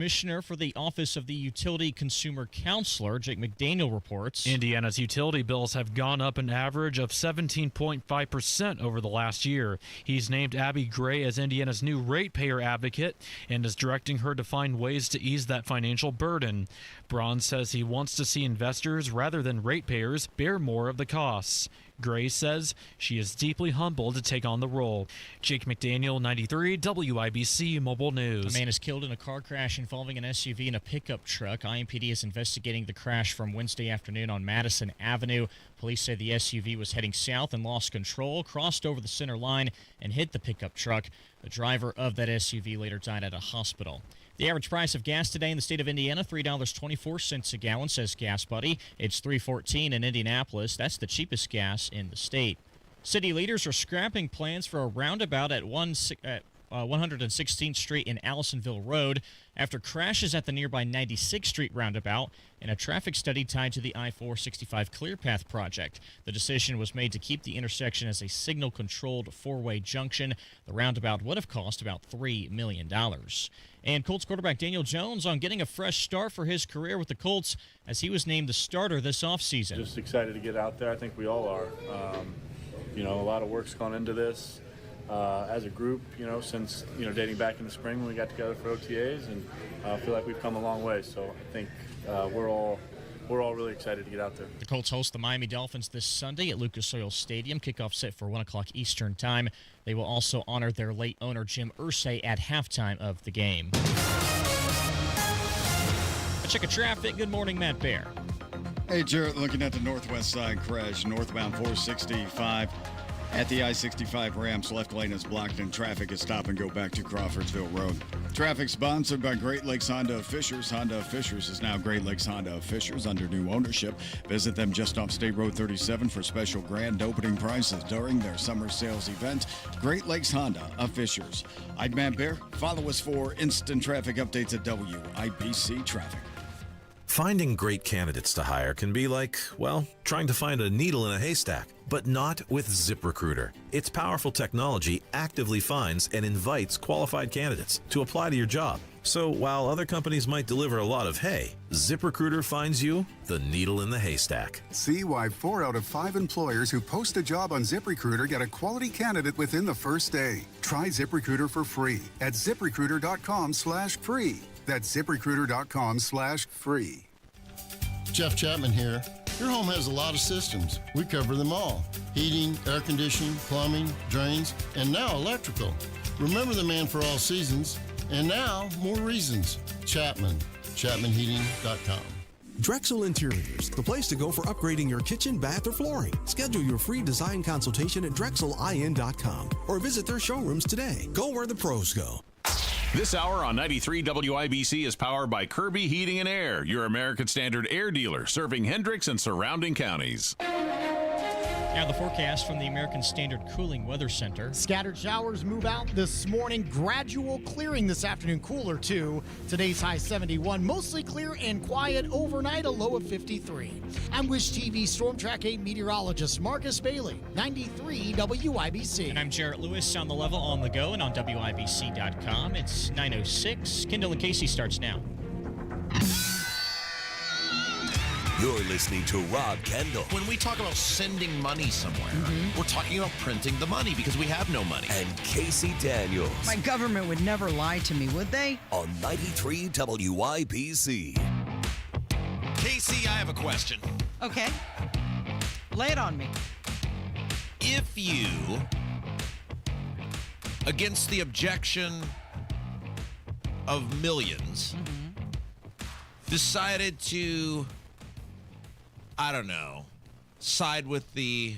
Commissioner for the Office of the Utility Consumer Counselor, Jake McDaniel, reports Indiana's utility bills have gone up an average of 17.5% over the last year. He's named Abby Gray as Indiana's new ratepayer advocate and is directing her to find ways to ease that financial burden. Braun says he wants to see investors, rather than ratepayers, bear more of the costs. Gray says she is deeply humbled to take on the role. Jake McDaniel, 93 WIBC Mobile News. A man is killed in a car crash involving an SUV and a pickup truck. IMPD is investigating the crash from Wednesday afternoon on Madison Avenue. Police say the SUV was heading south and lost control, crossed over the center line, and hit the pickup truck. The driver of that SUV later died at a hospital. The average price of gas today in the state of Indiana, $3.24 a gallon, says Gas Buddy. It's $3.14 in Indianapolis. That's the cheapest gas in the state. City leaders are scrapping plans for a roundabout at 116th Street and Allisonville Road after crashes at the nearby 96th Street roundabout and a traffic study tied to the I-465 Clear Path project. The decision was made to keep the intersection as a signal-controlled four-way junction. The roundabout would have cost about $3 million. And Colts quarterback Daniel Jones on getting a fresh start for his career with the Colts as he was named the starter this offseason. Just excited to get out there. I think we all are. A lot of work's gone into this. As a group, since, dating back in the spring when we got together for OTAs, and I feel like we've come a long way. So I think we're all really excited to get out there. The Colts host the Miami Dolphins this Sunday at Lucas Oil Stadium. Kickoff set for 1 o'clock Eastern Time. They will also honor their late owner, Jim Irsay, at halftime of the game. A check of traffic. Good morning, Matt Bear. Hey, Jarrett, looking at the northwest side crash, northbound 465. At the I-65 ramps, left lane is blocked and traffic is stop and go back to Crawfordsville Road. Traffic sponsored by Great Lakes Honda of Fishers. Honda of Fishers is now Great Lakes Honda of Fishers under new ownership. Visit them just off State Road 37 for special grand opening prices during their summer sales event. Great Lakes Honda of Fishers. I'm Matt Bear. Follow us for instant traffic updates at WIBC Traffic. Finding great candidates to hire can be like, well, trying to find a needle in a haystack, but not with ZipRecruiter. Its powerful technology actively finds and invites qualified candidates to apply to your job. So while other companies might deliver a lot of hay, ZipRecruiter finds you the needle in the haystack. See why 4 out of 5 employers who post a job on ZipRecruiter get a quality candidate within the first day. Try ZipRecruiter for free at ZipRecruiter.com/free. That's ZipRecruiter.com/free. Jeff Chapman here. Your home has a lot of systems. We cover them all. Heating, air conditioning, plumbing, drains, and now electrical. Remember the man for all seasons, and now more reasons. Chapman. ChapmanHeating.com. Drexel Interiors, the place to go for upgrading your kitchen, bath, or flooring. Schedule your free design consultation at DrexelIN.com or visit their showrooms today. Go where the pros go. This hour on 93 WIBC is powered by Kirby Heating and Air, your American Standard air dealer, serving Hendricks and surrounding counties. Now the forecast from the American Standard Cooling Weather Center. Scattered showers move out this morning. Gradual clearing this afternoon. Cooler, too. Today's high 71. Mostly clear and quiet overnight. A low of 53. I'm Wish TV Storm Track 8 meteorologist Marcus Bailey, 93 WIBC. And I'm Jarrett Lewis on the level, on the go, and on WIBC.com. It's 9:06. Kendall Casey starts now. You're listening to Rob Kendall. When we talk about sending money somewhere, we're talking about printing the money because we have no money. And Casey Daniels. My government would never lie to me, would they? On 93 WIBC. Casey, I have a question. Okay. Lay it on me. If you, against the objection of millions, decided to, I don't know, side with the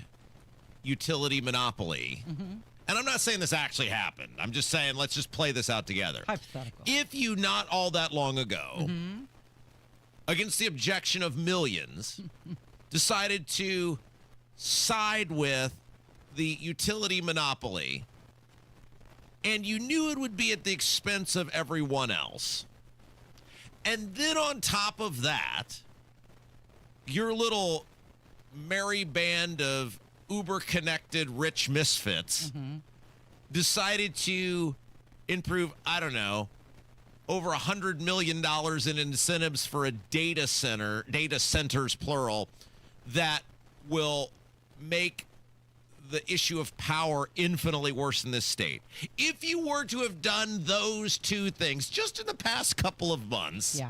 utility monopoly. And I'm not saying this actually happened. I'm just saying let's just play this out together. Hypothetical. If you, not all that long ago, against the objection of millions, decided to side with the utility monopoly, and you knew it would be at the expense of everyone else, and then on top of that, your little merry band of uber-connected rich misfits decided to improve, I don't know, over $100 million in incentives for a data centers, plural, that will make the issue of power infinitely worse in this state. If you were to have done those two things just in the past couple of months,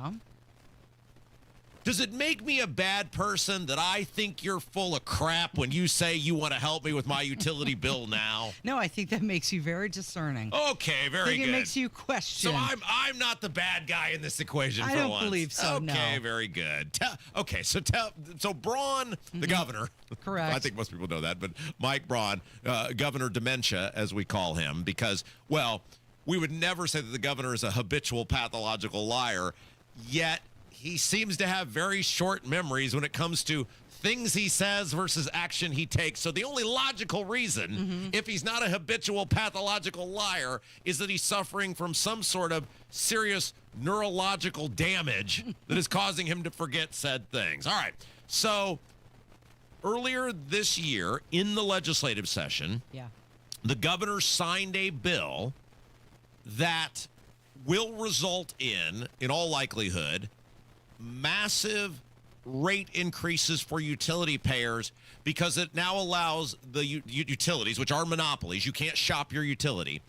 does it make me a bad person that I think you're full of crap when you say you want to help me with my utility bill now? No, I think that makes you very discerning. Okay, very good. It makes you question. So I'm not the bad guy in this equation for once. I don't believe so, no. Okay, very good. So Braun, the governor. Correct. I think most people know that, but Mike Braun, Governor Dementia, as we call him, because, well, we would never say that the governor is a habitual pathological liar, yet he seems to have very short memories when it comes to things he says versus action he takes. So the only logical reason, if he's not a habitual pathological liar, is that he's suffering from some sort of serious neurological damage that is causing him to forget said things. All right. So earlier this year in the legislative session, the governor signed a bill that will result in all likelihood, massive rate increases for utility payers, because it now allows the utilities, which are monopolies, you can't shop your utility.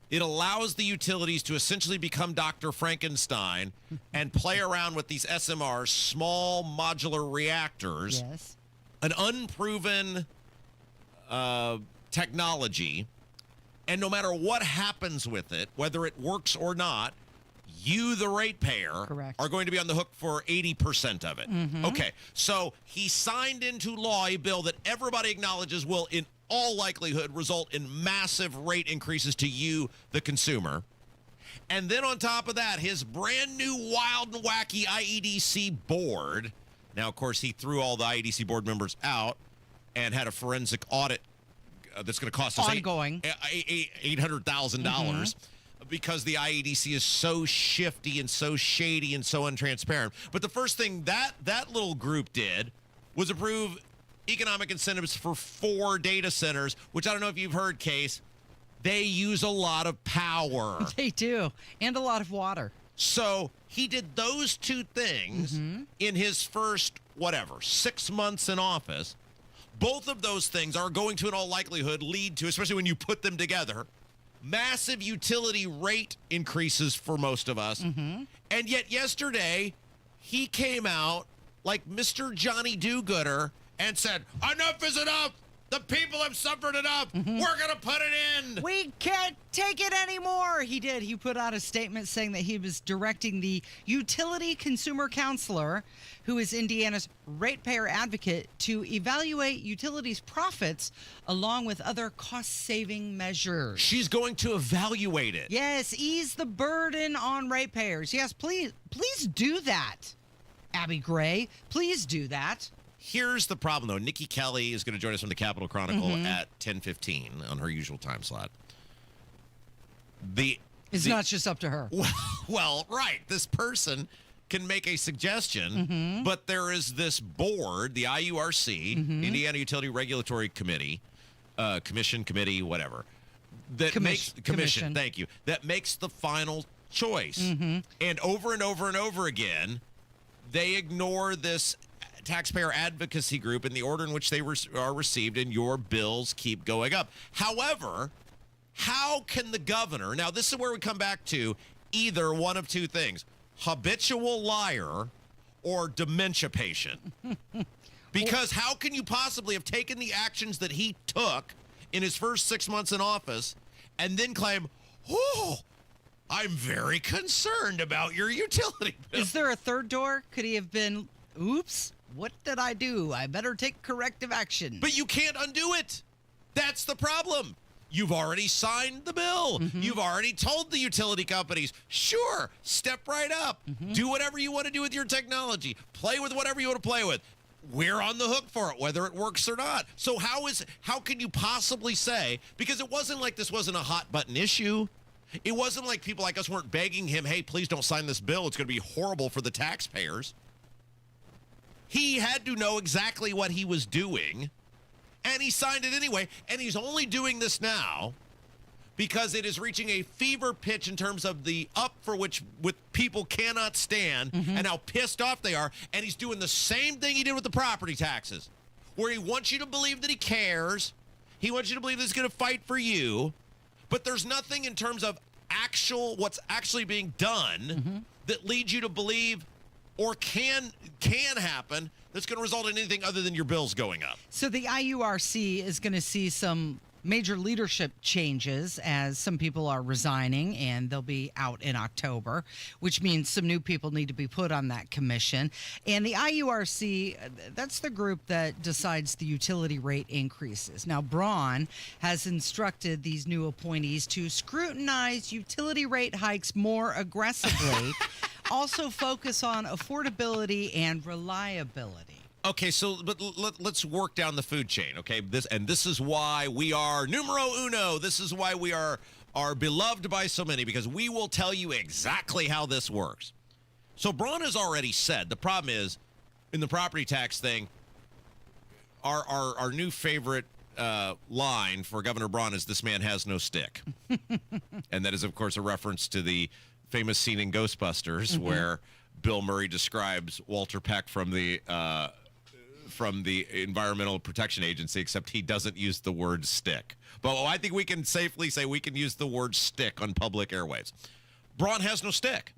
It allows the utilities to essentially become Dr. Frankenstein and play around with these SMRs, small modular reactors, an unproven technology, and no matter what happens with it, whether it works or not, you, the ratepayer, are going to be on the hook for 80% of it. Okay, so he signed into law a bill that everybody acknowledges will, in all likelihood, result in massive rate increases to you, the consumer. And then on top of that, his brand new wild and wacky IEDC board. Now, of course, he threw all the IEDC board members out and had a forensic audit that's going to cost us $800,000. Because the IEDC is so shifty and so shady and so untransparent. But the first thing that little group did was approve economic incentives for 4 data centers, which I don't know if you've heard, Case. They use a lot of power. They do, and a lot of water. So he did those two things in his first, 6 months in office. Both of those things are going to, in all likelihood, lead to, especially when you put them together, massive utility rate increases for most of us. And yet yesterday, he came out like Mr. Johnny Do-Gooder and said, enough is enough. The people have suffered enough. We're going to put it in. We can't take it anymore. He did. He put out a statement saying that he was directing the utility consumer counselor, who is Indiana's ratepayer advocate, to evaluate utilities' profits along with other cost-saving measures. She's going to evaluate it. Yes, ease the burden on ratepayers. Yes, please do that, Abby Gray. Please do that. Here's the problem, though. Nikki Kelly is going to join us from the Capitol Chronicle at 10:15 on her usual time slot. It's not just up to her. Well, right. This person can make a suggestion, but there is this board, the IURC, Indiana Utility Regulatory Committee, committee, whatever, that makes commission. Thank you. That makes the final choice, and over and over again, they ignore this taxpayer advocacy group in the order in which they are received, and your bills keep going up. However, how can the governor, now this is where we come back to either one of two things, habitual liar or dementia patient. Because how can you possibly have taken the actions that he took in his first 6 months in office and then claim, oh, I'm very concerned about your utility bill? Is there a third door? Could he have been, oops, what did I do? I better take corrective action. But you can't undo it. That's the problem. You've already signed the bill. You've already told the utility companies, sure, step right up. Do whatever you want to do with your technology. Play with whatever you want to play with. We're on the hook for it, whether it works or not. So how can you possibly say, because it wasn't like this wasn't a hot button issue. It wasn't like people like us weren't begging him, hey, please don't sign this bill. It's going to be horrible for the taxpayers. He had to know exactly what he was doing, and he signed it anyway. And he's only doing this now because it is reaching a fever pitch in terms of the up for which with people cannot stand and how pissed off they are. And he's doing the same thing he did with the property taxes, where he wants you to believe that he cares. He wants you to believe that he's going to fight for you. But there's nothing in terms of what's actually being done that leads you to believe or can happen that's going to result in anything other than your bills going up. So the IURC is going to see some major leadership changes as some people are resigning, and they'll be out in October, which means some new people need to be put on that commission. And the IURC, that's the group that decides the utility rate increases. Now, Braun has instructed these new appointees to scrutinize utility rate hikes more aggressively, also focus on affordability and reliability. Okay, so but let's work down the food chain, okay? This is why we are numero uno. This is why we are beloved by so many, because we will tell you exactly how this works. So Braun has already said, the problem is, in the property tax thing, our new favorite line for Governor Braun is, "This man has no stick." And that is, of course, a reference to the famous scene in Ghostbusters where Bill Murray describes Walter Peck from the Environmental Protection Agency, except he doesn't use the word stick. But I think we can safely say we can use the word stick on public airwaves. Braun has no stick.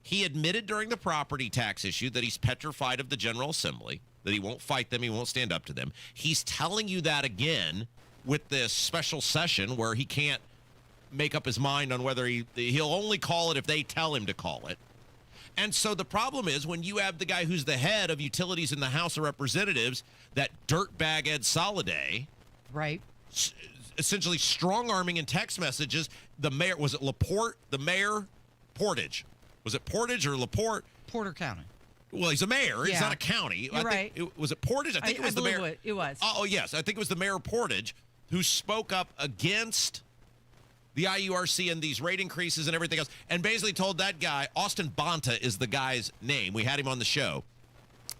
He admitted during the property tax issue that he's petrified of the General Assembly, that he won't fight them, he won't stand up to them. He's telling you that again with this special session where he can't make up his mind on whether he'll only call it if they tell him to call it. And so the problem is, when you have the guy who's the head of utilities in the House of Representatives, that dirtbag Ed Soliday, right, essentially strong-arming in text messages, the mayor, was it Laporte? The mayor, Portage. Was it Portage or Laporte? Porter County. Well, he's a mayor. Yeah. He's not a county. You're right. Was it Portage? I think it was the mayor. It was. Oh, yes. I think it was the mayor Portage who spoke up against the IURC and these rate increases and everything else, and basically told that guy, Austin Bonta is the guy's name. We had him on the show.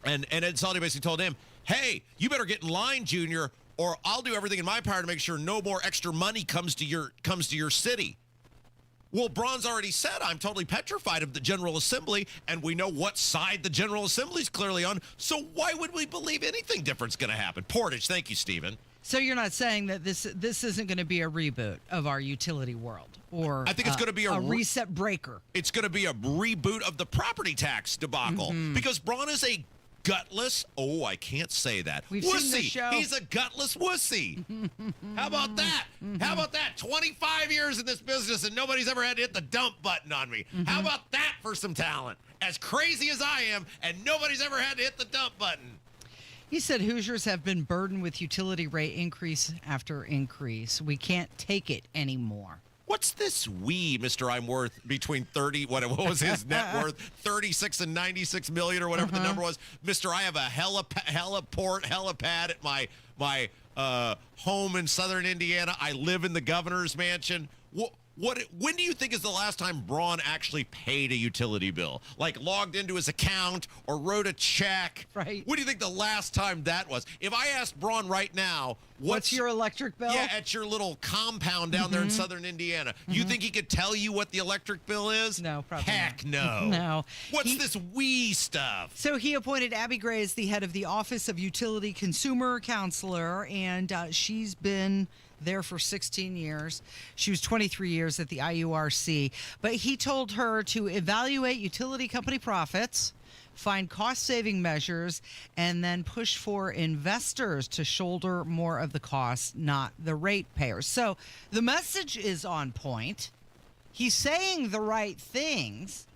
And Ed Soliday basically told him, "Hey, you better get in line, Junior, or I'll do everything in my power to make sure no more extra money comes to your city." Well, Braun's already said, "I'm totally petrified of the General Assembly," and we know what side the General Assembly's clearly on, so why would we believe anything different's going to happen? Portage, thank you, Stephen. So you're not saying that this isn't going to be a reboot of our utility world, or I think it's going to be a reset breaker. It's going to be a reboot of the property tax debacle because Braun is a gutless. Oh, I can't say that. We've wussy. seen the show. He's a gutless wussy. How about that? How about that? 25 years in this business and nobody's ever had to hit the dump button on me. How about that for some talent? As crazy as I am, and nobody's ever had to hit the dump button. He said Hoosiers have been burdened with utility rate increase after increase. We can't take it anymore. What's this we, Mr. I'm worth between 30, what was his net worth, 36 and 96 million or whatever the number was? Mr. I have a helipad at my home in southern Indiana. I live in the governor's mansion. When do you think is the last time Braun actually paid a utility bill? Like logged into his account or wrote a check? Right. What do you think the last time that was? If I asked Braun right now, what's your electric bill? Yeah, at your little compound down there in southern Indiana. You think he could tell you what the electric bill is? No, probably Heck not. no. No. What's this we stuff? So he appointed Abby Gray as the head of the Office of Utility Consumer Counselor, and she's been there for 16 years. She was 23 years at the IURC. But he told her to evaluate utility company profits, find cost-saving measures, and then push for investors to shoulder more of the costs, not the ratepayers. So the message is on point. He's saying the right things,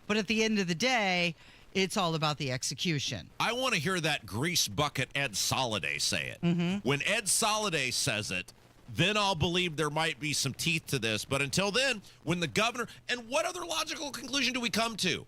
but at the end of the day, it's all about the execution. I want to hear that grease bucket Ed Soliday say it. When Ed Soliday says it, then I'll believe there might be some teeth to this. But until then, when the governor, and what other logical conclusion do we come to?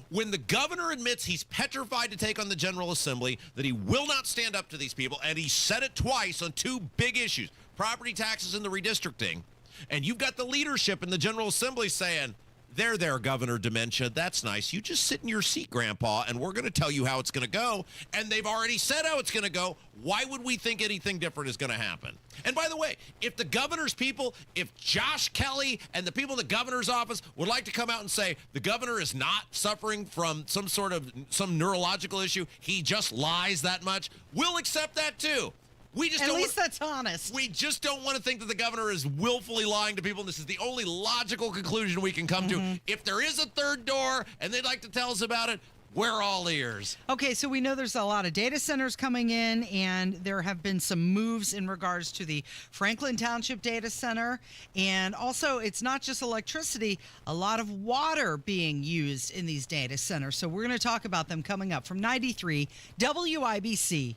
When the governor admits he's petrified to take on the General Assembly, that he will not stand up to these people, and he said it twice on two big issues, property taxes and the redistricting, and you've got the leadership in the General Assembly saying, There, Governor Dementia. That's nice. You just sit in your seat, Grandpa, and we're going to tell you how it's going to go. And they've already said how it's going to go. Why would we think anything different is going to happen? And by the way, if the governor's people, if Josh Kelly and the people in the governor's office would like to come out and say the governor is not suffering from some neurological issue, he just lies that much, we'll accept that too. At least that's honest. We just don't want to think that the governor is willfully lying to people. And this is the only logical conclusion we can come to. If there is a third door and they'd like to tell us about it, we're all ears. Okay, so we know there's a lot of data centers coming in, and there have been some moves in regards to the Franklin Township data center. And also, it's not just electricity, a lot of water being used in these data centers. So we're going to talk about them coming up from 93 WIBC.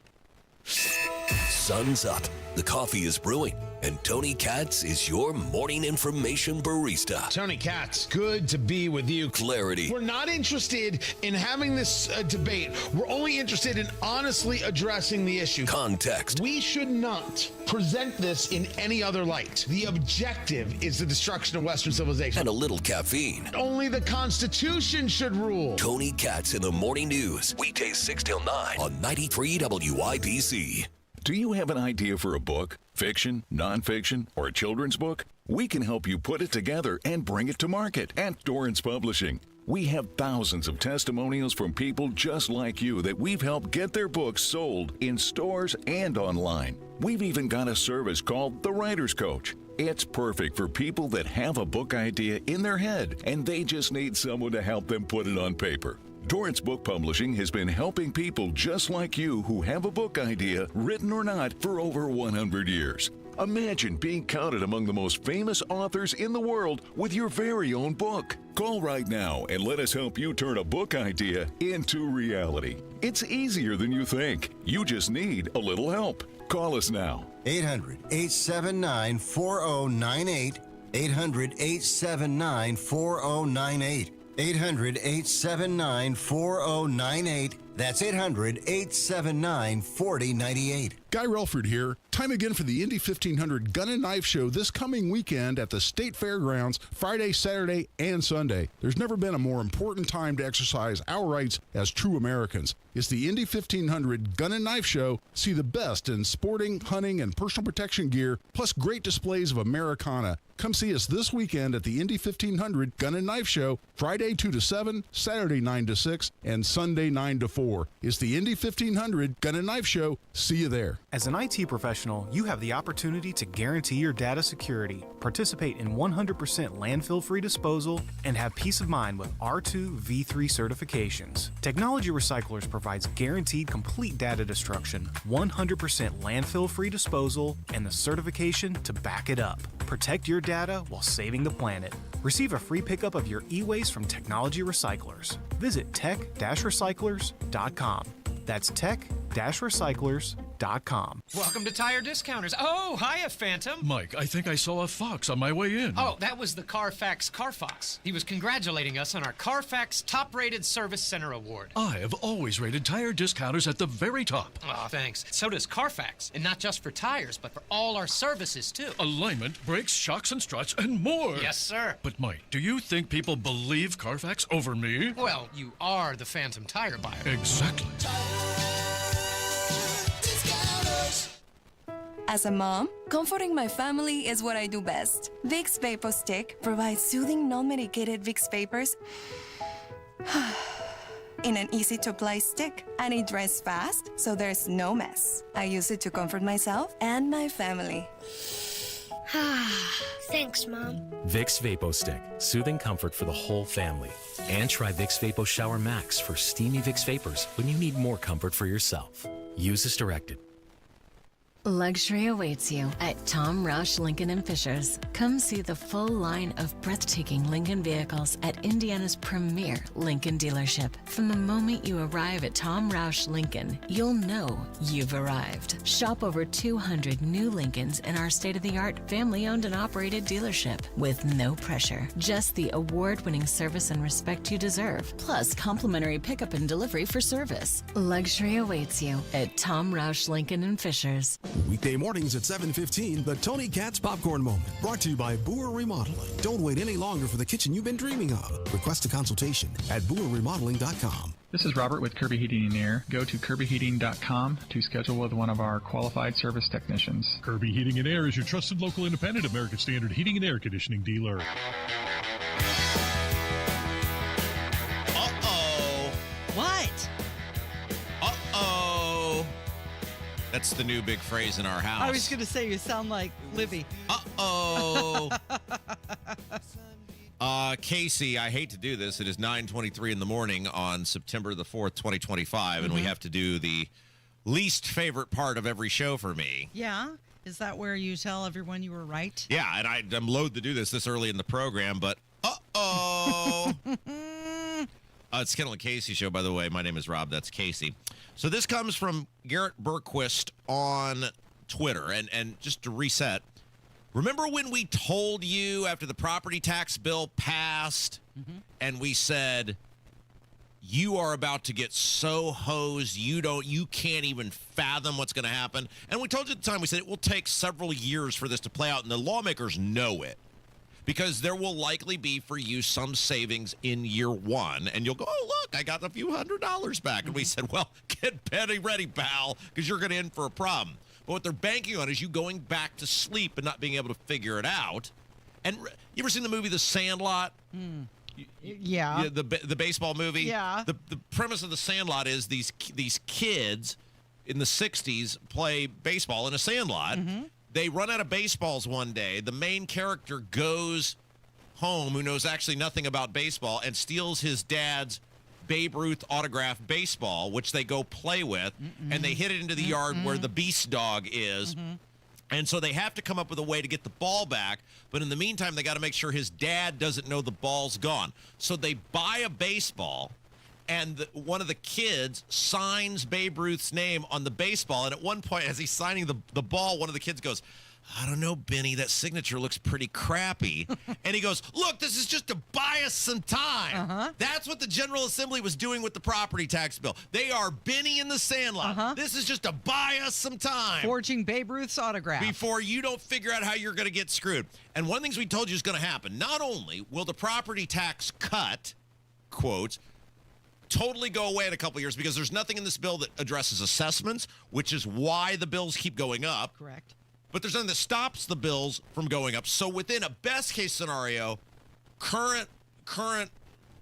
Sun's up, the coffee is brewing, and Tony Katz is your morning information barista. Tony Katz, good to be with you. Clarity. We're not interested in having this debate. We're only interested in honestly addressing the issue. Context. We should not present this in any other light. The objective is the destruction of Western civilization. And a little caffeine. Only the Constitution should rule. Tony Katz in the Morning News. Weekdays 6 till 9 on 93 WIBC. Do you have an idea for a book, fiction, nonfiction, or a children's book? We can help you put it together and bring it to market at Dorrance Publishing. We have thousands of testimonials from people just like you that we've helped get their books sold in stores and online. We've even got a service called The Writer's Coach. It's perfect for people that have a book idea in their head and they just need someone to help them put it on paper. Dorrance Book Publishing has been helping people just like you who have a book idea, written or not, for over 100 years. Imagine being counted among the most famous authors in the world with your very own book. Call right now and let us help you turn a book idea into reality. It's easier than you think. You just need a little help. Call us now. 800-879-4098. 800-879-4098. 800-879-4098. That's 800-879-4098. Guy Relford here. Time again for the Indy 1500 Gun and Knife Show this coming weekend at the State Fairgrounds, Friday, Saturday, and Sunday. There's never been a more important time to exercise our rights as true Americans. It's the Indy 1500 Gun and Knife Show. See the best in sporting, hunting, and personal protection gear, plus great displays of Americana. Come see us this weekend at the Indy 1500 Gun and Knife Show, Friday 2 to 7, Saturday 9 to 6, and Sunday 9 to 4. It's the Indy 1500 Gun and Knife Show. See you there. As an IT professional, you have the opportunity to guarantee your data security, participate in 100% landfill-free disposal, and have peace of mind with R2 V3 certifications. Technology Recyclers provides guaranteed complete data destruction, 100% landfill-free disposal, and the certification to back it up. Protect your data while saving the planet. Receive a free pickup of your e-waste from Technology Recyclers. Visit tech-recyclers.com. That's tech-recyclers.com. Welcome to Tire Discounters. Oh, hiya, Phantom. Mike, I think I saw a fox on my way in. Oh, that was the Carfax Carfox. He was congratulating us on our Carfax Top-Rated Service Center Award. I have always rated Tire Discounters at the very top. Oh, thanks. So does Carfax. And not just for tires, but for all our services, too. Alignment, brakes, shocks, and struts, and more. Yes, sir. But, Mike, do you think people believe Carfax over me? Well, you are the Phantom tire buyer. Exactly. As a mom, comforting my family is what I do best. Vicks Vapor Stick provides soothing, non-medicated Vicks vapors in an easy-to-apply stick, and it dries fast, so there's no mess. I use it to comfort myself and my family. Thanks, Mom. Vicks Vapo Stick, soothing comfort for the whole family. And try Vicks Vapo Shower Max for steamy Vicks Vapors when you need more comfort for yourself. Use as directed. Luxury awaits you at Tom Roush Lincoln and Fishers. Come see the full line of breathtaking Lincoln vehicles at Indiana's premier Lincoln dealership. From the moment you arrive at Tom Roush Lincoln, you'll know you've arrived. Shop over 200 new Lincolns in our state-of-the-art family-owned and operated dealership with no pressure. Just the award-winning service and respect you deserve, plus complimentary pickup and delivery for service. Luxury awaits you at Tom Roush Lincoln and Fishers. Weekday mornings at 7:15, the Tony Katz Popcorn Moment. Brought to you by Boer Remodeling. Don't wait any longer for the kitchen you've been dreaming of. Request a consultation at boerremodeling.com. This is Robert with Kirby Heating and Air. Go to kirbyheating.com to schedule with one of our qualified service technicians. Kirby Heating and Air is your trusted local independent American Standard heating and air conditioning dealer. Uh-oh. What? Uh-oh. That's the new big phrase in our house. I was going to say, you sound like Libby. Uh-oh. Casey, I hate to do this. It is 9:23 in the morning on September the 4th, 2025, and we have to do the least favorite part of every show for me. Yeah? Is that where you tell everyone you were right? Yeah, and I'm loath to do this early in the program, but uh-oh. It's Kendall Casey show, by the way. My name is Rob. That's Casey. So this comes from Garrett Berquist on Twitter, and just to reset, remember when we told you after the property tax bill passed and we said, you are about to get so hosed, you can't even fathom what's going to happen? And we told you at the time, we said it will take several years for this to play out, and the lawmakers know it. Because there will likely be for you some savings in year one, and you'll go, oh, look, I got a few $100s back. And we said, well, get ready, pal, because you're going to in for a problem. But what they're banking on is you going back to sleep and not being able to figure it out. And you ever seen the movie The Sandlot? Yeah. The baseball movie? Yeah. The premise of The Sandlot is these kids in the 60s play baseball in a sandlot. They run out of baseballs one day. The main character goes home, who knows actually nothing about baseball, and steals his dad's Babe Ruth autographed baseball, which they go play with, and they hit it into the yard where the beast dog is. And so they have to come up with a way to get the ball back. But in the meantime, they got to make sure his dad doesn't know the ball's gone. So they buy a baseball, and one of the kids signs Babe Ruth's name on the baseball. And at one point, as he's signing the ball, one of the kids goes, I don't know, Benny, that signature looks pretty crappy. And he goes, look, this is just to buy us some time. That's what the General Assembly was doing with the property tax bill. They are Benny in the Sandlot. This is just to buy us some time. Forging Babe Ruth's autograph. Before you don't figure out how you're going to get screwed. And one of the things we told you is going to happen. Not only will the property tax cut, quotes, totally go away in a couple of years, because there's nothing in this bill that addresses assessments, which is why the bills keep going up. Correct. But there's nothing that stops the bills from going up. So within a best case scenario, current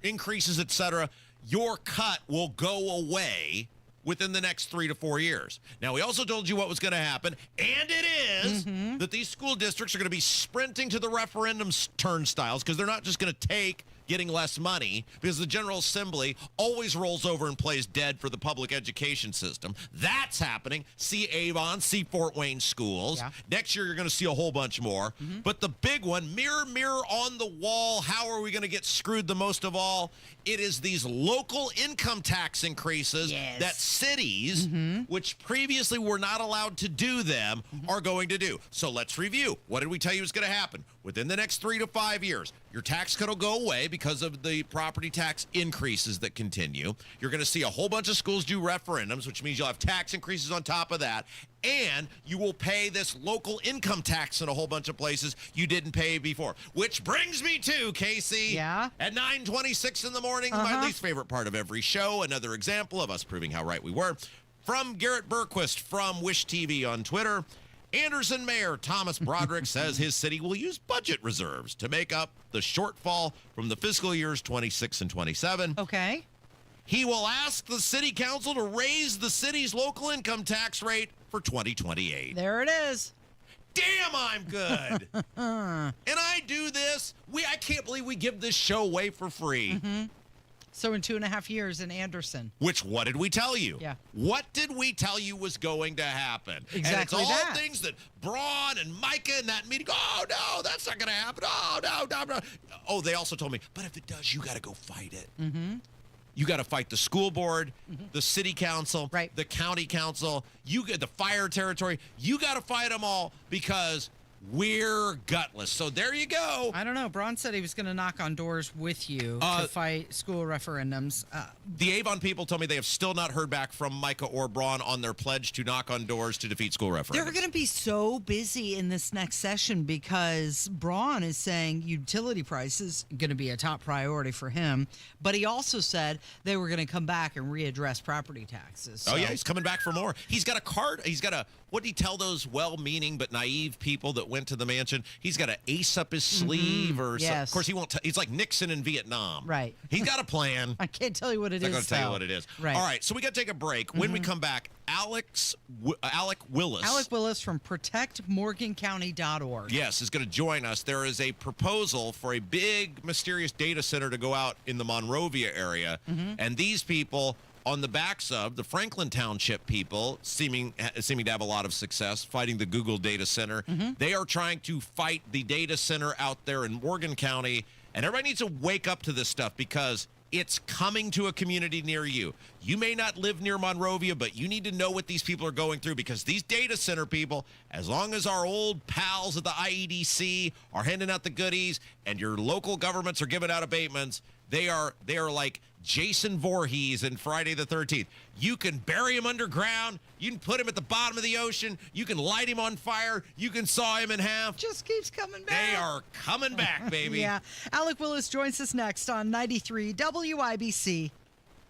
increases, et cetera, your cut will go away within the next 3 to 4 years. Now, we also told you what was going to happen, and it is that these school districts are going to be sprinting to the referendum turnstiles, because they're not just going to take getting less money, because the General Assembly always rolls over and plays dead for the public education system. That's happening. See Avon, see Fort Wayne schools. Next year, you're going to see a whole bunch more. But the big one, mirror, mirror on the wall, how are we going to get screwed the most of all? It is these local income tax increases that cities, which previously were not allowed to do them, are going to do. So let's review. What did we tell you was going to happen? Within the next 3 to 5 years, your tax cut will go away because of the property tax increases that continue. You're going to see a whole bunch of schools do referendums, which means you'll have tax increases on top of that. And you will pay this local income tax in a whole bunch of places you didn't pay before. Which brings me to, Casey, at 9:26 in the morning, my least favorite part of every show, another example of us proving how right we were. From Garrett Berquist from Wish TV on Twitter. Anderson Mayor Thomas Broderick says his city will use budget reserves to make up the shortfall from the fiscal years 26 and 27. Okay. He will ask the city council to raise the city's local income tax rate for 2028. There it is. Damn, I'm good. And I do this. I can't believe we give this show away for free. So in 2.5 years in Anderson. Which, what did we tell you? Yeah. What did we tell you was going to happen? Exactly. And it's all that. things that Braun and Micah in that meeting, oh, no, that's not going to happen. Oh, no. Oh, they also told me, but if it does, you got to go fight it. You got to fight the school board, the city council, the county council, the fire territory. You got to fight them all, because we're gutless. So there you go. I don't know. Braun said he was going to knock on doors with you to fight school referendums. The Avon people told me they have still not heard back from Micah or Braun on their pledge to knock on doors to defeat school referendums. They're going to be so busy in this next session because Braun is saying utility prices going to be a top priority for him. But he also said they were going to come back and readdress property taxes. Oh, yeah, he's coming back for more. He's got a card. He's got a, what did he tell those well-meaning but naive people that went to the mansion? He's got an ace up his sleeve or something. Of course, he won't. He's like Nixon in Vietnam. Right. He's got a plan. I can't tell you what it is. I'm not going to tell you what it is. Right. All right, so we got to take a break. When we come back, Alec Willis. Alec Willis from protectmorgancounty.org. Yes, is going to join us. There is a proposal for a big, mysterious data center to go out in the Monrovia area. And these people, on the backs of the Franklin Township people, seeming to have a lot of success fighting the Google data center, they are trying to fight the data center out there in Morgan County. And everybody needs to wake up to this stuff because it's coming to a community near you. You may not live near Monrovia, but you need to know what these people are going through because these data center people, as long as our old pals at the IEDC are handing out the goodies and your local governments are giving out abatements, they are like Jason Voorhees in Friday the 13th. You can bury him underground. You can put him at the bottom of the ocean. You can light him on fire. You can saw him in half. Just keeps coming back. They are coming back, baby. Yeah. Alec Willis joins us next on 93 WIBC.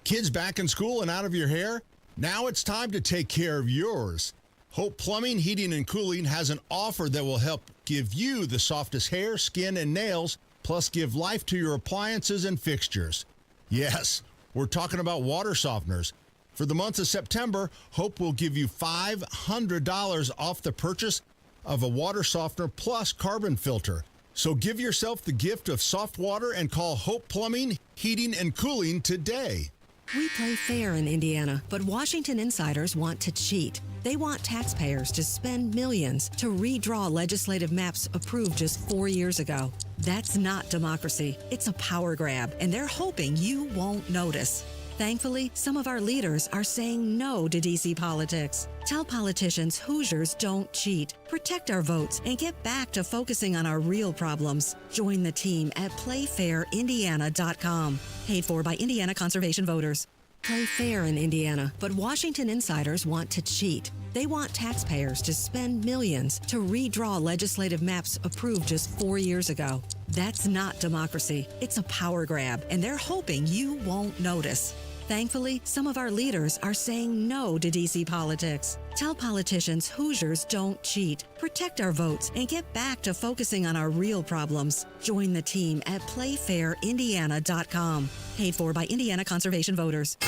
Kids back in school and out of your hair? Now it's time to take care of yours. Hope Plumbing, Heating, and Cooling has an offer that will help give you the softest hair, skin, and nails, plus give life to your appliances and fixtures. Yes, we're talking about water softeners. For the month of September, Hope will give you $500 off the purchase of a water softener plus carbon filter. So give yourself the gift of soft water and call Hope Plumbing, Heating, and Cooling today. We play fair in Indiana, but Washington insiders want to cheat. They want taxpayers to spend millions to redraw legislative maps approved just 4 years ago. That's not democracy. It's a power grab, and they're hoping you won't notice. Thankfully, some of our leaders are saying no to D.C. politics. Tell politicians Hoosiers don't cheat. Protect our votes and get back to focusing on our real problems. Join the team at playfairindiana.com. Paid for by Indiana Conservation Voters. Play fair in Indiana, but Washington insiders want to cheat. They want taxpayers to spend millions to redraw legislative maps approved just 4 years ago. That's not democracy. It's a power grab, and they're hoping you won't notice. Thankfully, some of our leaders are saying no to D.C. politics. Tell politicians Hoosiers don't cheat. Protect our votes and get back to focusing on our real problems. Join the team at playfairindiana.com. Paid for by Indiana Conservation Voters.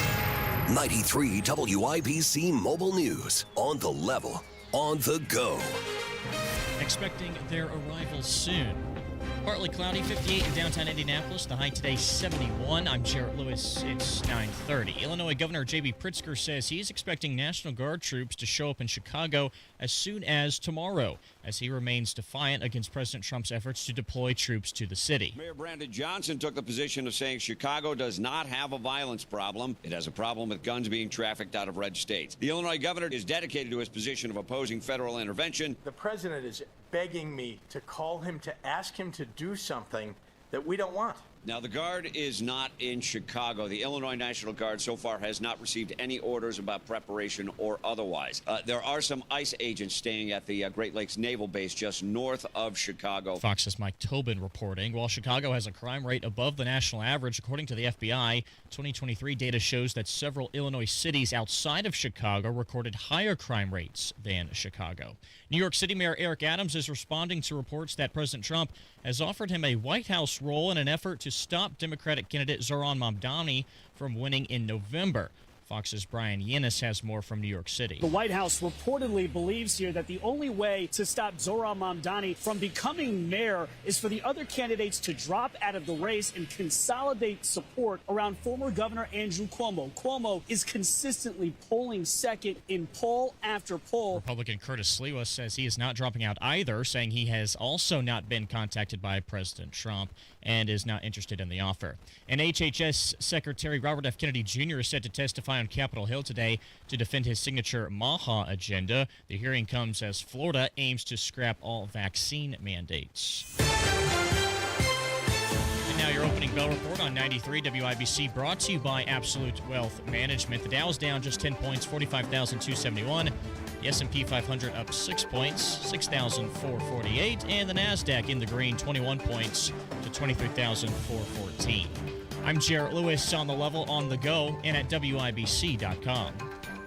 93 WIBC Mobile News. On the level, on the go. Expecting their arrival soon. Partly cloudy, 58 in downtown Indianapolis. The high today, 71. I'm Jarrett Lewis. It's 9:30. Illinois Governor J.B. Pritzker says he's expecting National Guard troops to show up in Chicago as soon as tomorrow, as he remains defiant against President Trump's efforts to deploy troops to the city. Mayor Brandon Johnson took the position of saying Chicago does not have a violence problem. It has a problem with guns being trafficked out of red states. The Illinois governor is dedicated to his position of opposing federal intervention. The president is begging me to call him to ask him to do something that we don't want. Now, the Guard is not in Chicago. The Illinois National Guard so far has not received any orders about preparation or otherwise. There are some ICE agents staying at the Great Lakes Naval Base just north of Chicago. Fox's Mike Tobin reporting. While Chicago has a crime rate above the national average, according to the FBI, 2023 data shows that several Illinois cities outside of Chicago recorded higher crime rates than Chicago. New York City Mayor Eric Adams is responding to reports that President Trump has offered him a White House role in an effort to stop Democratic candidate Zohran Mamdani from winning in November. Fox's Brian Yennis has more from New York City. The White House reportedly believes here that the only way to stop Zohran Mamdani from becoming mayor is for the other candidates to drop out of the race and consolidate support around former Governor Andrew Cuomo. Cuomo is consistently polling second in poll after poll. Republican Curtis Sliwa says he is not dropping out either, saying he has also not been contacted by President Trump and is not interested in the offer. And HHS Secretary Robert F. Kennedy Jr. is set to testify on Capitol Hill today to defend his signature MAHA agenda. The hearing comes as Florida aims to scrap all vaccine mandates. And now your opening bell report on 93 WIBC, brought to you by Absolute Wealth Management. The Dow's down just 10 points, 45,271. The S&P 500 up 6 points, 6,448. And the NASDAQ in the green, 21 points to 23,414. I'm Jarrett Lewis on the level, on the go, and at WIBC.com.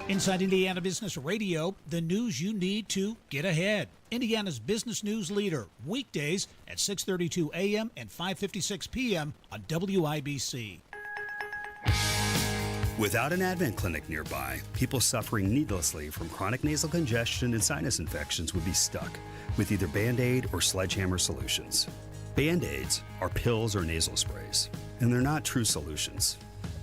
Inside Indiana Business Radio, the news you need to get ahead. Indiana's business news leader, weekdays at 6:32 a.m. and 5:56 p.m. on WIBC. Without an Advent clinic nearby, people suffering needlessly from chronic nasal congestion and sinus infections would be stuck with either Band-Aid or Sledgehammer solutions. Band-Aids are pills or nasal sprays, and they're not true solutions.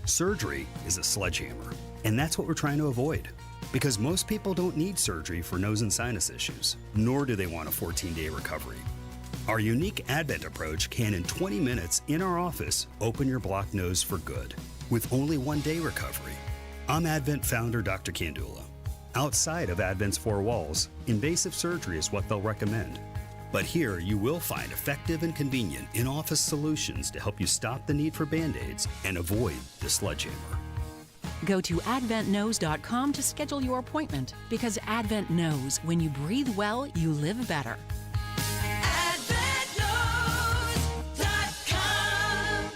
Surgery is a sledgehammer, and that's what we're trying to avoid. Because most people don't need surgery for nose and sinus issues, nor do they want a 14-day recovery. Our unique Advent approach can, in 20 minutes in our office, open your blocked nose for good, with only 1-day recovery. I'm Advent founder Dr. Kandula. Outside of Advent's four walls, invasive surgery is what they'll recommend. But here you will find effective and convenient in-office solutions to help you stop the need for Band-Aids and avoid the sledgehammer. Go to adventknows.com to schedule your appointment, because Advent knows when you breathe well, you live better.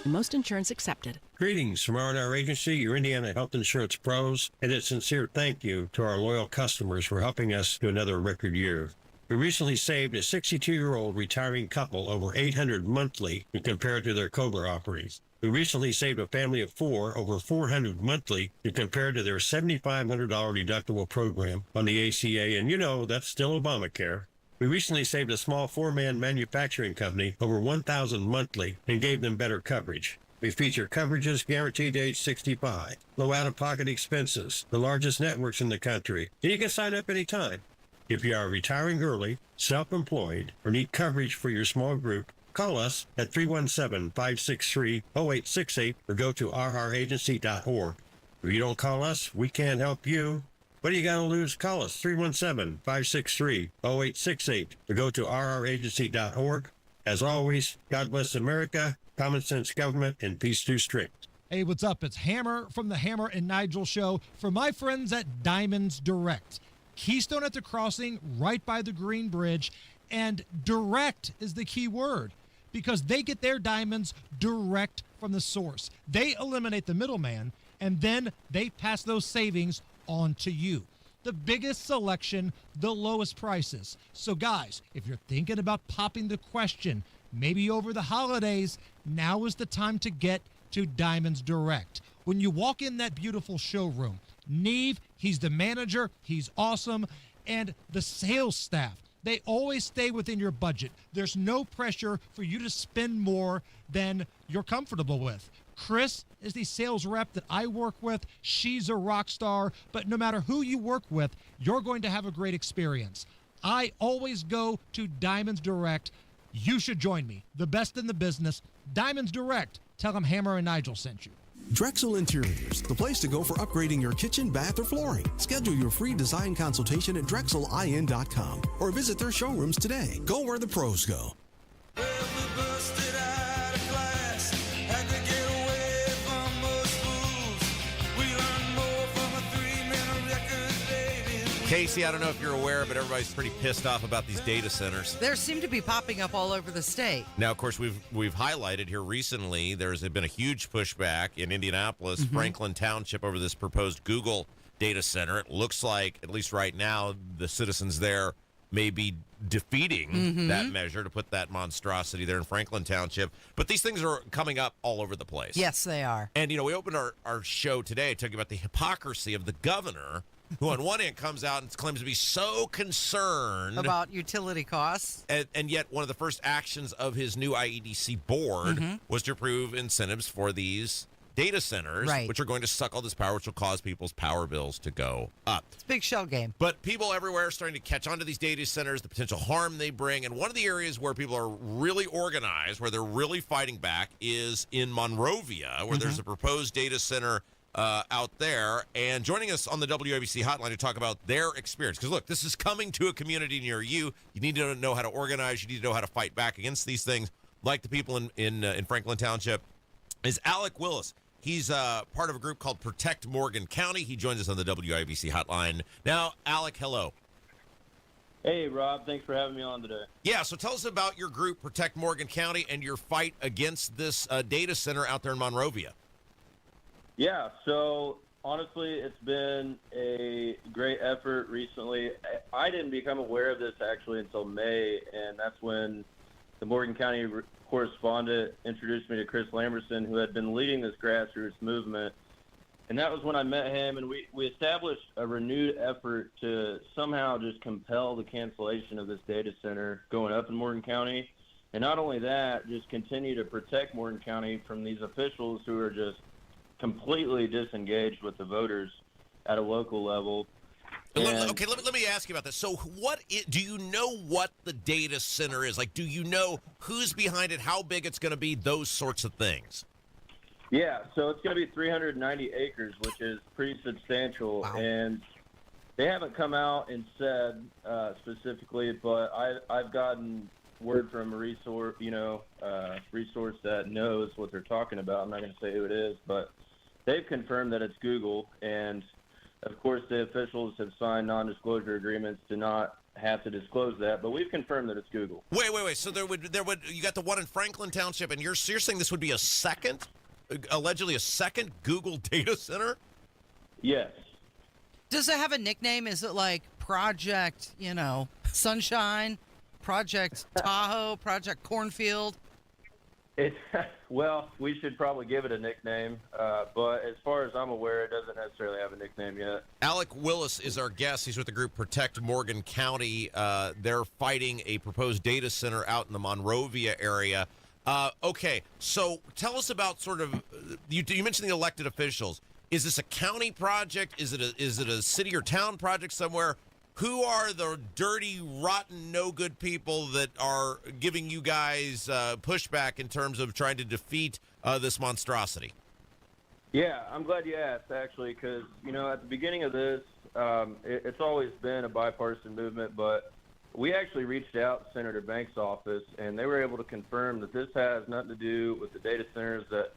Most insurance accepted. Greetings from R&R Agency, your Indiana health insurance pros, and a sincere thank you to our loyal customers for helping us to another record year. We recently saved a 62-year-old retiring couple over $800 monthly when compared to their COBRA offerings. We recently saved a family of 4 over $400 monthly when compared to their $7,500 deductible program on the ACA, and you know that's still Obamacare. We recently saved a small 4-man manufacturing company over $1,000 monthly and gave them better coverage. We feature coverages guaranteed to age 65, low out-of-pocket expenses, the largest networks in the country, and you can sign up anytime. If you are retiring early, self-employed, or need coverage for your small group, call us at 317-563-0868 or go to rragency.org. If you don't call us, we can't help you. What do you got to lose? Call us, 317-563-0868 or go to rragency.org. As always, God bless America, common sense government, and peace through strength. Hey, what's up? It's Hammer from the Hammer and Nigel Show for my friends at Diamonds Direct. Keystone at the Crossing, right by the Green Bridge, and direct is the key word, because they get their diamonds direct from the source. They eliminate the middleman, and then they pass those savings on to you. The biggest selection, the lowest prices. So guys, if you're thinking about popping the question, maybe over the holidays, now is the time to get to Diamonds Direct. When you walk in that beautiful showroom, Neve, he's the manager, he's awesome, and the sales staff, they always stay within your budget. There's no pressure for you to spend more than you're comfortable with. Chris is the sales rep that I work with. She's a rock star, but no matter who you work with, you're going to have a great experience. I always go to Diamonds Direct. You should join me. The best in the business. Diamonds Direct. Tell them Hammer and Nigel sent you. Drexel Interiors, the place to go for upgrading your kitchen, bath, or flooring. Schedule your free design consultation at drexelin.com or visit their showrooms today. Go where the pros go. Casey, I don't know if you're aware, but everybody's pretty pissed off about these data centers. There seem to be popping up all over the state. Now, of course, we've highlighted here recently, there's been a huge pushback in Indianapolis, Franklin Township, over this proposed Google data center. It looks like, at least right now, the citizens there may be defeating that measure to put that monstrosity there in Franklin Township. But these things are coming up all over the place. Yes, they are. And, you know, we opened our show today talking about the hypocrisy of the governor, who on one hand comes out and claims to be so concerned about utility costs. And yet one of the first actions of his new IEDC board was to approve incentives for these data centers, which are going to suck all this power, which will cause people's power bills to go up. It's a big shell game. But people everywhere are starting to catch on to these data centers, the potential harm they bring. And one of the areas where people are really organized, where they're really fighting back, is in Monrovia, where there's a proposed data center out there. And joining us on the WIBC hotline to talk about their experience. Because, look, this is coming to a community near you. You need to know how to organize. You need to know how to fight back against these things, like the people in Franklin Township, is Alec Willis. He's part of a group called Protect Morgan County. He joins us on the WIBC hotline. Now, Alec, hello. Hey, Rob. Thanks for having me on today. Yeah, so tell us about your group, Protect Morgan County, and your fight against this data center out there in Monrovia. Yeah, so honestly, it's been a great effort recently. I didn't become aware of this actually until May, and that's when the Morgan County correspondent introduced me to Chris Lamberson, who had been leading this grassroots movement. And that was when I met him, and we established a renewed effort to somehow just compel the cancellation of this data center going up in Morgan County. And not only that, just continue to protect Morgan County from these officials who are just completely disengaged with the voters at a local level. Okay, let me ask you about this. So do you know what the data center is? Like, do you know who's behind it, how big it's going to be, those sorts of things? Yeah, so it's going to be 390 acres, which is pretty substantial. Wow. And they haven't come out and said specifically, but I've gotten word from a resource that knows what they're talking about. I'm not going to say who it is, but they've confirmed that it's Google. And, of course, the officials have signed non-disclosure agreements to not have to disclose that, but we've confirmed that it's Google. Wait. So there would you got the one in Franklin Township, and you're saying this would be allegedly a second Google data center? Yes. Does it have a nickname? Is it like Project, Sunshine, Project Tahoe, Project Cornfield? Well, we should probably give it a nickname, but as far as I'm aware, it doesn't necessarily have a nickname yet. Alec Willis is our guest. He's with the group Protect Morgan County. They're fighting a proposed data center out in the Monrovia area. Okay, so tell us about sort of you mentioned the elected officials. Is this a county project? Is it a city or town project somewhere? Who are the dirty, rotten, no-good people that are giving you guys pushback in terms of trying to defeat this monstrosity? Yeah, I'm glad you asked, actually, because, at the beginning of this, it's always been a bipartisan movement, but we actually reached out to Senator Banks' office, and they were able to confirm that this has nothing to do with the data centers that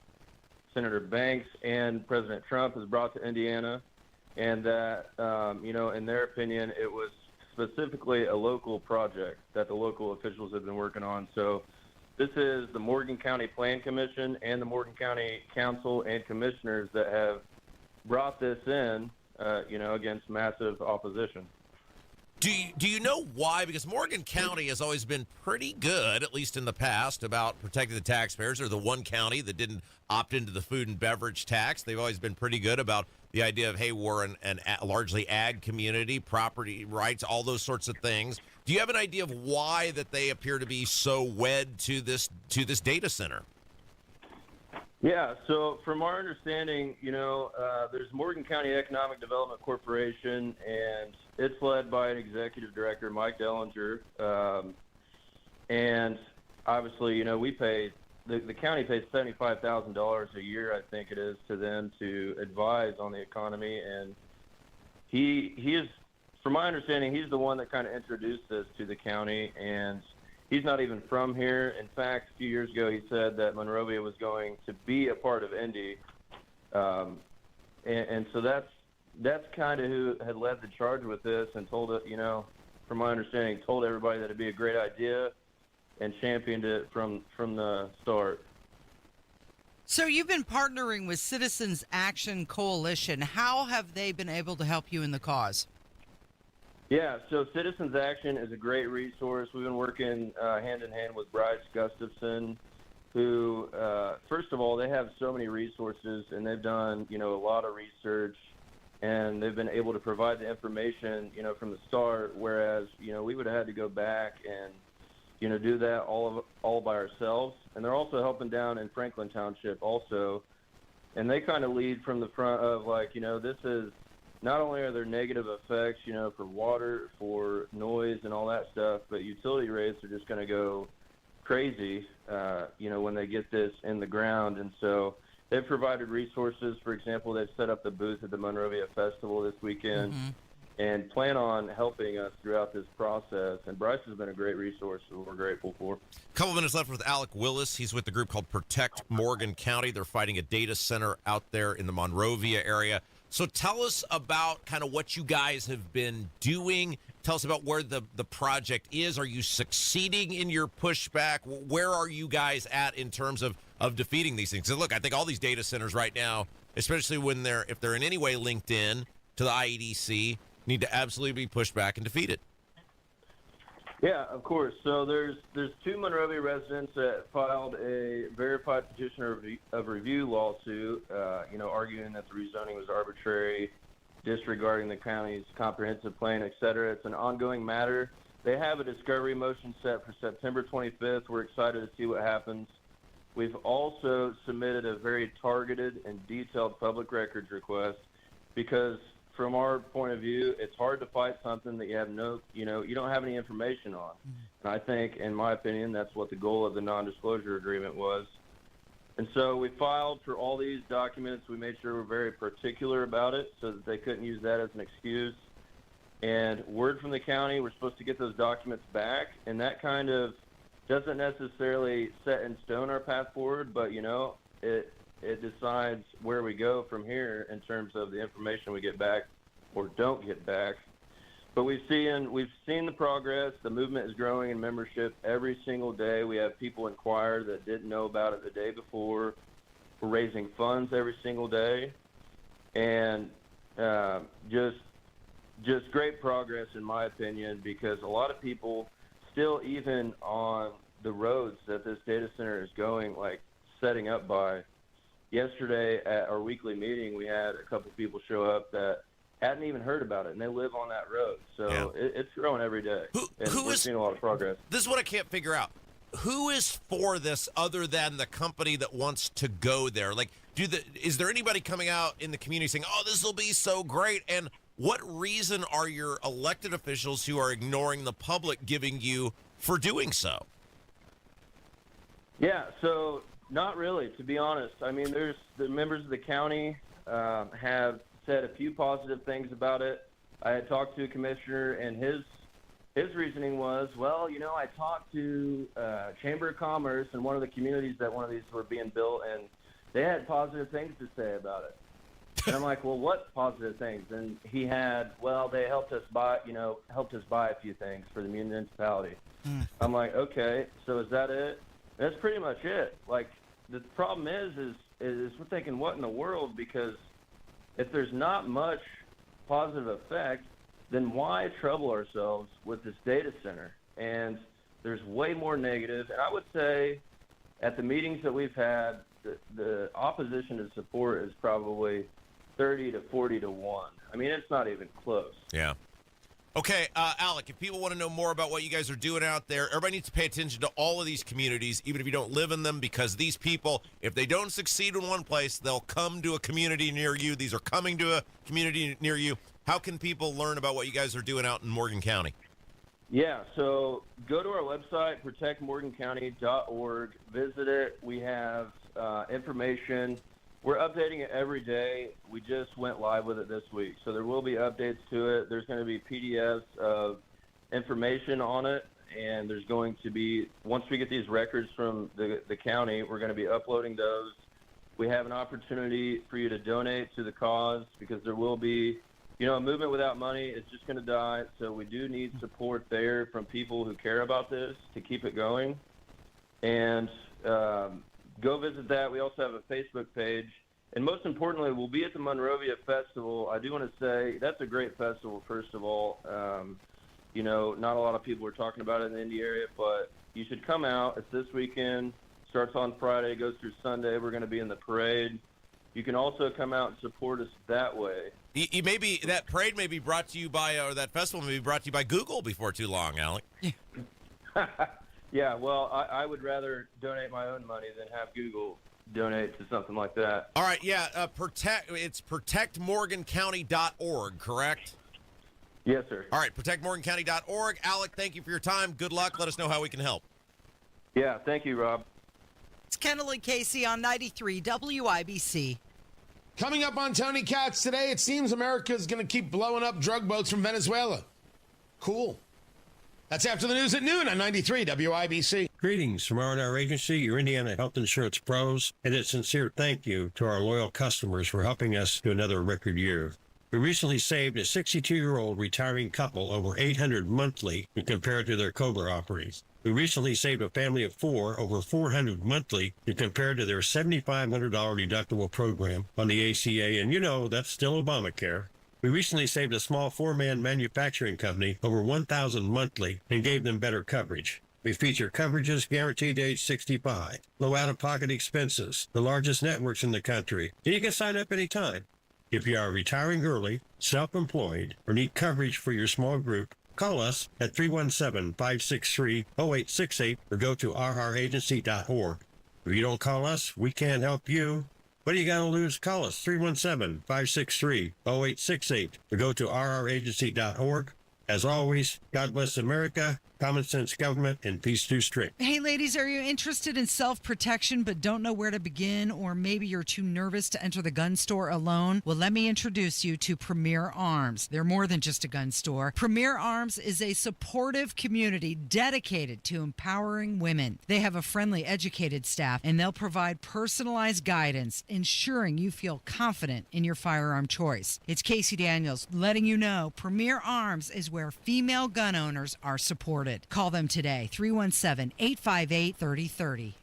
Senator Banks and President Trump has brought to Indiana, and that, in their opinion, it was specifically a local project that the local officials have been working on. So this is the Morgan County Plan Commission and the Morgan County Council and commissioners that have brought this in, against massive opposition. Do you know why? Because Morgan County has always been pretty good, at least in the past, about protecting the taxpayers. They're the one county that didn't opt into the food and beverage tax. They've always been pretty good about the idea of, hey, we're a largely ag community, property rights, all those sorts of things. Do you have an idea of why that they appear to be so wed to this data center? Yeah, so from our understanding, there's Morgan County Economic Development Corporation, and it's led by an executive director, Mike Dellinger. And obviously, we pay, the county pays $75,000 a year, I think it is, to them to advise on the economy. And he is, from my understanding, he's the one that kind of introduced this to the county, and he's not even from here. In fact, a few years ago, he said that Monrovia was going to be a part of Indy. And so that's kind of who had led the charge with this and told it, from my understanding, told everybody that it'd be a great idea and championed it from the start. So you've been partnering with Citizens Action Coalition. How have they been able to help you in the cause? Yeah, so Citizens Action is a great resource. We've been working hand in hand with Bryce Gustafson, who, first of all, they have so many resources, and they've done, a lot of research, and they've been able to provide the information, from the start, whereas, we would have had to go back and, do that all by ourselves. And they're also helping down in Franklin Township also, and they kind of lead from the front of, this is, not only are there negative effects, for water, for noise and all that stuff, but utility rates are just going to go crazy, when they get this in the ground. And so they've provided resources. For example, they've set up the booth at the Monrovia Festival this weekend and plan on helping us throughout this process. And Bryce has been a great resource that we're grateful for. A couple minutes left with Alec Willis. He's with the group called Protect Morgan County. They're fighting a data center out there in the Monrovia area. So tell us about kind of what you guys have been doing. Tell us about where the project is. Are you succeeding in your pushback? Where are you guys at in terms of defeating these things? And look, I think all these data centers right now, especially when if they're in any way linked in to the IEDC, need to absolutely be pushed back and defeated. Yeah, of course. So there's 2 Monrovia residents that filed a verified petition of review lawsuit, arguing that the rezoning was arbitrary, disregarding the county's comprehensive plan, et cetera. It's an ongoing matter. They have a discovery motion set for September 25th. We're excited to see what happens. We've also submitted a very targeted and detailed public records request because from our point of view, it's hard to fight something that you have you don't have any information on. And I think, in my opinion, that's what the goal of the non-disclosure agreement was. And so we filed for all these documents. We made sure we're very particular about it so that they couldn't use that as an excuse. And word from the county, we're supposed to get those documents back. And that kind of doesn't necessarily set in stone our path forward, but, it decides where we go from here in terms of the information we get back or don't get back. But we've seen the progress. The movement is growing in membership every single day. We have people inquire that didn't know about it the day before. We're raising funds every single day, and just great progress in my opinion, because a lot of people still, even on the roads that this data center is going, like setting up by. Yesterday at our weekly meeting, we had a couple people show up that hadn't even heard about it, and they live on that road. So it's growing every day. We're seeing a lot of progress. This is what I can't figure out. Who is for this other than the company that wants to go there? Like, is there anybody coming out in the community saying, oh, this will be so great? And what reason are your elected officials who are ignoring the public giving you for doing so? Yeah, so not really, to be honest. I mean, there's the members of the county have said a few positive things about it. I had talked to a commissioner, and his reasoning was, well, I talked to Chamber of Commerce in one of the communities that one of these were being built, and they had positive things to say about it. And I'm like, well, what positive things? And he had, well, they helped us buy a few things for the municipality. I'm like, okay, so is that it? That's pretty much it. Like, the problem is we're thinking, what in the world? Because if there's not much positive effect, then why trouble ourselves with this data center? And there's way more negative. And I would say at the meetings that we've had, the opposition to support is probably 30 to 40 to 1. I mean, it's not even close. Yeah. Okay, Alec, if people want to know more about what you guys are doing out there, everybody needs to pay attention to all of these communities, even if you don't live in them, because these people, if they don't succeed in one place, they'll come to a community near you. These are coming to a community near you. How can people learn about what you guys are doing out in Morgan County? Yeah, so go to our website, protectmorgancounty.org. Visit it. We have information. We're updating it every day. We just went live with it this week, so there will be updates to it. There's going to be PDFs of information on it, and there's going to be, once we get these records from the county, we're going to be uploading those. We have an opportunity for you to donate to the cause, because there will be, a movement without money is just going to die, so we do need support there from people who care about this to keep it going. And go visit that. We also have a Facebook page. And most importantly, we'll be at the Monrovia Festival. I do want to say that's a great festival, first of all. Not a lot of people are talking about it in the Indy area, but you should come out. It's this weekend. Starts on Friday, goes through Sunday. We're going to be in the parade. You can also come out and support us that way. That parade may be brought to you by, or that festival may be brought to you by Google before too long, Alec. Yeah, well, I would rather donate my own money than have Google donate to something like that. All right, yeah, it's protectmorgancounty.org, correct? Yes, sir. All right, protectmorgancounty.org. Alec, thank you for your time. Good luck. Let us know how we can help. Yeah, thank you, Rob. It's Kendall and Casey on 93 WIBC. Coming up on Tony Katz today, it seems America's going to keep blowing up drug boats from Venezuela. Cool. That's after the news at noon on 93 WIBC. Greetings from R&R Agency, your Indiana health insurance pros, and a sincere thank you to our loyal customers for helping us to another record year. We recently saved a 62-year-old retiring couple over $800 monthly when compared to their COBRA offerings. We recently saved a family of 4 over $400 monthly when compared to their $7,500 deductible program on the ACA, and you know that's still Obamacare. We recently saved a small 4-man manufacturing company over $1,000 monthly and gave them better coverage. We feature coverages guaranteed to age 65, low out-of-pocket expenses, the largest networks in the country, and you can sign up anytime. If you are retiring early, self-employed, or need coverage for your small group, call us at 317-563-0868 or go to rragency.org. If you don't call us, we can't help you. What do you got to lose? Call us 317-563-0868 or go to rragency.org. As always, God bless America, common sense government, and peace too strict. Hey, ladies, are you interested in self-protection but don't know where to begin, or maybe you're too nervous to enter the gun store alone? Well, let me introduce you to Premier Arms. They're more than just a gun store. Premier Arms is a supportive community dedicated to empowering women. They have a friendly, educated staff, and they'll provide personalized guidance, ensuring you feel confident in your firearm choice. It's Casey Daniels letting you know Premier Arms is where female gun owners are supported. Call them today, 317-858-3030.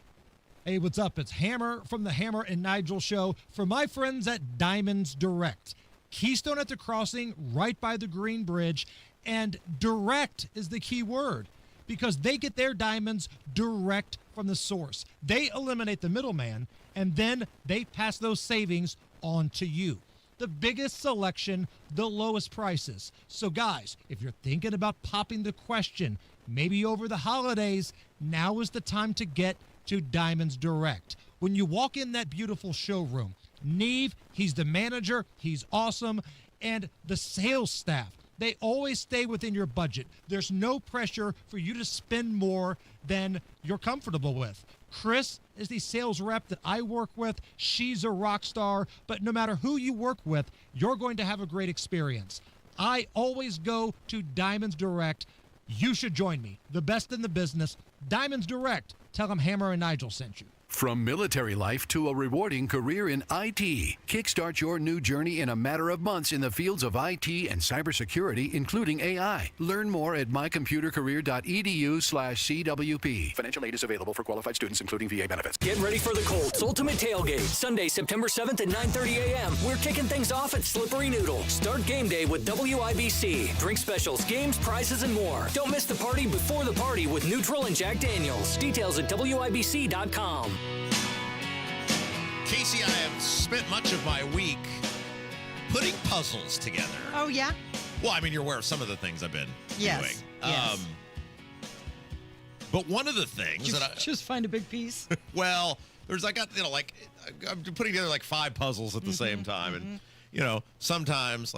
Hey, what's up? It's Hammer from the Hammer and Nigel Show for my friends at Diamonds Direct. Keystone at the crossing, right by the Green Bridge, and direct is the key word because they get their diamonds direct from the source. They eliminate the middleman, and then they pass those savings on to you. The biggest selection, the lowest prices. So guys, if you're thinking about popping the question, maybe over the holidays, now is the time to get to Diamonds Direct. When you walk in that beautiful showroom, Neve, he's the manager, he's awesome, and the sales staff, they always stay within your budget. There's no pressure for you to spend more than you're comfortable with. Chris is the sales rep that I work with. She's a rock star, but no matter who you work with, you're going to have a great experience. I always go to Diamonds Direct. You should join me. The best in the business, Diamonds Direct. Tell them Hammer and Nigel sent you. From military life to a rewarding career in IT, kickstart your new journey in a matter of months in the fields of IT and cybersecurity, including AI. Learn more at mycomputercareer.edu/CWP. Financial aid is available for qualified students, including VA benefits. Get ready for the Colts Ultimate Tailgate, Sunday, September 7th at 9:30 a.m. We're kicking things off at Slippery Noodle. Start game day with WIBC. Drink specials, games, prizes, and more. Don't miss the party before the party with Neutral and Jack Daniels. Details at WIBC.com. Casey, I have spent much of my week putting puzzles together. Oh, yeah? Well, I mean, you're aware of some of the things I've been doing. Yes. But one of the things that I just find a big piece. Well, there's I'm putting together like 5 puzzles at the same time, and sometimes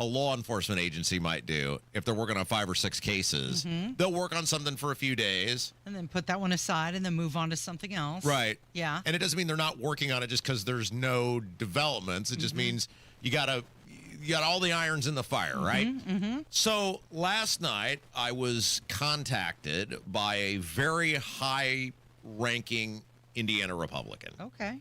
a law enforcement agency might do if they're working on 5 or 6 cases. They'll work on something for a few days. And then put that one aside and then move on to something else. Right. Yeah. And it doesn't mean they're not working on it just because there's no developments. It just means you got all the irons in the fire, right? So last night I was contacted by a very high-ranking Indiana Republican. Okay.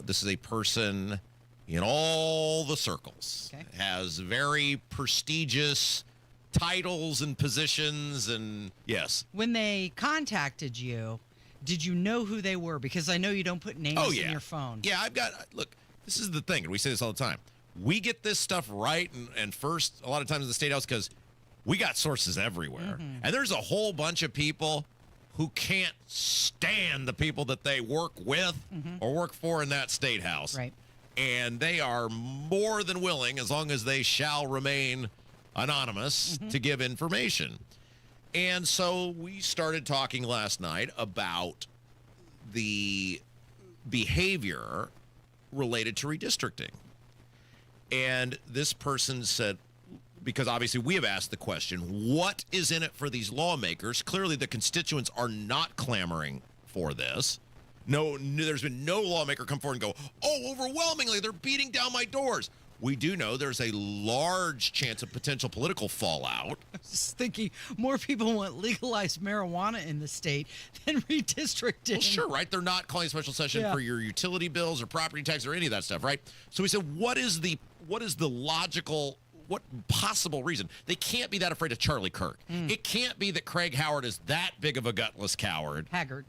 This is a person in all the circles, has very prestigious titles and positions, and yes. When they contacted you, did you know who they were? Because I know you don't put names in your phone. Yeah, look, this is the thing, and we say this all the time. We get this stuff right and first a lot of times in the State House because we got sources everywhere. And there's a whole bunch of people who can't stand the people that they work with or work for in that State House. Right. And they are more than willing, as long as they shall remain anonymous, to give information. And so we started talking last night about the behavior related to redistricting. And this person said, because obviously we have asked the question, what is in it for these lawmakers? Clearly the constituents are not clamoring for this. No, there's been no lawmaker come forward and go, oh, overwhelmingly, they're beating down my doors. We do know there's a large chance of potential political fallout. I was just thinking more people want legalized marijuana in the state than redistricting. Well, sure, right? They're not calling a special session for your utility bills or property tax or any of that stuff, right? So we said, what is the logical, what possible reason? They can't be that afraid of Charlie Kirk. It can't be that Craig Howard is that big of a gutless coward. Haggard.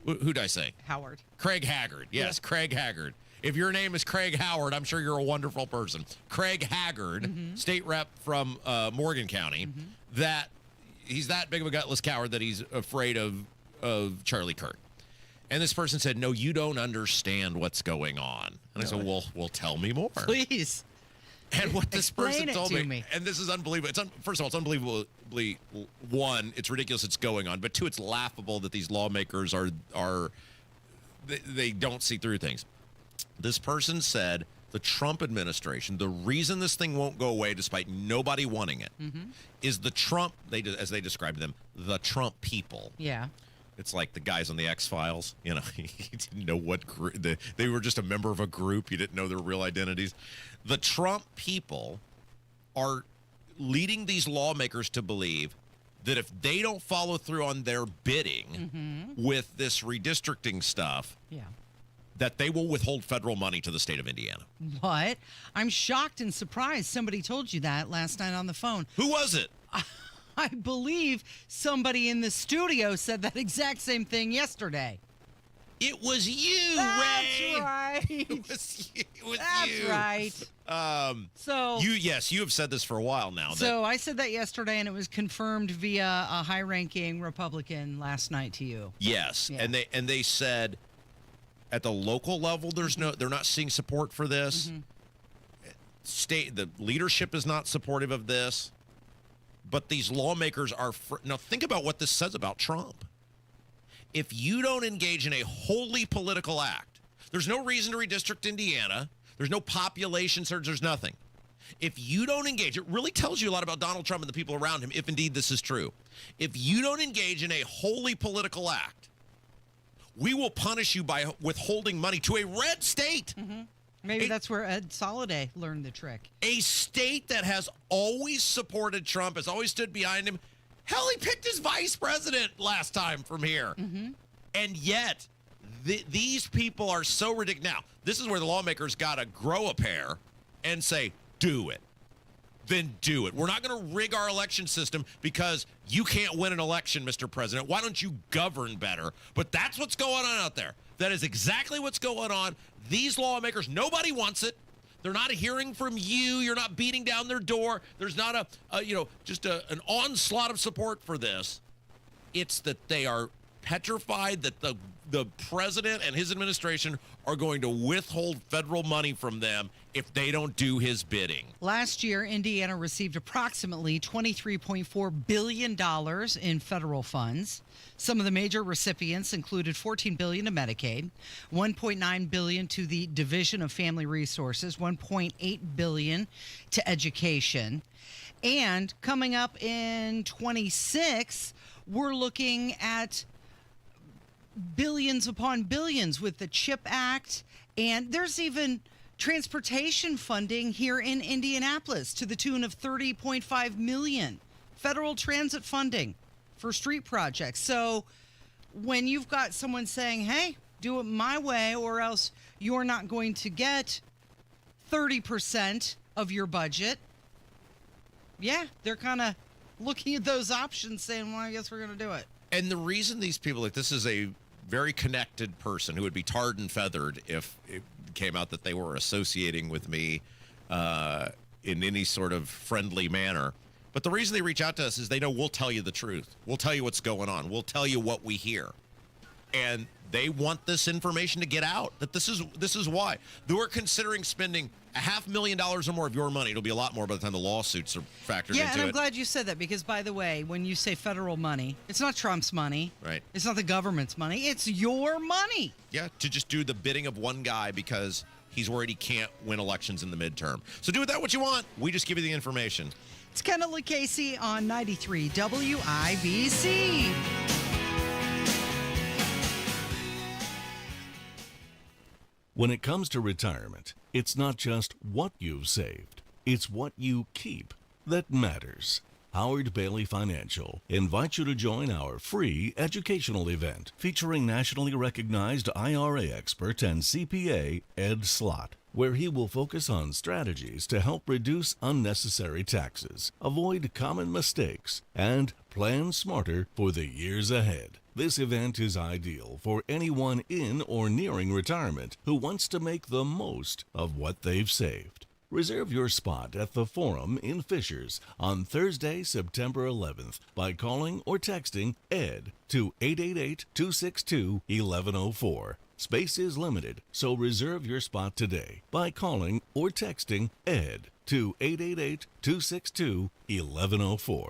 Who'd I say? Howard. Craig Haggard. Yes, Craig Haggard. If your name is Craig Howard, I'm sure you're a wonderful person. Craig Haggard, state rep from Morgan County, that he's that big of a gutless coward that he's afraid of Charlie Kirk. And this person said, no, you don't understand what's going on. And I said, well, tell me more. Please. And what this person Explain it told to me, me, and this is unbelievable. First of all, it's unbelievably, one, it's ridiculous it's going on, but two, it's laughable that these lawmakers they don't see through things. This person said the Trump administration, the reason this thing won't go away despite nobody wanting it, is the Trump, as they described them, the Trump people. Yeah. It's like the guys on the X-Files. You know, you didn't know what group. They were just a member of a group. You didn't know their real identities. The Trump people are leading these lawmakers to believe that if they don't follow through on their bidding with this redistricting stuff, that they will withhold federal money to the state of Indiana. What? I'm shocked and surprised somebody told you that last night on the phone. Who was it? I believe somebody in the studio said that exact same thing yesterday. It was you, Ray. That's right. It was you. That's right. You have said this for a while now. So I said that yesterday, and it was confirmed via a high-ranking Republican last night to you. Yes, Yeah. and they said at the local level, they're not seeing support for this. The leadership is not supportive of this. But these lawmakers are... Now, think about what this says about Trump. If you don't engage in a wholly political act, there's no reason to redistrict Indiana. There's no population surge. There's nothing. If you don't engage, it really tells you a lot about Donald Trump and the people around him, if indeed this is true. If you don't engage in a wholly political act, we will punish you by withholding money to a red state. Maybe that's where Ed Soliday learned the trick. A state that has always supported Trump, has always stood behind him. Hell, he picked his vice president last time from here. And yet, these people are so ridiculous. Now, this is where the lawmakers got to grow a pair and say, do it. Then do it. We're not going to rig our election system because you can't win an election, Mr. President. Why don't you govern better? But that's what's going on out there. That is exactly what's going on. These lawmakers, nobody wants it. They're not hearing from you. You're not beating down their door. There's not an onslaught of support for this. It's that they are petrified that the president and his administration are going to withhold federal money from them if they don't do his bidding. Last year, Indiana received approximately $23.4 billion in federal funds. Some of the major recipients included $14 billion to Medicaid, $1.9 billion to the Division of Family Resources, $1.8 billion to education. And coming up in 26, we're looking at billions upon billions with the CHIP Act, and there's even transportation funding here in Indianapolis to the tune of $30.5 million. Federal transit funding for street projects. So when you've got someone saying, hey, do it my way or else you're not going to get 30% of your budget, yeah, they're kind of looking at those options saying, well, I guess we're going to do it. And the reason these people, like, this is a very connected person who would be tarred and feathered if it came out that they were associating with me in any sort of friendly manner. But the reason they reach out to us is they know we'll tell you the truth. We'll tell you what's going on. We'll tell you what we hear. And they want this information to get out, that this is why. We're considering spending $500,000 or more of your money. It'll be a lot more by the time the lawsuits are factored into it. Yeah, and I'm glad you said that because, by the way, when you say federal money, it's not Trump's money. Right. It's not the government's money. It's your money. Yeah, to just do the bidding of one guy because he's worried he can't win elections in the midterm. So do with that what you want. We just give you the information. It's Kendall Casey on 93 WIBC. When it comes to retirement, it's not just what you've saved, it's what you keep that matters. Howard Bailey Financial invites you to join our free educational event featuring nationally recognized IRA expert and CPA Ed Slott, where he will focus on strategies to help reduce unnecessary taxes, avoid common mistakes, and plan smarter for the years ahead. This event is ideal for anyone in or nearing retirement who wants to make the most of what they've saved. Reserve your spot at the Forum in Fishers on Thursday, September 11th by calling or texting ED to 888-262-1104. Space is limited, so reserve your spot today by calling or texting ED to 888-262-1104.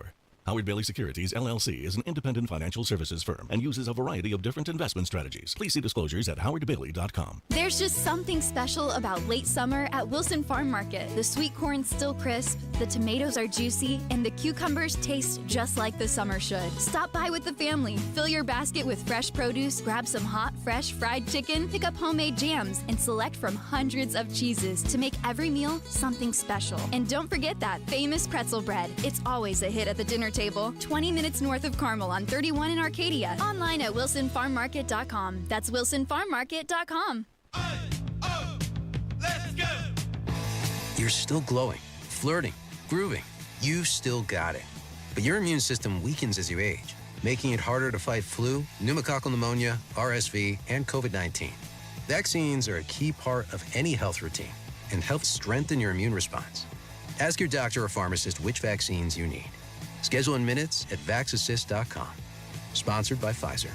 Howard Bailey Securities, LLC is an independent financial services firm and uses a variety of different investment strategies. Please see disclosures at howardbailey.com. There's just something special about late summer at Wilson Farm Market. The sweet corn's still crisp, the tomatoes are juicy, and the cucumbers taste just like the summer should. Stop by with the family, fill your basket with fresh produce, grab some hot, fresh fried chicken, pick up homemade jams, and select from hundreds of cheeses to make every meal something special. And don't forget that famous pretzel bread. It's always a hit at the dinner table. 20 minutes north of Carmel on 31 in Arcadia. Online at wilsonfarmmarket.com. That's wilsonfarmmarket.com. Let's go! You're still glowing, flirting, grooving. You still got it. But your immune system weakens as you age, making it harder to fight flu, pneumococcal pneumonia, RSV, and COVID-19. Vaccines are a key part of any health routine and help strengthen your immune response. Ask your doctor or pharmacist which vaccines you need. Schedule in minutes at vaxassist.com. Sponsored by Pfizer.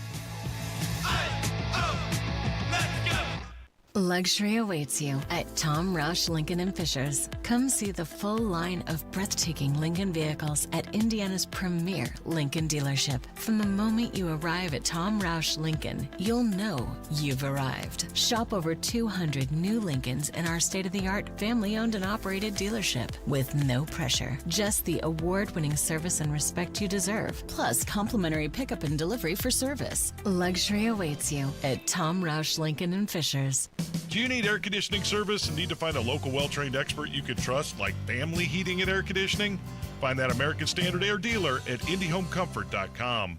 Luxury awaits you at Tom Roush Lincoln and Fishers. Come see the full line of breathtaking Lincoln vehicles at Indiana's premier Lincoln dealership. From the moment you arrive at Tom Roush Lincoln, you'll know you've arrived. Shop over 200 new Lincolns in our state-of-the-art family-owned and operated dealership with no pressure. Just the award-winning service and respect you deserve, plus complimentary pickup and delivery for service. Luxury awaits you at Tom Roush Lincoln and Fishers. Do you need air conditioning service and need to find a local well-trained expert you can trust, like Family Heating and Air Conditioning? Find that American Standard Air dealer at IndyHomeComfort.com.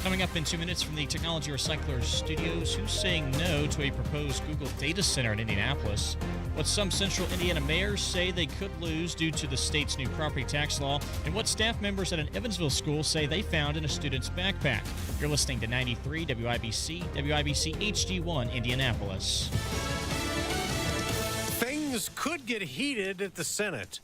Coming up in 2 minutes from the Technology Recyclers Studios, who's saying no to a proposed Google data center in Indianapolis? What some central Indiana mayors say they could lose due to the state's new property tax law, and what staff members at an Evansville school say they found in a student's backpack. You're listening to 93 WIBC, WIBC HD1 Indianapolis. Things could get heated at the Senate.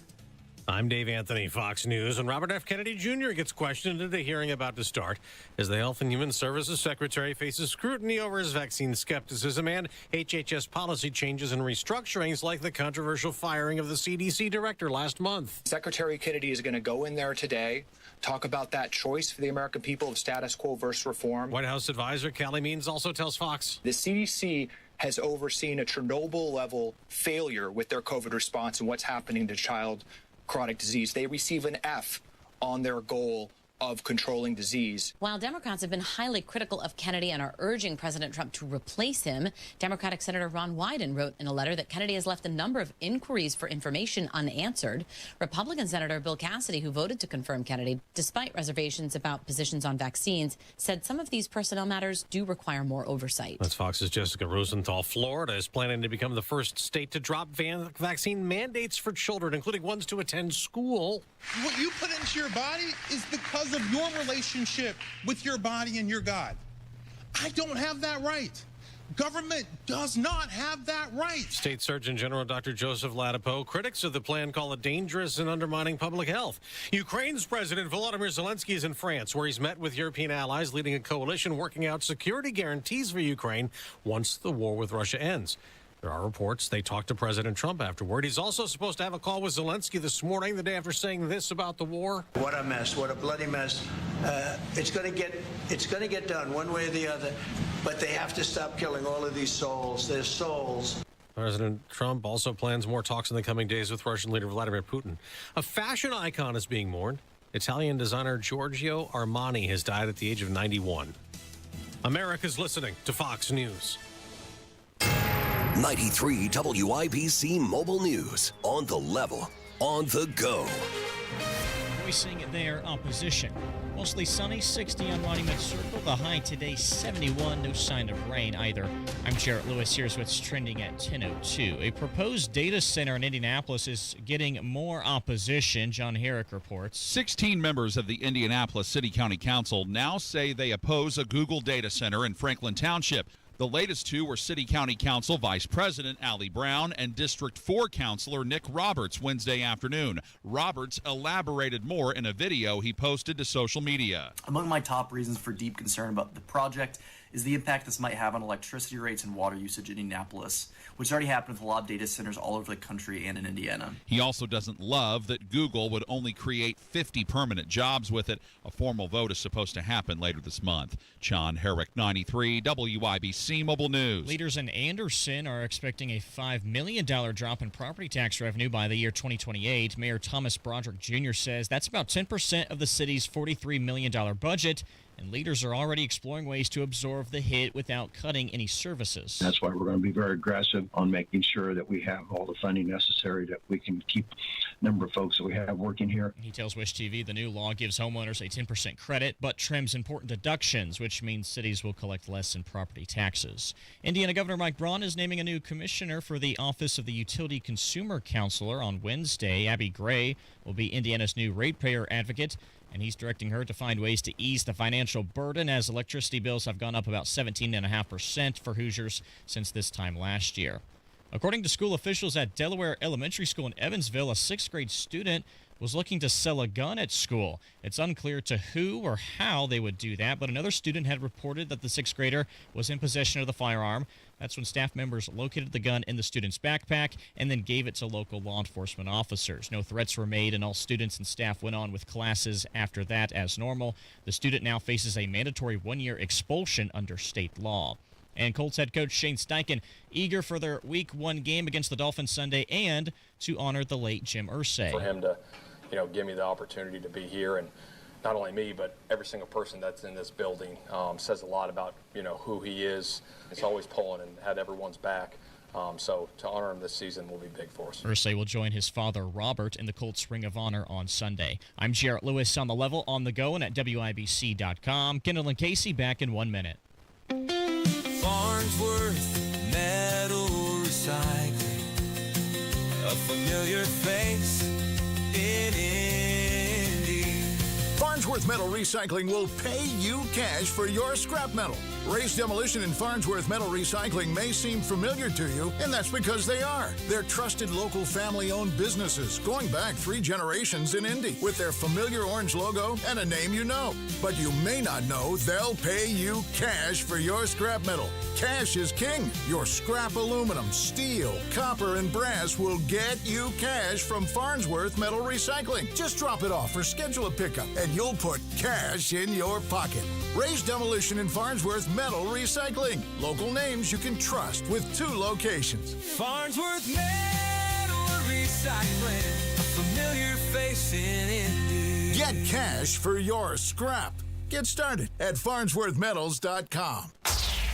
I'm Dave Anthony, Fox News, and Robert F. Kennedy Jr. gets questioned at a hearing about to start as the Health and Human Services Secretary faces scrutiny over his vaccine skepticism and HHS policy changes and restructurings like the controversial firing of the CDC director last month. Secretary Kennedy is going to go in there today, talk about that choice for the American people of status quo versus reform. White House advisor Callie Means also tells Fox the CDC has overseen a Chernobyl-level failure with their COVID response and what's happening to child chronic disease. They receive an F on their goal of controlling disease. While Democrats have been highly critical of Kennedy and are urging President Trump to replace him, Democratic Senator Ron Wyden wrote in a letter that Kennedy has left a number of inquiries for information unanswered. Republican Senator Bill Cassidy, who voted to confirm Kennedy, despite reservations about positions on vaccines, said some of these personnel matters do require more oversight. That's Fox's Jessica Rosenthal. Florida is planning to become the first state to drop vaccine mandates for children, including ones to attend school. What you put into your body is because of your relationship with your body and your God. I don't have that right. Government does not have that right. State Surgeon General Dr. Joseph Ladapo. Critics of the plan call it dangerous and undermining public health. Ukraine's President Volodymyr Zelensky is in France, where he's met with European allies, leading a coalition working out security guarantees for Ukraine once the war with Russia ends. There are reports they talked to President Trump afterward. He's also supposed to have a call with Zelensky this morning, the day after saying this about the war. What a mess! What a bloody mess! It's going to get done one way or the other, but they have to stop killing all of these souls. Their souls. President Trump also plans more talks in the coming days with Russian leader Vladimir Putin. A fashion icon is being mourned. Italian designer Giorgio Armani has died at the age of 91. America's listening to Fox News. 93 WIBC Mobile News. On the level, on the go. Voicing their opposition. Mostly sunny, 60 on Monument Circle. The high today, 71. No sign of rain either. I'm Jarrett Lewis. Here's what's trending at 10:02. A proposed data center in Indianapolis is getting more opposition. John Herrick reports. 16 members of the Indianapolis City County Council now say they oppose a Google data center in Franklin Township. The latest two were City County Council Vice President Allie Brown and District 4 Councilor Nick Roberts Wednesday afternoon. Roberts elaborated more in a video he posted to social media. Among my top reasons for deep concern about the project is the impact this might have on electricity rates and water usage in Indianapolis, which already happened with a lot of data centers all over the country and in Indiana. He also doesn't love that Google would only create 50 permanent jobs with it. A formal vote is supposed to happen later this month. John Herrick, 93 WIBC Mobile News. Leaders in Anderson are expecting a $5 million drop in property tax revenue by the year 2028. Mayor Thomas Broderick Jr. says that's about 10% of the city's $43 million budget. And leaders are already exploring ways to absorb the hit without cutting any services. That's why we're going to be very aggressive on making sure that we have all the funding necessary that we can keep the number of folks that we have working here. He tells Wish TV the new law gives homeowners a 10% credit, but trims important deductions, which means cities will collect less in property taxes. Indiana Governor Mike Braun is naming a new commissioner for the Office of the Utility Consumer Counselor on Wednesday. Abby Gray will be Indiana's new ratepayer advocate, and he's directing her to find ways to ease the financial burden as electricity bills have gone up about 17.5% for Hoosiers since this time last year. According to school officials at Delaware Elementary School in Evansville, a 6th grade student was looking to sell a gun at school. It's unclear to who or how they would do that, but another student had reported that the 6th grader was in possession of the firearm. That's when staff members located the gun in the student's backpack and then gave it to local law enforcement officers. No threats were made, and all students and staff went on with classes after that as normal. The student now faces a mandatory 1-year expulsion under state law. And Colts head coach Shane Steichen eager for their Week 1 game against the Dolphins Sunday and to honor the late Jim Irsay. For him to, give me the opportunity to be here, and not only me, but every single person that's in this building says a lot about, who he is. He's always pulling and had everyone's back. So to honor him this season will be big for us. Irsay will join his father, Robert, in the Colts Ring of Honor on Sunday. I'm Jarrett Lewis on the level, on the go, and at WIBC.com. Kendall Casey back in 1 minute. Farnsworth Metal Recycling, a familiar face in Indy. Farnsworth Metal Recycling will pay you cash for your scrap metal. Race Demolition and Farnsworth Metal Recycling may seem familiar to you, and that's because they are. They're trusted local family-owned businesses going back 3 generations in Indy with their familiar orange logo and a name you know. But you may not know they'll pay you cash for your scrap metal. Cash is king. Your scrap aluminum, steel, copper, and brass will get you cash from Farnsworth Metal Recycling. Just drop it off or schedule a pickup, and you'll put cash in your pocket. Raise Demolition and Farnsworth Metal Recycling. Local names you can trust with 2 locations. Farnsworth Metal Recycling, a familiar face in Indy. Get cash for your scrap. Get started at farnsworthmetals.com.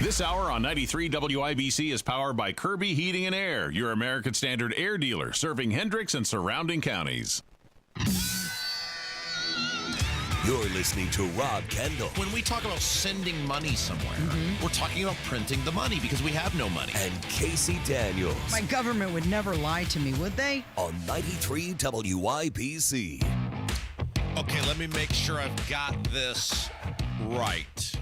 This hour on 93 WIBC is powered by Kirby Heating and Air, your American Standard air dealer, serving Hendricks and surrounding counties. You're listening to Rob Kendall. When we talk about sending money somewhere, we're talking about printing the money because we have no money. And Casey Daniels. My government would never lie to me, would they? On 93 WIBC. Okay, let me make sure I've got this right.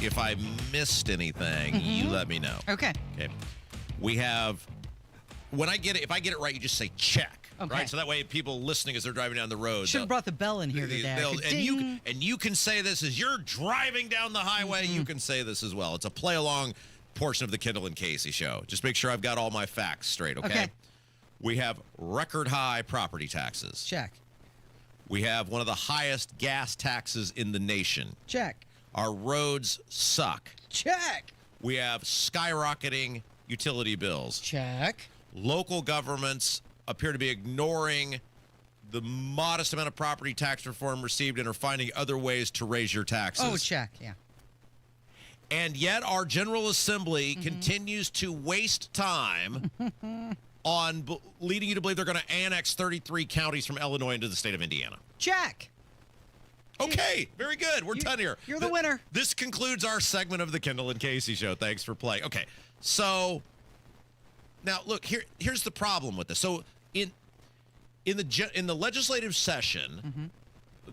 If I missed anything, you let me know. Okay. Okay. We have, when I get it, if I get it right, you just say check. Okay. Right? So that way people listening as they're driving down the road. Should have brought the bell in here today. And you can say this as you're driving down the highway. You can say this as well. It's a play along portion of the Kendall and Casey show. Just make sure I've got all my facts straight, okay? We have record high property taxes. Check. We have one of the highest gas taxes in the nation. Check. Our roads suck. Check. We have skyrocketing utility bills. Check. Local governments appear to be ignoring the modest amount of property tax reform received and are finding other ways to raise your taxes. Oh, check, yeah. And yet our General Assembly continues to waste time on leading you to believe they're going to annex 33 counties from Illinois into the state of Indiana. Check. Okay, very good. We're done here. You're the winner. This concludes our segment of the Kendall and Casey Show. Thanks for playing. Okay, so now look, here's the problem with this. So in the legislative session,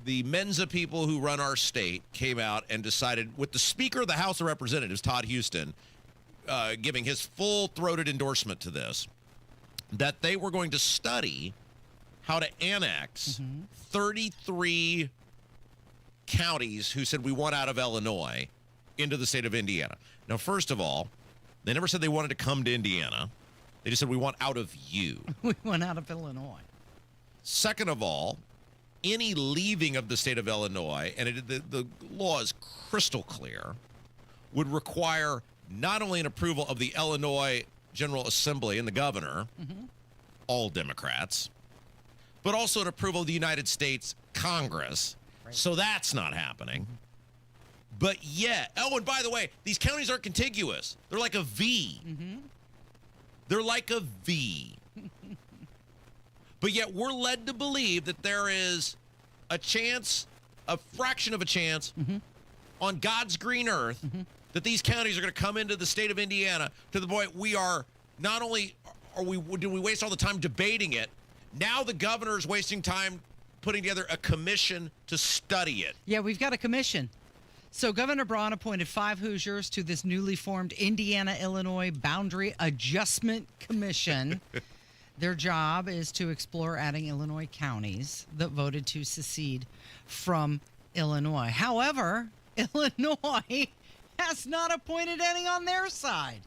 the Mensa people who run our state came out and decided, with the Speaker of the House of Representatives, Todd Houston, giving his full-throated endorsement to this, that they were going to study how to annex 33 counties who said we want out of Illinois into the state of Indiana. Now, first of all, they never said they wanted to come to Indiana. They just said we want out of you. We want out of Illinois. Second of all, any leaving of the state of Illinois, and the law is crystal clear, would require not only an approval of the Illinois General Assembly and the governor, all Democrats, but also an approval of the United States Congress. So that's not happening. But yet, oh, and by the way, these counties aren't contiguous. They're like a V. They're like a V. But yet we're led to believe that there is a chance, a fraction of a chance, on God's green earth that these counties are going to come into the state of Indiana to the point we are not only do we waste all the time debating it, now the governor is wasting time putting together a commission to study it. Yeah, we've got a commission. So Governor Braun appointed 5 Hoosiers to this newly formed Indiana-Illinois Boundary Adjustment Commission. Their job is to explore adding Illinois counties that voted to secede from Illinois. However, Illinois has not appointed any on their side.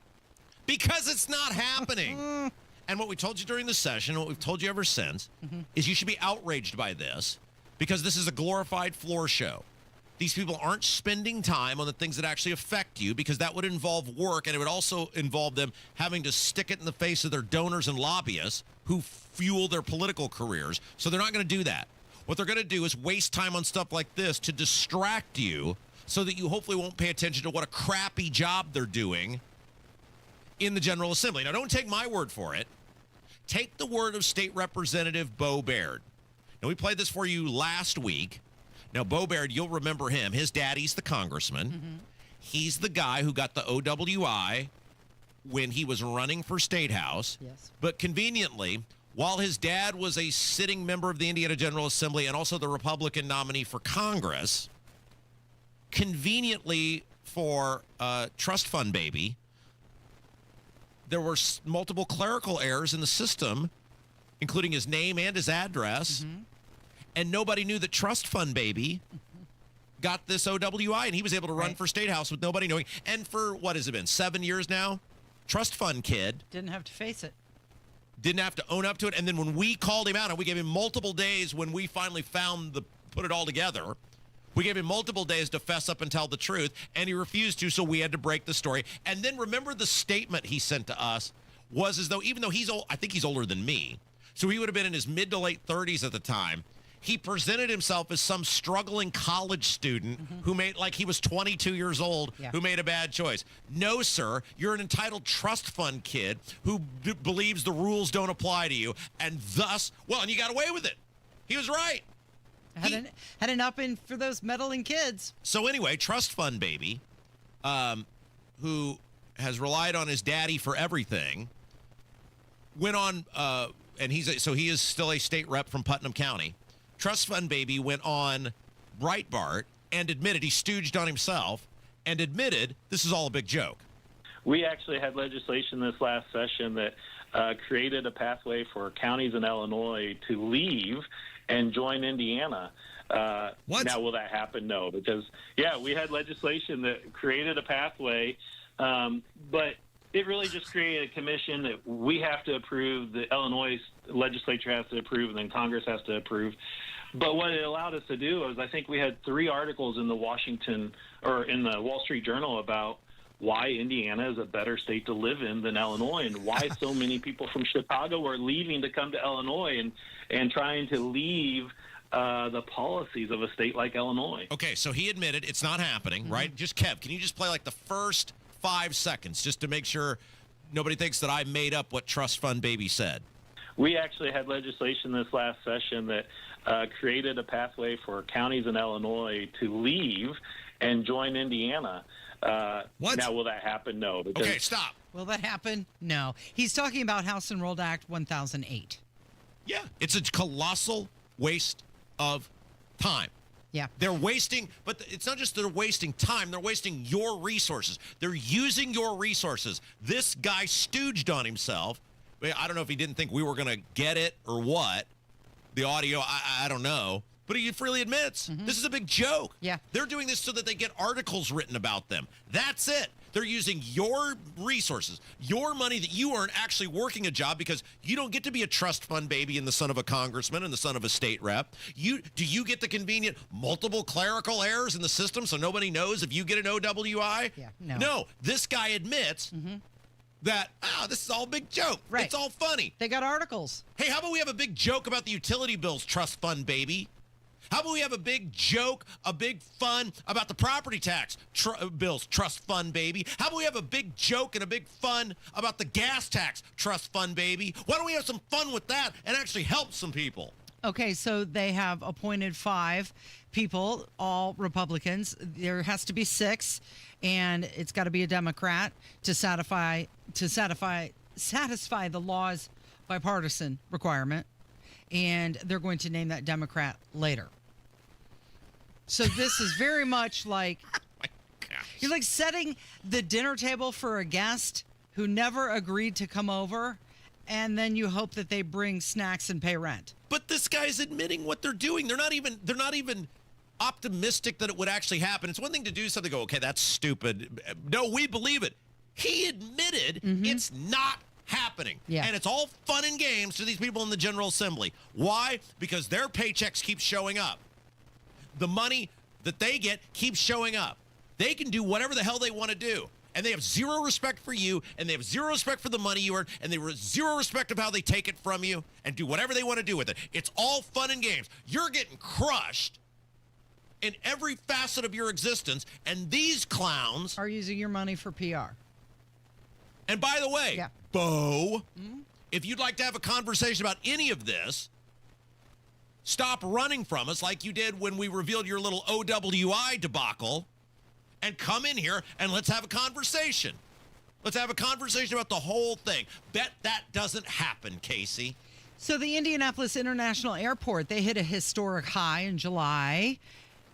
Because it's not happening. And what we told you during the session, what we've told you ever since, is you should be outraged by this because this is a glorified floor show. These people aren't spending time on the things that actually affect you because that would involve work, and it would also involve them having to stick it in the face of their donors and lobbyists who fuel their political careers. So they're not going to do that. What they're going to do is waste time on stuff like this to distract you so that you hopefully won't pay attention to what a crappy job they're doing in the General Assembly. Now, don't take my word for it. Take the word of State Representative Bo Baird. Now, we played this for you last week. Now, Bo Baird, you'll remember him. His daddy's the congressman. He's the guy who got the OWI when he was running for State House. Yes. But conveniently, while his dad was a sitting member of the Indiana General Assembly and also the Republican nominee for Congress, conveniently for Trust Fund Baby, there were multiple clerical errors in the system, including his name and his address. And nobody knew that Trust Fund Baby got this OWI, and he was able to run for State House with nobody knowing. And for, what has it been, 7 years now? Trust Fund kid. Didn't have to face it. Didn't have to own up to it. And then when we called him out, and we gave him multiple days when we finally put it all together, we gave him multiple days to fess up and tell the truth, and he refused to, so we had to break the story. And then remember the statement he sent to us was as though, even though he's old, I think he's older than me, so he would have been in his mid to late 30s at the time, he presented himself as some struggling college student who made, like he was 22 years old, who made a bad choice. No, sir, you're an entitled trust fund kid who believes the rules don't apply to you, and thus, well, and you got away with it. He was right. Had an up in for those meddling kids. So anyway, Trust Fund Baby, who has relied on his daddy for everything, went on, and he is still a state rep from Putnam County. Trust Fund Baby went on Breitbart and admitted he stooged on himself and admitted this is all a big joke. We actually had legislation this last session that created a pathway for counties in Illinois to leave and join Indiana. What? Now, will that happen? No, because, we had legislation that created a pathway, but it really just created a commission that we have to approve, the Illinois legislature has to approve, and then Congress has to approve. But what it allowed us to do was, I think we had 3 articles in the Wall Street Journal about why Indiana is a better state to live in than Illinois, and why so many people from Chicago are leaving to come to Illinois and trying to leave the policies of a state like Illinois. Okay, so he admitted it's not happening, right? Just Kev, can you just play like the first 5 seconds just to make sure nobody thinks that I made up what Trust Fund Baby said? We actually had legislation this last session that created a pathway for counties in Illinois to leave and join Indiana. What? Now, will that happen? No. Okay, stop. Will that happen? No. He's talking about House Enrolled Act 1008. Yeah. It's a colossal waste of time. Yeah. They're wasting, but it's not just they're wasting time, they're wasting your resources. They're using your resources. This guy stooged on himself. I don't know if he didn't think we were going to get it or what. The audio, I don't know. But he freely admits this is a big joke. Yeah. They're doing this so that they get articles written about them. That's it. They're using your resources, your money that you earn actually working a job, because you don't get to be a trust fund baby and the son of a congressman and the son of a state rep. Do you get the convenient multiple clerical errors in the system so nobody knows if you get an OWI? Yeah, no. No, this guy admits that, this is all a big joke. Right. It's all funny. They got articles. Hey, how about we have a big joke about the utility bills trust fund baby? How about we have a big joke, a big fun about the property tax bills trust fund baby? How about we have a big joke and a big fun about the gas tax trust fund baby? Why don't we have some fun with that and actually help some people? Okay, so they have appointed 5 people, all Republicans. There has to be 6, and it's got to be a Democrat to satisfy the law's bipartisan requirement. And they're going to name that Democrat later. So this is very much like you're like setting the dinner table for a guest who never agreed to come over, and then you hope that they bring snacks and pay rent. But this guy's admitting what they're doing. They're not even optimistic that it would actually happen. It's one thing to do something, go, okay, that's stupid. No, we believe it. He admitted it's not happening. Yeah. And it's all fun and games to these people in the General Assembly. Why? Because their paychecks keep showing up. The money that they get keeps showing up. They can do whatever the hell they want to do. And they have zero respect for you, and they have zero respect for the money you earn, and they have zero respect of how they take it from you and do whatever they want to do with it. It's all fun and games. You're getting crushed in every facet of your existence, and these clowns are using your money for PR. And by the way, Bo, if you'd like to have a conversation about any of this, stop running from us like you did when we revealed your little OWI debacle, and come in here and let's have a conversation. Let's have a conversation about the whole thing. Bet that doesn't happen, Casey. So the Indianapolis International Airport, they hit a historic high in July.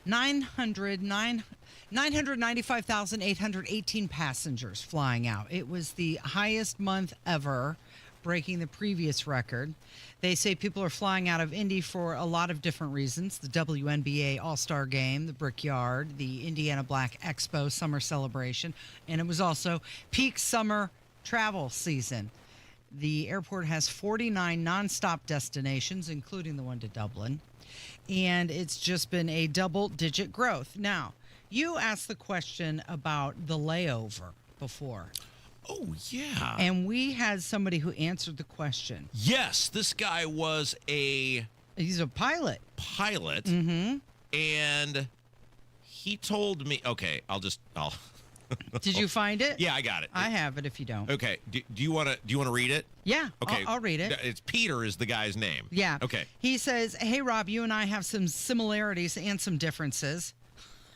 995,818 passengers flying out. It was the highest month ever, breaking the previous record. They say people are flying out of Indy for a lot of different reasons. The WNBA All-Star Game, the Brickyard, the Indiana Black Expo Summer Celebration, and it was also peak summer travel season. The airport has 49 nonstop destinations, including the one to Dublin, and it's just been a double-digit growth. Now, you asked the question about the layover before. Oh, yeah. And we had somebody who answered the question. Yes, this guy was He's a pilot. And he told me, okay, I'll Did you find it? Yeah, I got it. I have it if you don't. Okay. Do you want to read it? Yeah. Okay. I'll read it. It's Peter is the guy's name. Yeah. Okay. He says, "Hey, Rob, you and I have some similarities and some differences.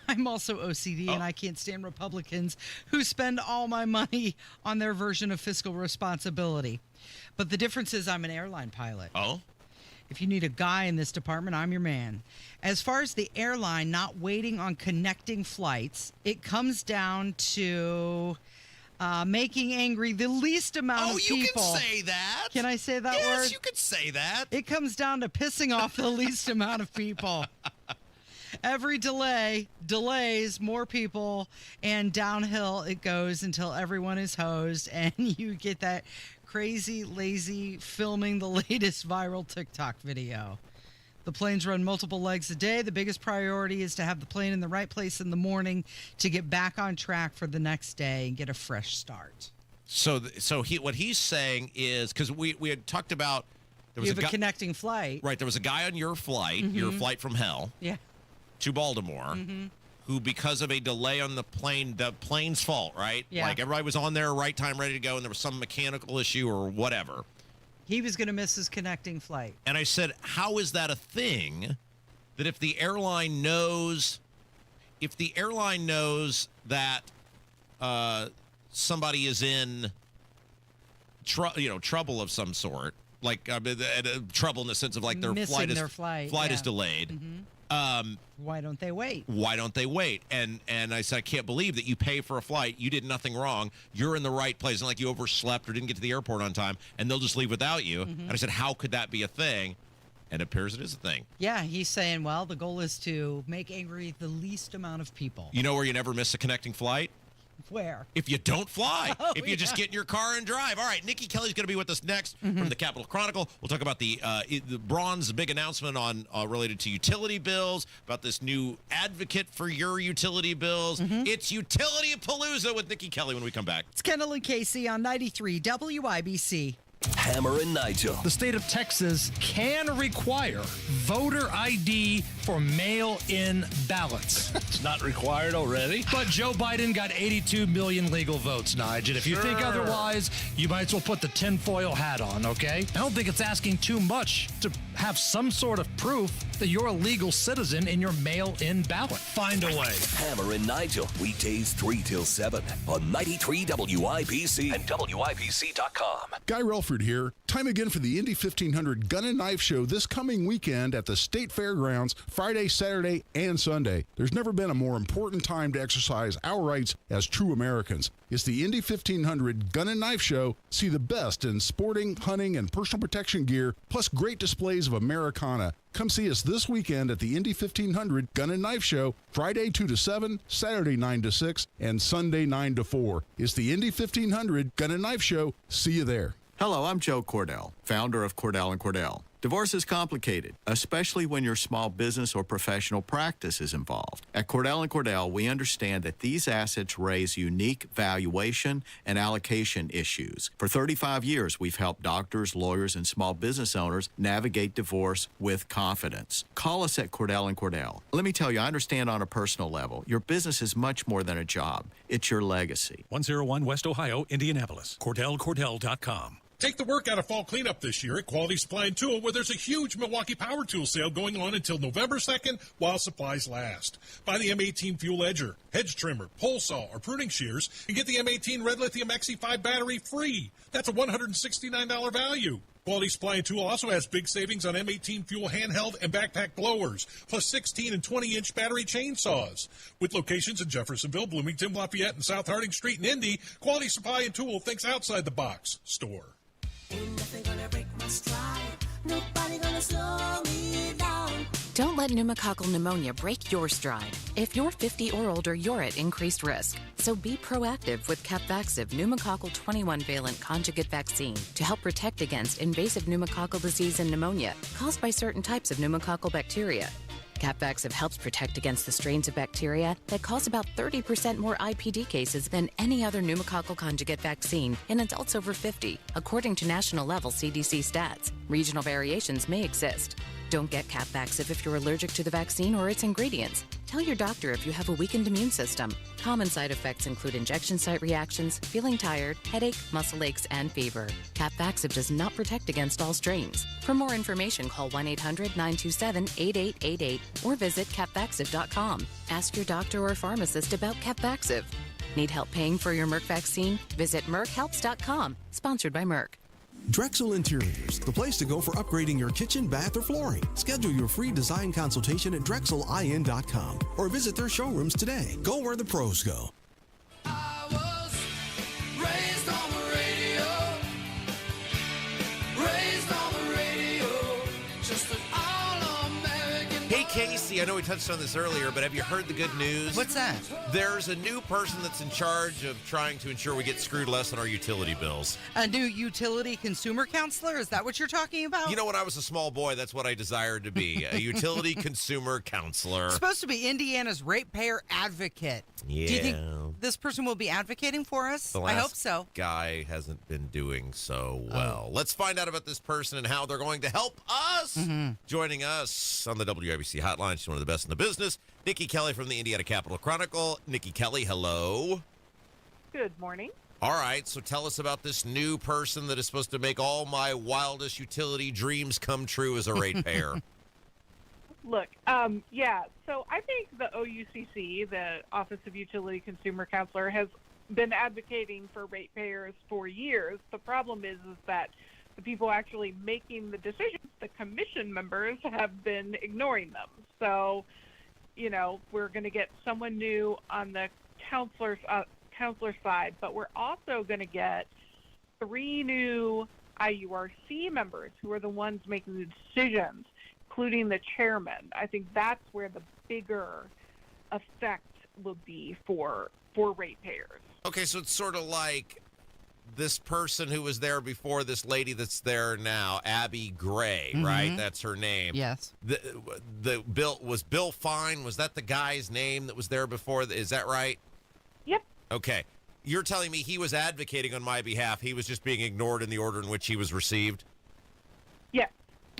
I'm also OCD, and I can't stand Republicans who spend all my money on their version of fiscal responsibility. But the difference is I'm an airline pilot. Oh? If you need a guy in this department, I'm your man. As far as the airline not waiting on connecting flights, it comes down to making angry the least amount of people." Oh, you can say that. Can I say that word? Yes, you could say that. It comes down to pissing off the least amount of people. Every delay delays more people, and downhill it goes until everyone is hosed, and you get that crazy, lazy filming the latest viral TikTok video. The planes run multiple legs a day. The biggest priority is to have the plane in the right place in the morning to get back on track for the next day and get a fresh start. So what he's saying is, because we had talked about There was you have a connecting flight. Right. There was a guy on your flight, your flight from hell to Baltimore, who, because of a delay on the plane's fault, right? Yeah. Like everybody was on there, right time, ready to go, and there was some mechanical issue or whatever. He was going to miss his connecting flight. And I said, how is that a thing that if the airline knows that somebody is in trouble of some sort, like trouble in the sense of like their Missing flight is delayed. Why don't they wait? Why don't they wait? And I said, I can't believe that you pay for a flight. You did nothing wrong. You're in the right place. It's not like you overslept or didn't get to the airport on time, and they'll just leave without you. And I said, how could that be a thing? And it appears it is a thing. Yeah, he's saying, well, the goal is to make angry the least amount of people. You know where you never miss a connecting flight? Where? If you don't fly. Oh, if you just get in your car and drive. All right, Nikki Kelly's going to be with us next from the Capitol Chronicle. We'll talk about the Braun's big announcement on related to utility bills, about this new advocate for your utility bills. It's Utility Palooza with Nikki Kelly when we come back. It's Kendall Casey on 93 WIBC. Hammer and Nigel. The state of Texas can require voter ID for mail-in ballots. It's not required already. But Joe Biden got 82 million legal votes, Nigel. If you think otherwise, you might as well put the tinfoil hat on, okay? I don't think it's asking too much to have some sort of proof that you're a legal citizen in your mail-in ballot. Find a way. Hammer and Nigel, weekdays 3 till 7 on 93 WIBC and WIBC.com. Guy Relford here. Time again for the Indy 1500 Gun and Knife Show this coming weekend at the State Fairgrounds, Friday, Saturday, and Sunday. There's never been a more important time to exercise our rights as true Americans. It's the Indy 1500 Gun and Knife Show. See the best in sporting, hunting, and personal protection gear, plus great displays of Americana. Come see us this weekend at the Indy 1500 Gun and Knife Show, Friday 2 to 7, Saturday 9 to 6, and Sunday 9 to 4. It's the Indy 1500 Gun and Knife Show. See you there. Hello, I'm Joe Cordell, founder of Cordell & Cordell. Divorce is complicated, especially when your small business or professional practice is involved. At Cordell & Cordell, we understand that these assets raise unique valuation and allocation issues. For 35 years, we've helped doctors, lawyers, and small business owners navigate divorce with confidence. Call us at Cordell & Cordell. Let me tell you, I understand on a personal level, your business is much more than a job. It's your legacy. 101 West Ohio, Indianapolis. CordellCordell.com. Take the work out of fall cleanup this year at Quality Supply and Tool, where there's a huge Milwaukee Power Tool sale going on until November 2nd while supplies last. Buy the M18 fuel edger, hedge trimmer, pole saw, or pruning shears, and get the M18 Red Lithium XE5 battery free. That's a $169 value. Quality Supply and Tool also has big savings on M18 fuel handheld and backpack blowers, plus 16 and 20-inch battery chainsaws. With locations in Jeffersonville, Bloomington, Lafayette, and South Harding Street in Indy, Quality Supply and Tool thinks outside the box. Store. Ain't nothing gonna break my stride. Nobody gonna slow me down. Don't let pneumococcal pneumonia break your stride. If you're 50 or older, you're at increased risk. So be proactive with Capvaxive pneumococcal 21-valent conjugate vaccine to help protect against invasive pneumococcal disease and pneumonia caused by certain types of pneumococcal bacteria. Capvaxive helps protect against the strains of bacteria that cause about 30% more IPD cases than any other pneumococcal conjugate vaccine in adults over 50, according to national-level CDC stats. Regional variations may exist. Don't get Capvaxive if you're allergic to the vaccine or its ingredients. Tell your doctor if you have a weakened immune system. Common side effects include injection site reactions, feeling tired, headache, muscle aches, and fever. Capvaxive does not protect against all strains. For more information, call 1-800-927-8888 or visit capvaxive.com. Ask your doctor or pharmacist about Capvaxive. Need help paying for your Merck vaccine? Visit merckhelps.com. Sponsored by Merck. Drexel Interiors, the place to go for upgrading your kitchen, bath, or flooring. Schedule your free design consultation at drexelin.com or visit their showrooms today. Go where the pros go. I was raised on the radio. Raised on the radio. Just an all-American. Hey, Casey, I know we touched on this earlier, but have you heard the good news? What's that? There's a new person that's in charge of trying to ensure we get screwed less on our utility bills. A new utility consumer counselor? Is that what you're talking about? You know, when I was a small boy, that's what I desired to be, a utility consumer counselor. Supposed to be Indiana's ratepayer advocate. Yeah. Do you think this person will be advocating for us. The I hope last so. guy hasn't been doing so well. Let's find out about this person and how they're going to help us. Joining us on the WIBC hotline, she's one of the best in the business, Nikki Kelly from the Indiana Capital Chronicle. Nikki Kelly, hello. Good morning. All right, so tell us about this new person that is supposed to make all my wildest utility dreams come true as a ratepayer. Look, so I think the OUCC, the Office of Utility Consumer Counselor, has been advocating for ratepayers for years. The problem is that the people actually making the decisions, the commission members, have been ignoring them. So, we're going to get someone new on the counselor side, but we're also going to get 3 new IURC members who are the ones making the decisions, including the chairman. I think that's where the bigger effect will be for ratepayers. Okay, so it's sort of like this person who was there before, this lady that's there now, Abby Gray, right? That's her name. Yes. The Bill Fine, was that the guy's name that was there before? Is that right? Yep. Okay. You're telling me he was advocating on my behalf. He was just being ignored in the order in which he was received? Yes.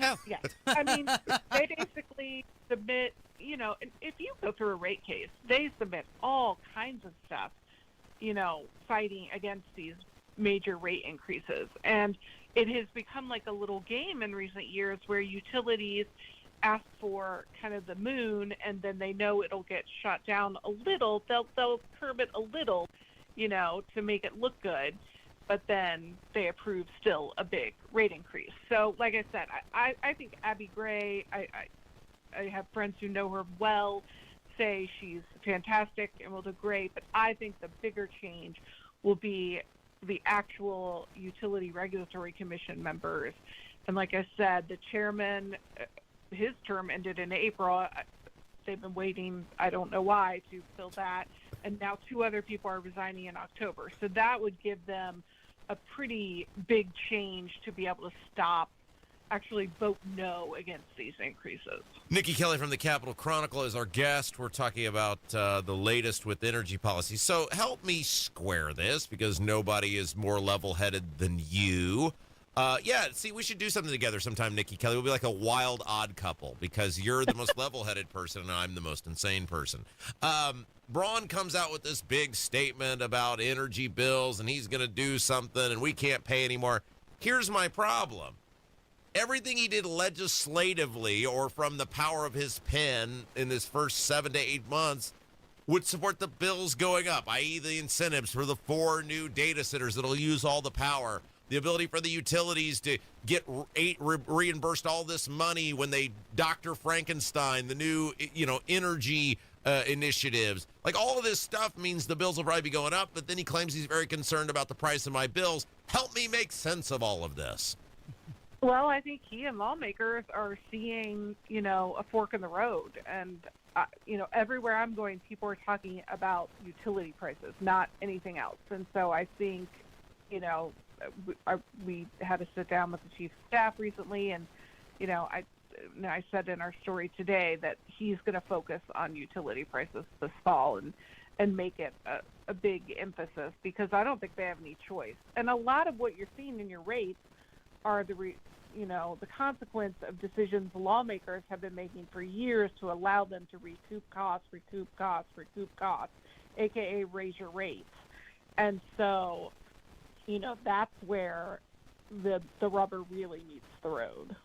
Oh. Yes. I mean, they basically submit, if you go through a rate case, they submit all kinds of stuff, fighting against these major rate increases. And it has become like a little game in recent years where utilities ask for kind of the moon, and then they know it'll get shot down a little. They'll curb it a little, to make it look good, but then they approve still a big rate increase. So, like I said, I think Abby Gray, I have friends who know her well, say she's fantastic and will do great, but I think the bigger change will be the actual Utility Regulatory Commission members. And like I said, the chairman, his term ended in April. They've been waiting, I don't know why, to fill that. And now 2 other people are resigning in October. So that would give them a pretty big change to be able to actually vote no against these increases. Nikki Kelly from the Capital Chronicle is our guest. We're talking about the latest with energy policy. So help me square this, because nobody is more level-headed than you. We should do something together sometime, Nikki Kelly. We'll be like a wild odd couple, because you're the most level-headed person and I'm the most insane person. Braun comes out with this big statement about energy bills, and he's going to do something, and we can't pay anymore. Here's my problem. Everything he did legislatively or from the power of his pen in his first 7 to 8 months would support the bills going up, i.e. the incentives for the 4 new data centers that'll use all the power, the ability for the utilities to get reimbursed all this money when they Dr. Frankenstein, the new, energy initiatives. Like, all of this stuff means the bills will probably be going up, but then he claims he's very concerned about the price of my bills. Help me make sense of all of this. Well, I think he and lawmakers are seeing, a fork in the road. And, everywhere I'm going, people are talking about utility prices, not anything else. And so I think, we had a sit down with the chief of staff recently, and, I said in our story today that he's going to focus on utility prices this fall and make it a big emphasis, because I don't think they have any choice. And a lot of what you're seeing in your rates are the consequence of decisions lawmakers have been making for years to allow them to recoup costs, aka raise your rates. And so, that's where the rubber really meets the road.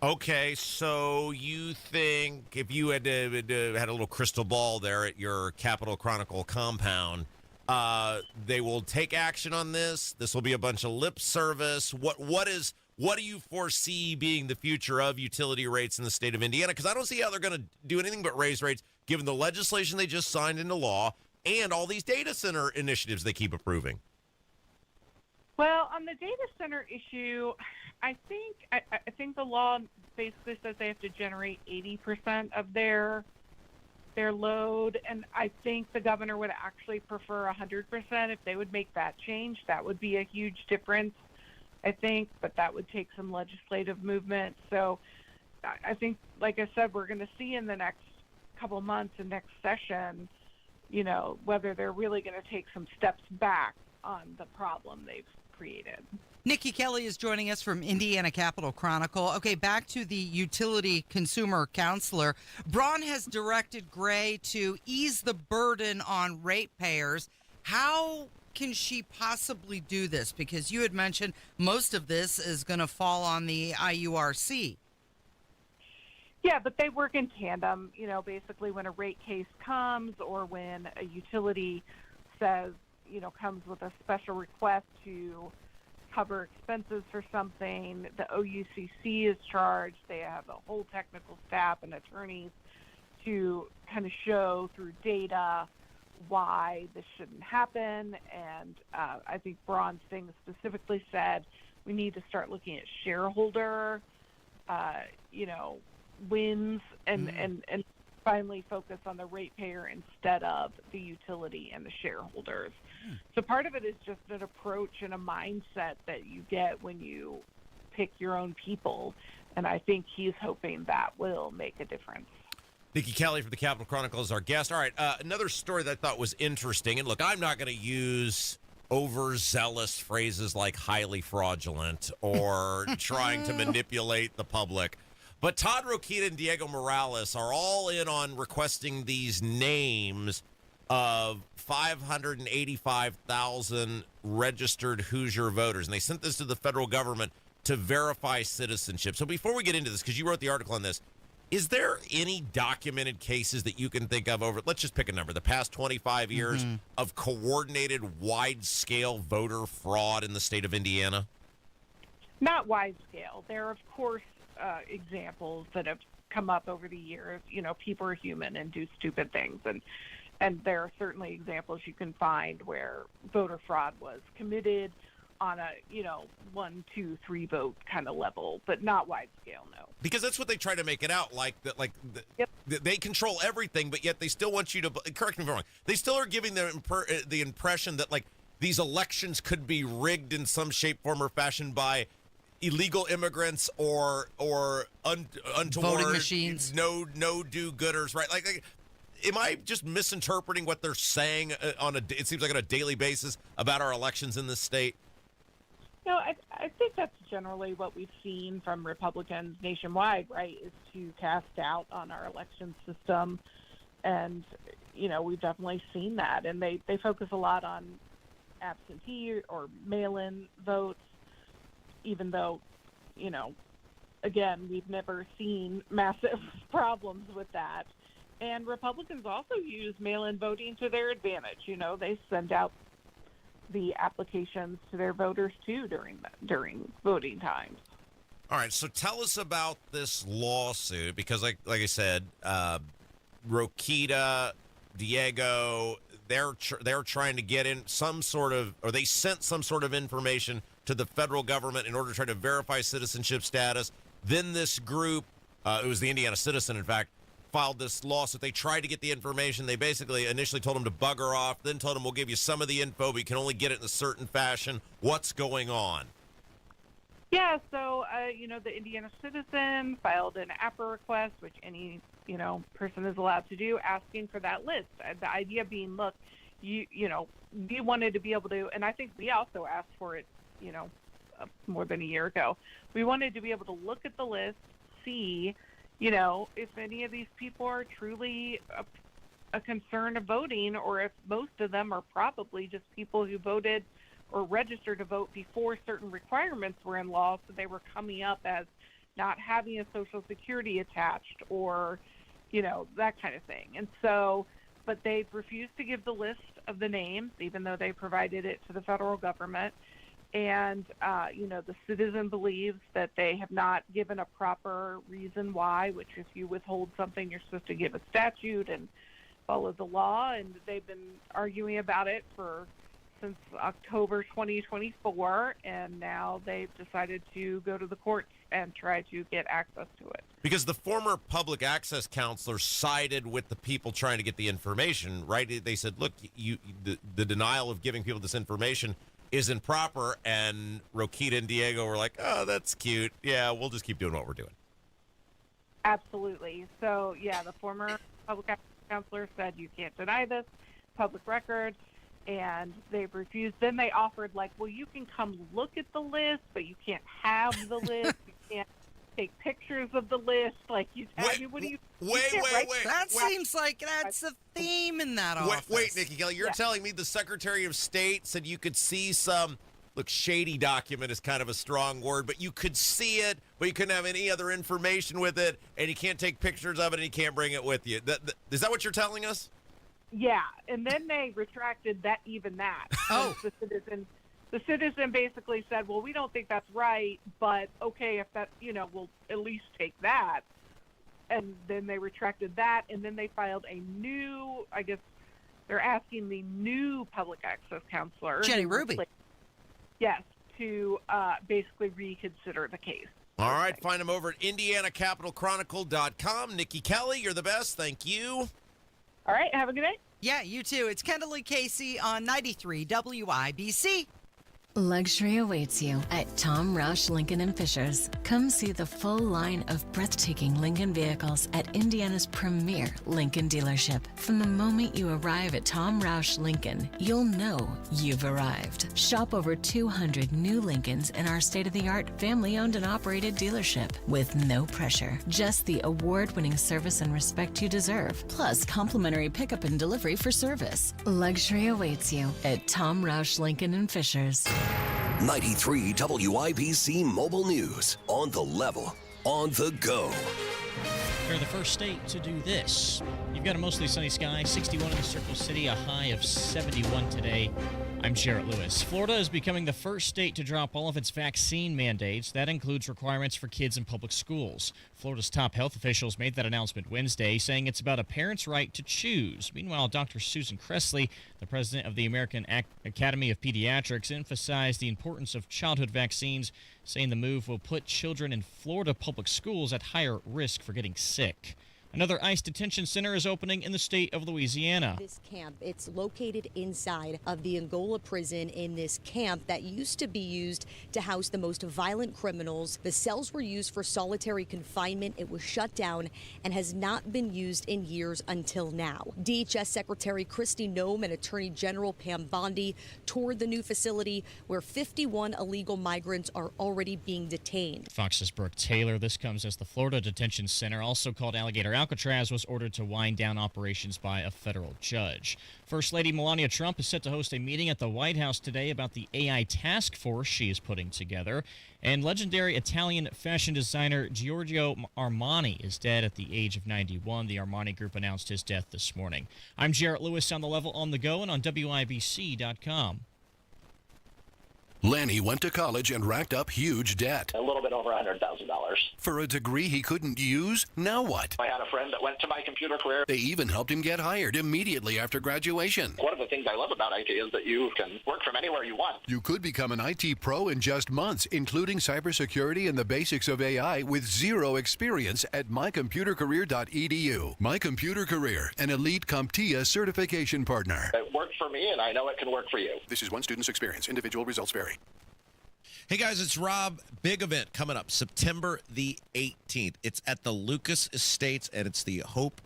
Okay, so you think if you had had a little crystal ball there at your Capital Chronicle compound, they will take action on this? This will be a bunch of lip service? What do you foresee being the future of utility rates in the state of Indiana? Because I don't see how they're going to do anything but raise rates, given the legislation they just signed into law and all these data center initiatives they keep approving. Well, on the data center issue, I think the law basically says they have to generate 80% of their load, and I think the governor would actually prefer 100%. If they would make that change, that would be a huge difference, I think, but that would take some legislative movement. So I think, like I said, we're going to see in the next couple months and next session whether they're really going to take some steps back on the problem they've created. Nikki Kelly is joining us from Indiana Capital Chronicle. Okay, back to the utility consumer counselor. Braun has directed Gray to ease the burden on ratepayers. How can she possibly do this? Because you had mentioned most of this is going to fall on the IURC. Yeah, but they work in tandem. Basically when a rate case comes or when a utility says, comes with a special request to cover expenses for something, the OUCC is charged. They have a whole technical staff and attorneys to kind of show through data why this shouldn't happen. And I think Braun's thing specifically said we need to start looking at shareholder, wins and finally focus on the ratepayer instead of the utility and the shareholders. So part of it is just an approach and a mindset that you get when you pick your own people. And I think he's hoping that will make a difference. Nikki Kelly from the Capital Chronicle is our guest. All right, another story that I thought was interesting. And look, I'm not going to use overzealous phrases like highly fraudulent or trying to manipulate the public. But Todd Rokita and Diego Morales are all in on requesting these names of 585,000 registered Hoosier voters. And they sent this to the federal government to verify citizenship. So before we get into this, because you wrote the article on this, is there any documented cases that you can think of over, let's just pick a number, the past 25 years of coordinated wide-scale voter fraud in the state of Indiana? Not wide scale. There are, of course, examples that have come up over the years. People are human and do stupid things. And there are certainly examples you can find where voter fraud was committed on a, 1, 2, 3 vote kind of level, but not wide scale, no. Because that's what they try to make it out like. They control everything, but yet they still want you to, correct me if I'm wrong, they still are giving the impression that, these elections could be rigged in some shape, form, or fashion by illegal immigrants or untoward voting machines, no do-gooders, right? Am I just misinterpreting what they're saying it seems like on a daily basis about our elections in this state? No, I think that's generally what we've seen from Republicans nationwide, right, is to cast doubt on our election system. And, we've definitely seen that. And they focus a lot on absentee or mail-in votes, even though, again, we've never seen massive problems with that. And Republicans also use mail-in voting to their advantage. They send out the applications to their voters, too, during voting times. All right, so tell us about this lawsuit, because like I said, Rokita, Diego, they're trying to get in some sort of, or they sent some sort of information to the federal government in order to try to verify citizenship status. Then this group, it was the Indiana Citizen, in fact, filed this lawsuit. They tried to get the information. They basically initially told them to bugger off, then told them we'll give you some of the info, but you can only get it in a certain fashion. What's going on? Yeah, so, the Indiana Citizen filed an APRA request, which any, person is allowed to do, asking for that list. The idea being, look, we wanted to be able to, and I think we also asked for it, more than a year ago. We wanted to be able to look at the list, see, if any of these people are truly a concern of voting, or if most of them are probably just people who voted or registered to vote before certain requirements were in law, so they were coming up as not having a Social Security attached or, that kind of thing. And so, but they've refused to give the list of the names, even though they provided it to the federal government. And, the citizen believes that they have not given a proper reason why, which if you withhold something, you're supposed to give a statute and follow the law. And they've been arguing about it since October 2024. And now they've decided to go to the courts and try to get access to it. Because the former public access counselor sided with the people trying to get the information, right? They said, look, the denial of giving people this information is improper, and Rokita and Diego were like, oh, that's cute. Yeah, we'll just keep doing what we're doing. Absolutely. So, yeah, the former public access counselor said you can't deny this. public record, and they've refused. Then they offered, like, well, you can come look at the list, but you can't have the list. You can't take pictures of the list. Like, what do you? Wait. That seems like that's a theme in that office. Wait, Nikki Kelly, you're telling me the Secretary of State said you could see some, look, shady document is kind of a strong word, but you could see it, but you couldn't have any other information with it, and you can't take pictures of it, and you can't bring it with you. Is that what you're telling us? Yeah, and then they retracted that. Oh. The citizen basically said, well, we don't think that's right, but okay, if that, we'll at least take that. And then they retracted that, and then they filed a new, I guess they're asking the new public access counselor, Jenny Ruby. Yes, to basically reconsider the case. All right, find them over at IndianaCapitalChronicle.com. Nikki Kelly, you're the best. Thank you. All right, have a good day. Yeah, you too. It's Kendall Casey on 93 WIBC. Luxury awaits you at Tom Roush Lincoln and Fishers. Come see the full line of breathtaking Lincoln vehicles at Indiana's premier Lincoln dealership. From the moment you arrive at Tom Roush Lincoln, you'll know you've arrived. Shop over 200 new Lincolns in our state-of-the-art family-owned and operated dealership with no pressure. Just the award-winning service and respect you deserve, plus complimentary pickup and delivery for service. Luxury awaits you at Tom Roush Lincoln and Fishers. 93 WIBC Mobile News. On the level, on the go. They're the first state to do this. You've got a mostly sunny sky, 61 in the Circle City, a high of 71 today. I'm Jarrett Lewis. Florida is becoming the first state to drop all of its vaccine mandates. That includes requirements for kids in public schools. Florida's top health officials made that announcement Wednesday, saying it's about a parent's right to choose. Meanwhile, Dr. Susan Cressley, the president of the American Academy of Pediatrics, emphasized the importance of childhood vaccines, saying the move will put children in Florida public schools at higher risk for getting sick. Another ICE detention center is opening in the state of Louisiana. This camp, it's located inside of the Angola prison in this camp that used to be used to house the most violent criminals. The cells were used for solitary confinement. It was shut down and has not been used in years until now. DHS Secretary Kristi Noem and Attorney General Pam Bondi toured the new facility where 51 illegal migrants are already being detained. Fox's Brooke Taylor. This comes as the Florida Detention Center, also called Alligator Alcatraz, was ordered to wind down operations by a federal judge. First Lady Melania Trump is set to host a meeting at the White House today about the AI task force she is putting together. And legendary Italian fashion designer Giorgio Armani is dead at the age of 91. The Armani Group announced his death this morning. I'm Jarrett Lewis on the level, on the go, and on WIBC.com. Lanny went to college and racked up huge debt. A little bit over $100,000. For a degree he couldn't use, now what? I had a friend that went to My Computer Career. They even helped him get hired immediately after graduation. One of the things I love about IT is that you can work from anywhere you want. You could become an IT pro in just months, including cybersecurity and the basics of AI with zero experience at mycomputercareer.edu. My Computer Career, an elite CompTIA certification partner. It worked for me, and I know it can work for you. This is one student's experience. Individual results vary. Hey guys, it's Rob. Big event coming up September the 18th. It's at the Lucas Estates, and it's the Hope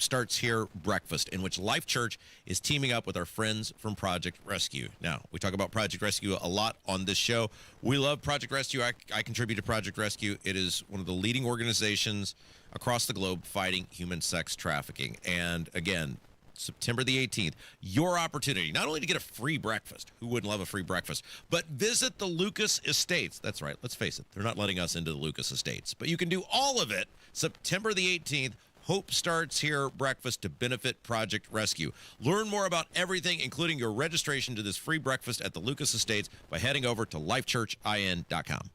Starts Here breakfast, in which Life Church is teaming up with our friends from Project Rescue. Now, we talk about Project Rescue a lot on this show. We love Project Rescue. I contribute to Project Rescue. It is one of the leading organizations across the globe fighting human sex trafficking. And again, September the 18th, your opportunity not only to get a free breakfast, who wouldn't love a free breakfast, but visit the Lucas Estates. That's right, let's face it, they're not letting us into the Lucas Estates, but you can do all of it September the 18th. Hope Starts Here breakfast to benefit Project Rescue. Learn more about everything, including your registration to this free breakfast at the Lucas Estates, by heading over to lifechurchin.com.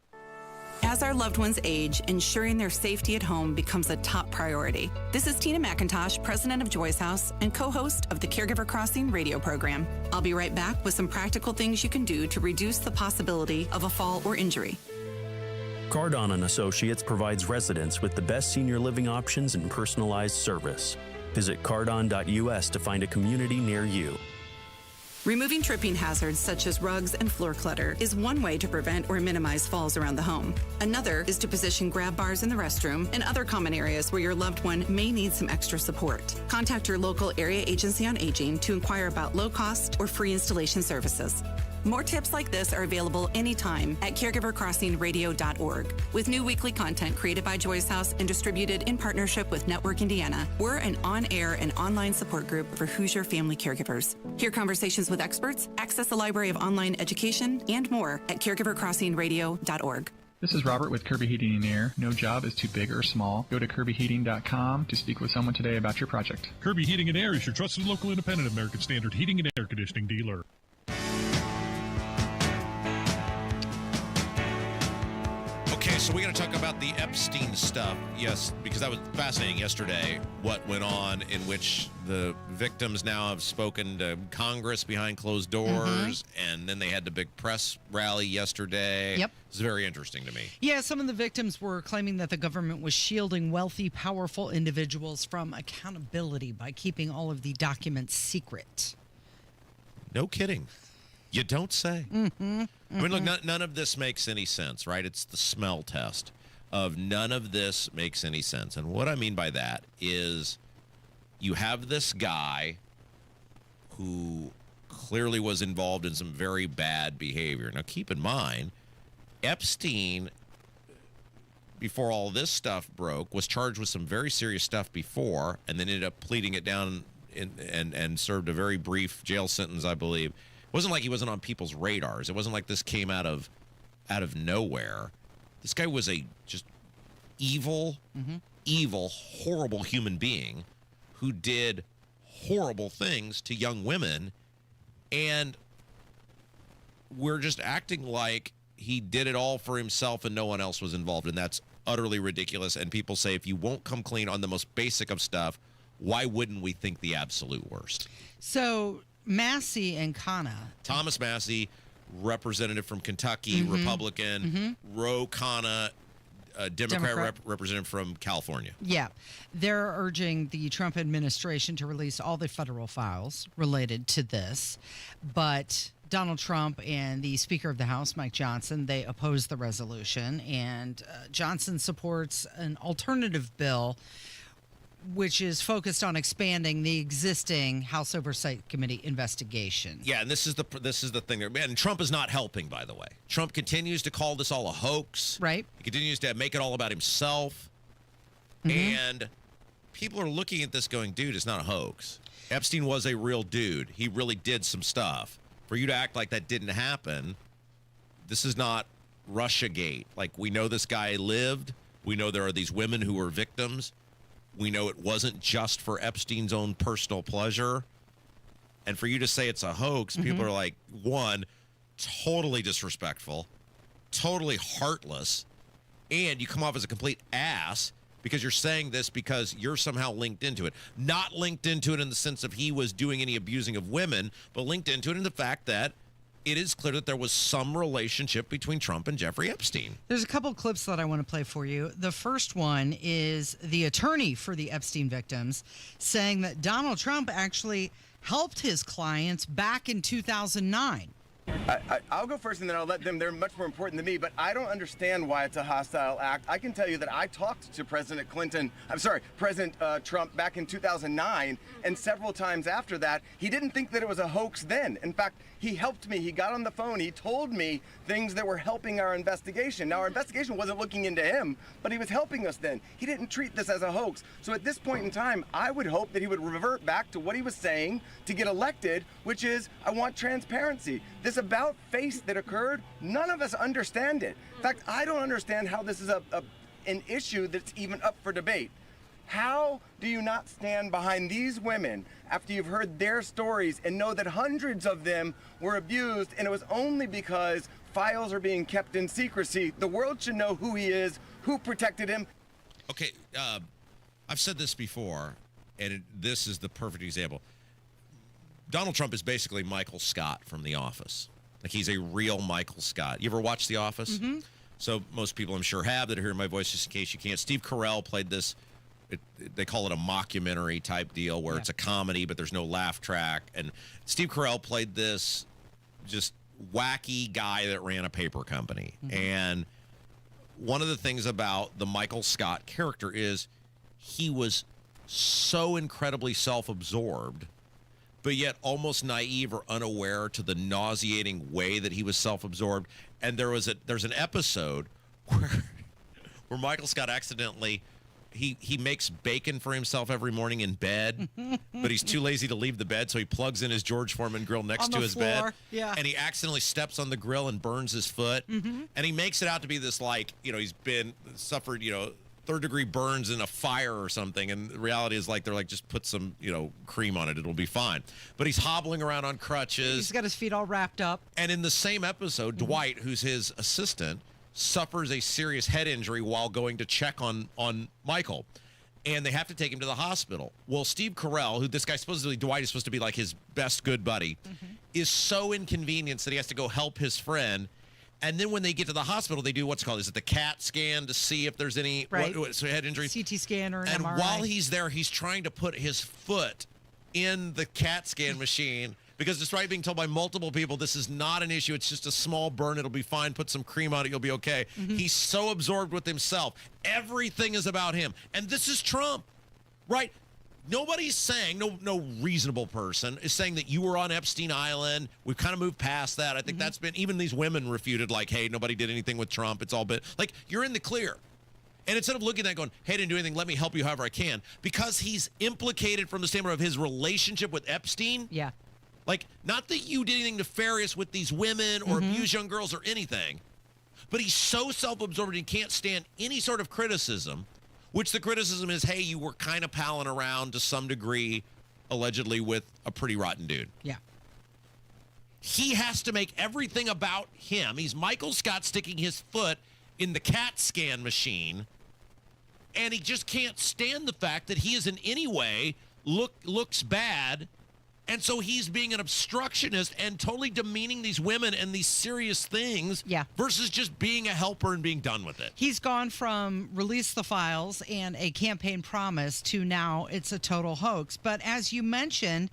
As our loved ones age, ensuring their safety at home becomes a top priority. This is Tina McIntosh, president of Joy's House and co-host of the Caregiver Crossing radio program. I'll be right back with some practical things you can do to reduce the possibility of a fall or injury. Cardon & Associates provides residents with the best senior living options and personalized service. Visit cardon.us to find a community near you. Removing tripping hazards such as rugs and floor clutter is one way to prevent or minimize falls around the home. Another is to position grab bars in the restroom and other common areas where your loved one may need some extra support. Contact your local area agency on aging to inquire about low-cost or free installation services. More tips like this are available anytime at caregivercrossingradio.org. With new weekly content created by Joyce House and distributed in partnership with Network Indiana, we're an on-air and online support group for Hoosier family caregivers. Hear conversations with experts, access a library of online education, and more at caregivercrossingradio.org. This is Robert with Kirby Heating and Air. No job is too big or small. Go to kirbyheating.com to speak with someone today about your project. Kirby Heating and Air is your trusted local independent American Standard heating and air conditioning dealer. Okay, so we're going to talk about the Epstein stuff, yes, because that was fascinating yesterday, what went on, in which the victims now have spoken to Congress behind closed doors, and then they had the big press rally yesterday. Yep. It's very interesting to me. Yeah, some of the victims were claiming that the government was shielding wealthy, powerful individuals from accountability by keeping all of the documents secret. No kidding. You don't say. I mean, look, none of this makes any sense, right? It's the smell test of none of this makes any sense. And what I mean by that is you have this guy who clearly was involved in some very bad behavior. Now, keep in mind, Epstein, before all this stuff broke, was charged with some very serious stuff before, and then ended up pleading it down and served a very brief jail sentence, I believe. It wasn't like he wasn't on people's radars. It wasn't like this came out of nowhere. This guy was a just evil, horrible human being who did horrible things to young women, and we're just acting like he did it all for himself and no one else was involved, and that's utterly ridiculous. And people say, if you won't come clean on the most basic of stuff, why wouldn't we think the absolute worst? So Massey and Khanna. Thomas Massey, representative from Kentucky, Republican. Ro Khanna, Democrat. Representative from California. Yeah. They're urging the Trump administration to release all the federal files related to this. But Donald Trump and the Speaker of the House, Mike Johnson, they oppose the resolution. And Johnson supports an alternative bill which is focused on expanding the existing House Oversight Committee investigation. Yeah, and this is the thing there. And Trump is not helping, by the way. Trump continues to call this all a hoax. Right. He continues to make it all about himself. And people are looking at this going, dude, it's not a hoax. Epstein was a real dude. He really did some stuff. For you to act like that didn't happen, this is not Russiagate. Like, we know this guy lived. We know there are these women who were victims. We know it wasn't just for Epstein's own personal pleasure. And for you to say it's a hoax, people are like, one, totally disrespectful, totally heartless, and you come off as a complete ass because you're saying this because you're somehow linked into it. Not linked into it in the sense of he was doing any abusing of women, but linked into it in the fact that it is clear that there was some relationship between Trump and Jeffrey Epstein. There's a couple clips that I want to play for you. The first one is the attorney for the Epstein victims saying that Donald Trump actually helped his clients back in 2009. I'll go first and then I'll let them. They're much more important than me, but I don't understand why it's a hostile act. I can tell you that I talked to President Trump back in 2009, and several times after that, he didn't think that it was a hoax then. In fact, he helped me. He got on the phone. He told me things that were helping our investigation. Now, our investigation wasn't looking into him, but he was helping us then. He didn't treat this as a hoax. So at this point in time, I would hope that he would revert back to what he was saying to get elected, which is, I want transparency. This about face that occurred, none of us understand it. In fact, I don't understand how this is an issue that's even up for debate. How do you not stand behind these women after you've heard their stories and know that hundreds of them were abused, and it was only because files are being kept in secrecy? The world should know who he is, who protected him. Okay, I've said this before, and this is the perfect example. Donald Trump is basically Michael Scott from The Office. Like, he's a real Michael Scott. You ever watch The Office? So most people, I'm sure, have that are hearing my voice, just in case you can't. Steve Carell played this they call it a mockumentary type deal where it's a comedy, but there's no laugh track. And Steve Carell played this just wacky guy that ran a paper company. And one of the things about the Michael Scott character is he was so incredibly self-absorbed, but yet almost naive or unaware to the nauseating way that he was self-absorbed. And there's an episode where Michael Scott accidentally he makes bacon for himself every morning in bed, but he's too lazy to leave the bed, so he plugs in his George Foreman grill next to his bed, and he accidentally steps on the grill and burns his foot, and he makes it out to be this he's suffered third-degree burns in a fire or something, and the reality is they're like, just put some cream on it, it'll be fine. But he's hobbling around on crutches. He's got his feet all wrapped up. And in the same episode, Dwight, who's his assistant, suffers a serious head injury while going to check on Michael, and they have to take him to the hospital. Well, Steve Carell, who this guy Dwight is supposed to be like his best good buddy, is so inconvenienced that he has to go help his friend. And then when they get to the hospital, they do what's called, is it the CAT scan to see if there's any head injury? CT scan or an and MRI. while he's there, he's trying to put his foot in the CAT scan machine, because despite being told by multiple people this is not an issue, it's just a small burn, it'll be fine, put some cream on it, you'll be okay. He's so absorbed with himself. Everything is about him. And this is Trump, right? Nobody's saying, no reasonable person is saying that you were on Epstein Island. We've kind of moved past that. I think that's been, even these women refuted, hey, nobody did anything with Trump. It's all been, you're in the clear. And instead of looking at that going, hey, I didn't do anything, let me help you however I can, because he's implicated from the standpoint of his relationship with Epstein. Yeah. Not that you did anything nefarious with these women or abuse young girls or anything, but he's so self-absorbed he can't stand any sort of criticism, which the criticism is, hey, you were kind of palling around to some degree, allegedly, with a pretty rotten dude. Yeah. He has to make everything about him. He's Michael Scott sticking his foot in the CAT scan machine, and he just can't stand the fact that he is in any way looks bad. And so he's being an obstructionist and totally demeaning these women and these serious things versus just being a helper and being done with it. He's gone from release the files and a campaign promise to now it's a total hoax. But as you mentioned,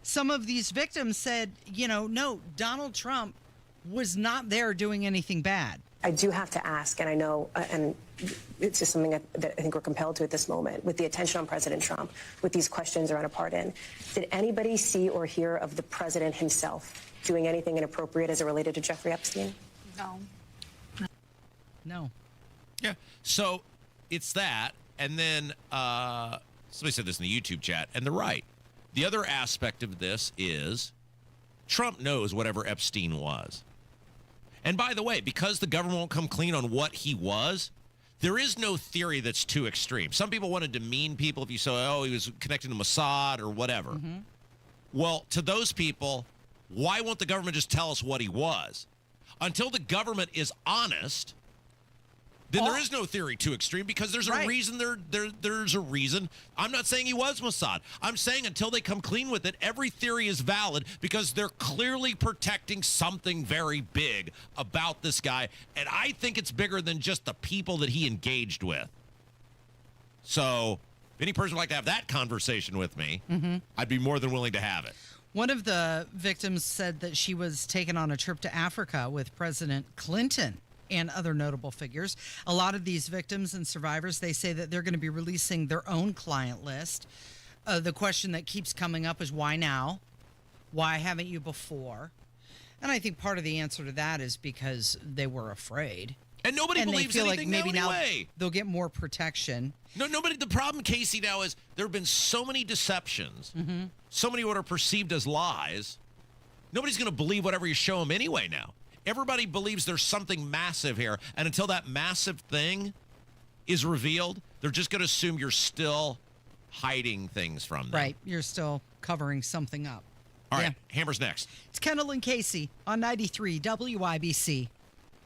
some of these victims said, no, Donald Trump was not there doing anything bad. I do have to ask, and I know, and it's just something that I think we're compelled to at this moment, with the attention on President Trump, with these questions around a pardon. Did anybody see or hear of the president himself doing anything inappropriate as it related to Jeffrey Epstein? No. Yeah. So it's that. And then somebody said this in the YouTube chat, and they're right. The other aspect of this is Trump knows whatever Epstein was. And by the way, because the government won't come clean on what he was, there is no theory that's too extreme. Some people want to demean people if you say, he was connected to Mossad or whatever. Well, to those people, why won't the government just tell us what he was? Until the government is honest, then there is no theory too extreme, because there's a reason there's a reason. I'm not saying he was Mossad. I'm saying until they come clean with it, every theory is valid, because they're clearly protecting something very big about this guy. And I think it's bigger than just the people that he engaged with. So if any person would like to have that conversation with me, I'd be more than willing to have it. One of the victims said that she was taken on a trip to Africa with President Clinton and other notable figures. A lot of these victims and survivors, they say that they're going to be releasing their own client list. The question that keeps coming up is, why now? Why haven't you before? And I think part of the answer to that is because they were afraid. And nobody believes they feel anything like maybe now now anyway. They'll get more protection. No, nobody. The problem, Casey, now is there have been so many deceptions, so many what are perceived as lies. Nobody's going to believe whatever you show them anyway now. Everybody believes there's something massive here, and until that massive thing is revealed, they're just going to assume you're still hiding things from them. Right. You're still covering something up. All right. Hammer's next. It's Kendall and Casey on 93 WIBC.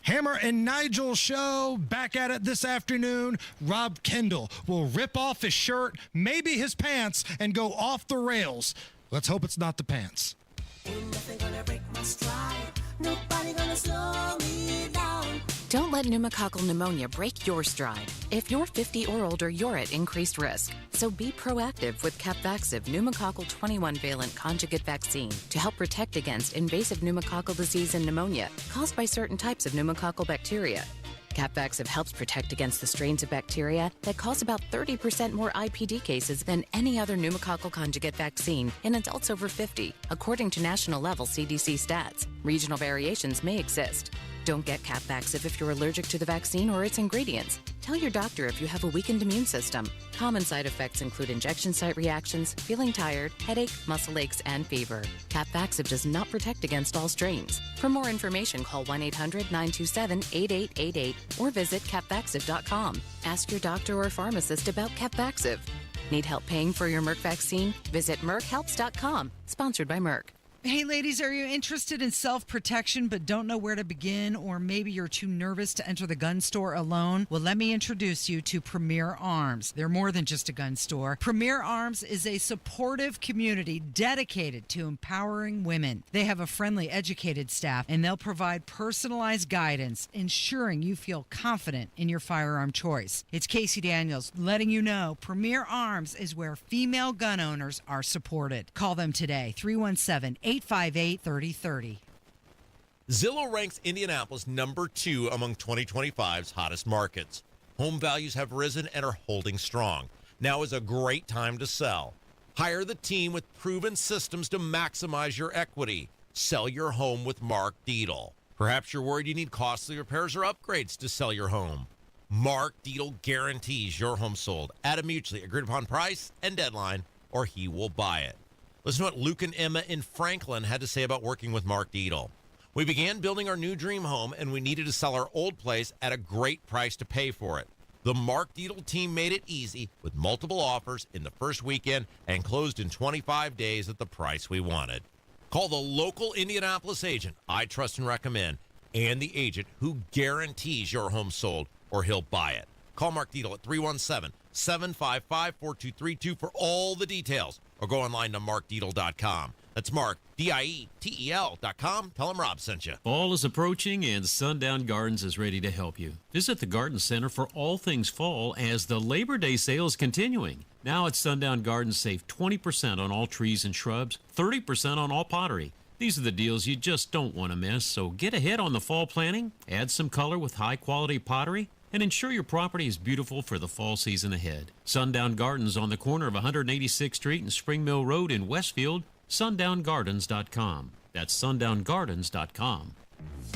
Hammer and Nigel show back at it this afternoon. Rob Kendall will rip off his shirt, maybe his pants, and go off the rails. Let's hope it's not the pants. Ain't nothing gonna break my stride. Nobody gonna slow me down. Don't let pneumococcal pneumonia break your stride. If you're 50 or older, you're at increased risk. So be proactive with Capvaxive pneumococcal 21-valent conjugate vaccine to help protect against invasive pneumococcal disease and pneumonia caused by certain types of pneumococcal bacteria. Capvaxive helps protect against the strains of bacteria that cause about 30% more IPD cases than any other pneumococcal conjugate vaccine in adults over 50, according to national-level CDC stats. Regional variations may exist. Don't get Capvaxive if you're allergic to the vaccine or its ingredients. Tell your doctor if you have a weakened immune system. Common side effects include injection site reactions, feeling tired, headache, muscle aches, and fever. Capvaxive does not protect against all strains. For more information, call 1-800-927-8888 or visit capvaxive.com. Ask your doctor or pharmacist about Capvaxive. Need help paying for your Merck vaccine? Visit merckhelps.com. Sponsored by Merck. Hey, ladies, are you interested in self-protection but don't know where to begin, or maybe you're too nervous to enter the gun store alone? Well, let me introduce you to Premier Arms. They're more than just a gun store. Premier Arms is a supportive community dedicated to empowering women. They have a friendly, educated staff, and they'll provide personalized guidance, ensuring you feel confident in your firearm choice. It's Casey Daniels letting you know Premier Arms is where female gun owners are supported. Call them today, 317-858-3030. Zillow ranks Indianapolis number 2 among 2025's hottest markets. Home values have risen and are holding strong. Now is a great time to sell. Hire the team with proven systems to maximize your equity. Sell your home with Mark Dietel. Perhaps you're worried you need costly repairs or upgrades to sell your home. Mark Dietel guarantees your home sold at a mutually agreed upon price and deadline, or he will buy it. Listen to what Luke and Emma in Franklin had to say about working with Mark Dietel. We began building our new dream home, and we needed to sell our old place at a great price to pay for it. The Mark Dietel team made it easy with multiple offers in the first weekend and closed in 25 days at the price we wanted. Call the local Indianapolis agent I trust and recommend, and the agent who guarantees your home sold, or he'll buy it. Call Mark Dietel at 317-755-4232 for all the details, or go online to markdietel.com. That's Mark, Dietel.com. Tell him Rob sent you. Fall is approaching and Sundown Gardens is ready to help you. Visit the Garden Center for all things fall as the Labor Day sale is continuing. Now at Sundown Gardens, save 20% on all trees and shrubs, 30% on all pottery. These are the deals you just don't want to miss, so get ahead on the fall planning, add some color with high-quality pottery, and ensure your property is beautiful for the fall season ahead. Sundown Gardens on the corner of 186th Street and Spring Mill Road in Westfield, sundown.gardens.com. That's sundown.gardens.com.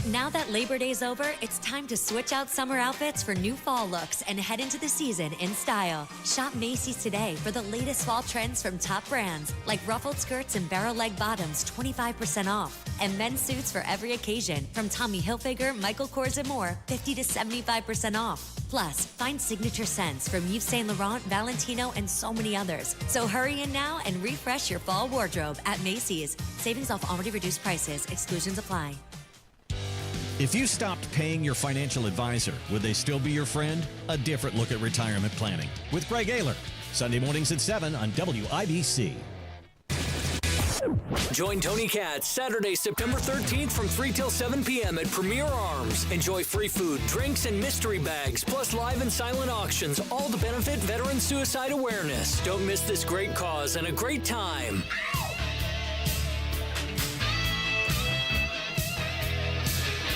Now that Labor Day's over, it's time to switch out summer outfits for new fall looks and head into the season in style. Shop Macy's today for the latest fall trends from top brands like ruffled skirts and barrel leg bottoms 25% off, and men's suits for every occasion from Tommy Hilfiger, Michael Kors, and more 50 to 75% off. Plus, find signature scents from Yves Saint Laurent, Valentino, and so many others. So hurry in now and refresh your fall wardrobe at Macy's. Savings off already reduced prices. Exclusions apply. If you stopped paying your financial advisor, would they still be your friend? A different look at retirement planning with Greg Ayler. Sunday mornings at 7 on WIBC. Join Tony Katz Saturday, September 13th from 3 till 7 p.m. at Premier Arms. Enjoy free food, drinks, and mystery bags, plus live and silent auctions, all to benefit veteran suicide awareness. Don't miss this great cause and a great time.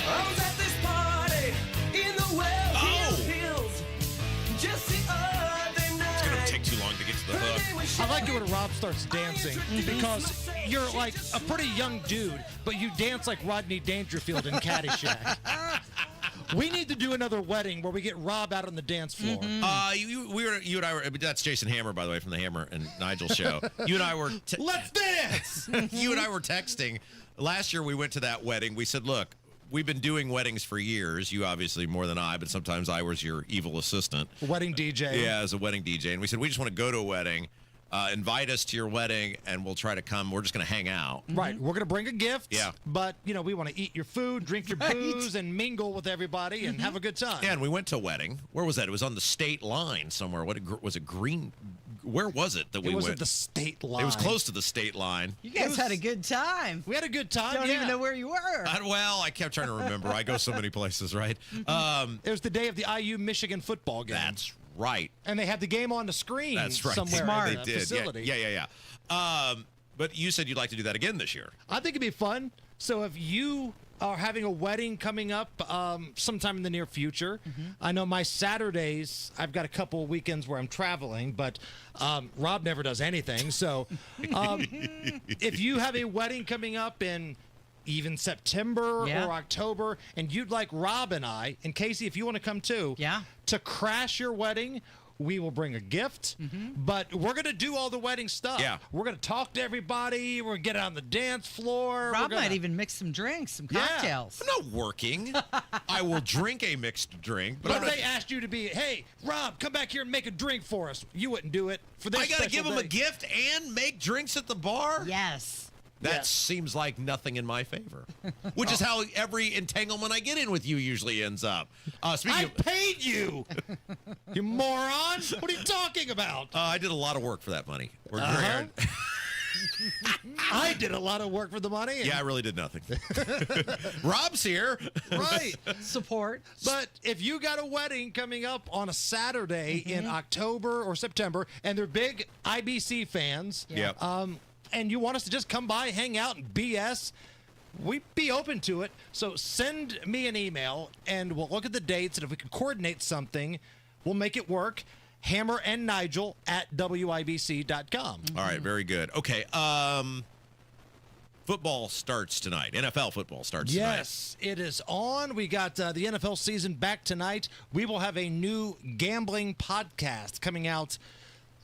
I was at this party in the Well Hills just the other night. It's going to take too long to get to the hook. I like it when Rob starts dancing because you're like a pretty young dude, but you dance like Rodney Dangerfield in Caddyshack. We need to do another wedding where we get Rob out on the dance floor. You and I were. That's Jason Hammer, by the way, from the Hammer and Nigel show. You and I were. Let's dance. You and I were texting last year. We went to that wedding. We said, look, we've been doing weddings for years. You obviously more than I, but sometimes I was your evil assistant. Wedding DJ. Yeah, as a wedding DJ. And we said, we just want to go to a wedding. Invite us to your wedding, and we'll try to come. We're just going to hang out. Right. We're going to bring a gift. Yeah. But, we want to eat your food, drink your booze, and mingle with everybody and have a good time. Yeah, and we went to a wedding. Where was that? It was on the state line somewhere. Was it where was it that we It was went? at the state line. It was close to the state line. You guys had a good time. We had a good time. Don't yeah. even know where you were. Well, I kept trying to remember. I go so many places, right? It was the day of the IU-Michigan football game. That's right. And they had the game on the screen That's right. somewhere in the They did. facility. Yeah. But you said you'd like to do that again this year. I think it'd be fun. So if you are having a wedding coming up sometime in the near future, I know my Saturdays, I've got a couple of weekends where I'm traveling, but Rob never does anything. So if you have a wedding coming up in even September or October, and you'd like Rob and I, and Casey, if you want to come too, to crash your wedding, we will bring a gift, but we're going to do all the wedding stuff. Yeah. We're going to talk to everybody. We're going to get on the dance floor. Rob might even mix some drinks, some cocktails. I'm not working. I will drink a mixed drink. But if they asked you to be, hey, Rob, come back here and make a drink for us, you wouldn't do it. For this I got to give them a day. gift and make drinks at the bar? Yes. That seems like nothing in my favor, which is how every entanglement I get in with you usually ends up. I paid you, you moron. What are you talking about? I did a lot of work for that money. I did a lot of work for the money. Yeah, I really did nothing. Rob's here. Right. Support. But if you got a wedding coming up on a Saturday in October or September, and they're big IBC fans, and you want us to just come by, hang out, and BS, we'd be open to it. So send me an email, and we'll look at the dates, and if we can coordinate something, we'll make it work. Hammer and Nigel at WIBC.com. All right, very good. Okay, football starts tonight. NFL football starts tonight. Yes, it is on. We got the NFL season back tonight. We will have a new gambling podcast coming out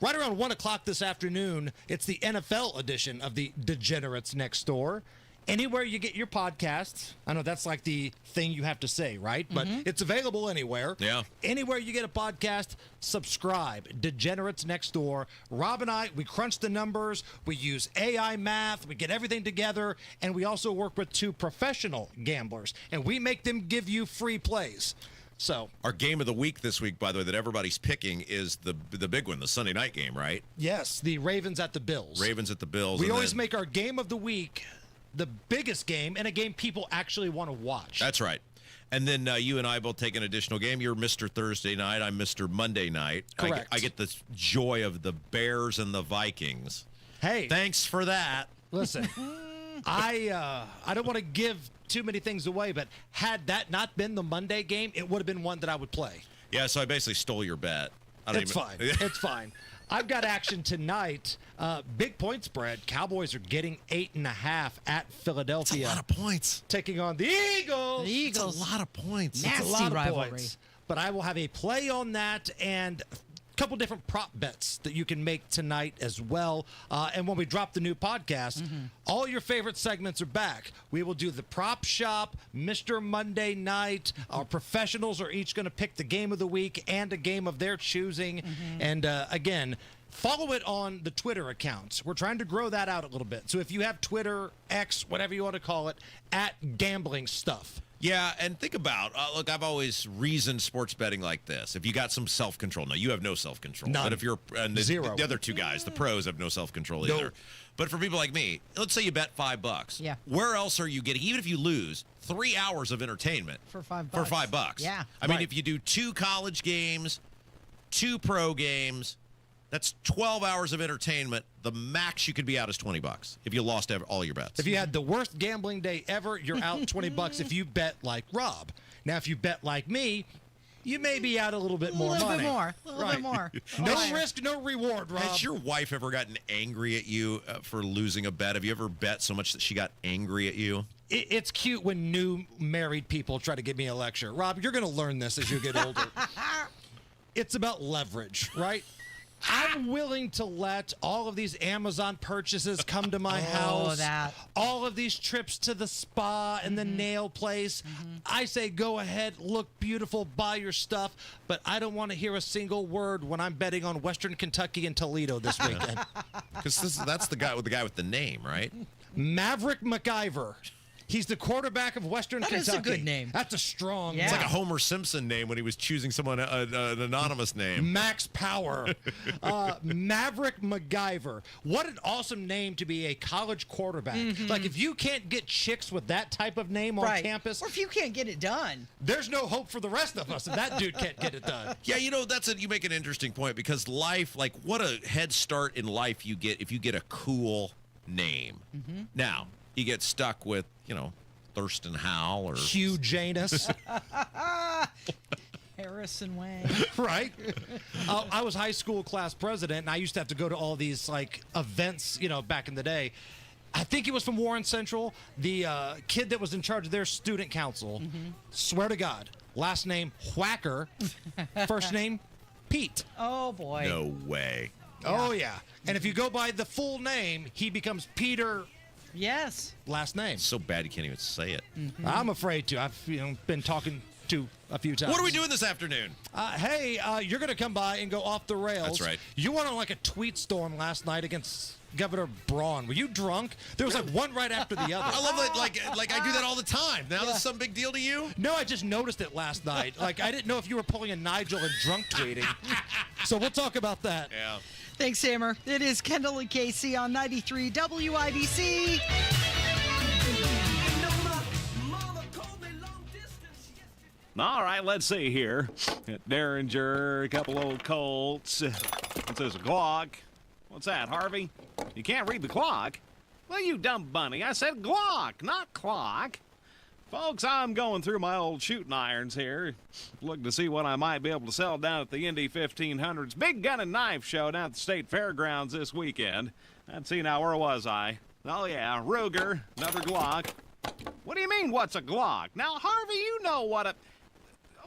right around 1 o'clock this afternoon. It's the NFL edition of the Degenerates Next Door. Anywhere you get your podcasts, I know that's like the thing you have to say, right? But it's available anywhere. Yeah. Anywhere you get a podcast, subscribe. Degenerates Next Door. Rob and I, we crunch the numbers. We use AI math. We get everything together. And we also work with 2 professional gamblers. And we make them give you free plays. So our game of the week this week, by the way, that everybody's picking is the big one, the Sunday night game, right? yes, the Ravens at the Bills. Ravens at the Bills. We and always then- make our game of the week the biggest game and a game people actually want to watch. That's right. And then you and I both take an additional game. You're Mr. Thursday night. I'm Mr. Monday night. Correct. I get the joy of the Bears and the Vikings. Hey. Thanks for that. Listen, I don't want to give too many things away, but had that not been the Monday game, it would have been one that I would play. Yeah, so I basically stole your bet. It's fine. It's fine. I've got action tonight. Big point spread. Cowboys are getting 8.5 at Philadelphia. That's a lot of points. Taking on the Eagles. The Eagles. It's a lot of points. It's a lot Nasty of rivalry. points. But I will have a play on that and a couple different prop bets that you can make tonight as well. And when we drop the new podcast, all your favorite segments are back. We will do the prop shop, Mr. Monday Night. Our professionals are each going to pick the game of the week and a game of their choosing. And again, follow it on the Twitter accounts. We're trying to grow that out a little bit. So if you have Twitter, X, whatever you want to call it, at Gambling Stuff. Yeah, and think about, look, I've always reasoned sports betting like this. If you got some self-control. Now, you have no self-control. None. But if you're, and Zero. the other 2 guys, the pros, have no self-control No. either. But for people like me, let's say you bet $5. Yeah. Where else are you getting, even if you lose, 3 hours of entertainment For $5. for $5? Yeah. I mean, Right. if you do 2 college games, 2 pro games, that's 12 hours of entertainment. The max you could be out is $20 if you lost all your bets. If you had the worst gambling day ever, you're out $20 if you bet like Rob. Now, if you bet like me, you may be out a little bit more money. A little bit more. No risk, no reward, Rob. Has your wife ever gotten angry at you for losing a bet? Have you ever bet so much that she got angry at you? It's cute when new married people try to give me a lecture. Rob, you're going to learn this as you get older. It's about leverage, right? I'm willing to let all of these Amazon purchases come to my house. All of these trips to the spa and the nail place. I say go ahead, look beautiful, buy your stuff, but I don't want to hear a single word when I'm betting on Western Kentucky and Toledo this weekend. Because that's the guy with the name, right? Maverick McIver. He's the quarterback of Western Kentucky. That's a good name. That's a strong It's like a Homer Simpson name when he was choosing someone an anonymous name. Max Power. Maverick MacGyver. What an awesome name to be a college quarterback. Like, if you can't get chicks with that type of name on campus, or if you can't get it done, there's no hope for the rest of us if that dude can't get it done. Yeah, you know, you make an interesting point, because life, like, what a head start in life you get if you get a cool name. Now, you get stuck with, you know, Thurston Howell or Hugh Janus. Harrison Wayne. Right. I was high school class president, and I used to have to go to all these, like, events, you know, back in the day. I think he was from Warren Central. The kid that was in charge of their student council, swear to God, last name Whacker, first name Pete. Oh, boy. No way. Oh, yeah. And if you go by the full name, he becomes Peter. Yes. Last name. So bad you can't even say it. I'm afraid to. I've been talking to a few times. What are we doing this afternoon? Hey, you're going to come by and go off the rails. That's right. You went on like a tweet storm last night against Governor Braun. Were you drunk? There was like one right after the other. I love that. Like I do that all the time. Now that's some big deal to you? No, I just noticed it last night. Like, I didn't know if you were pulling a Nigel and drunk tweeting. So we'll talk about that. Yeah. Thanks, Hammer. It is Kendall and Casey on 93 WIBC. All right, let's see here. Derringer, a couple old Colts. What's this, a Glock? What's that, Harvey? You can't read the clock? Well, you dumb bunny. I said Glock, not clock. Folks, I'm going through my old shooting irons here, looking to see what I might be able to sell down at the Indy 1500's Big Gun and Knife Show down at the State Fairgrounds this weekend. Let's see now, where was I? Oh, yeah, Ruger, another Glock. What do you mean, what's a Glock? Now, Harvey, you know what a...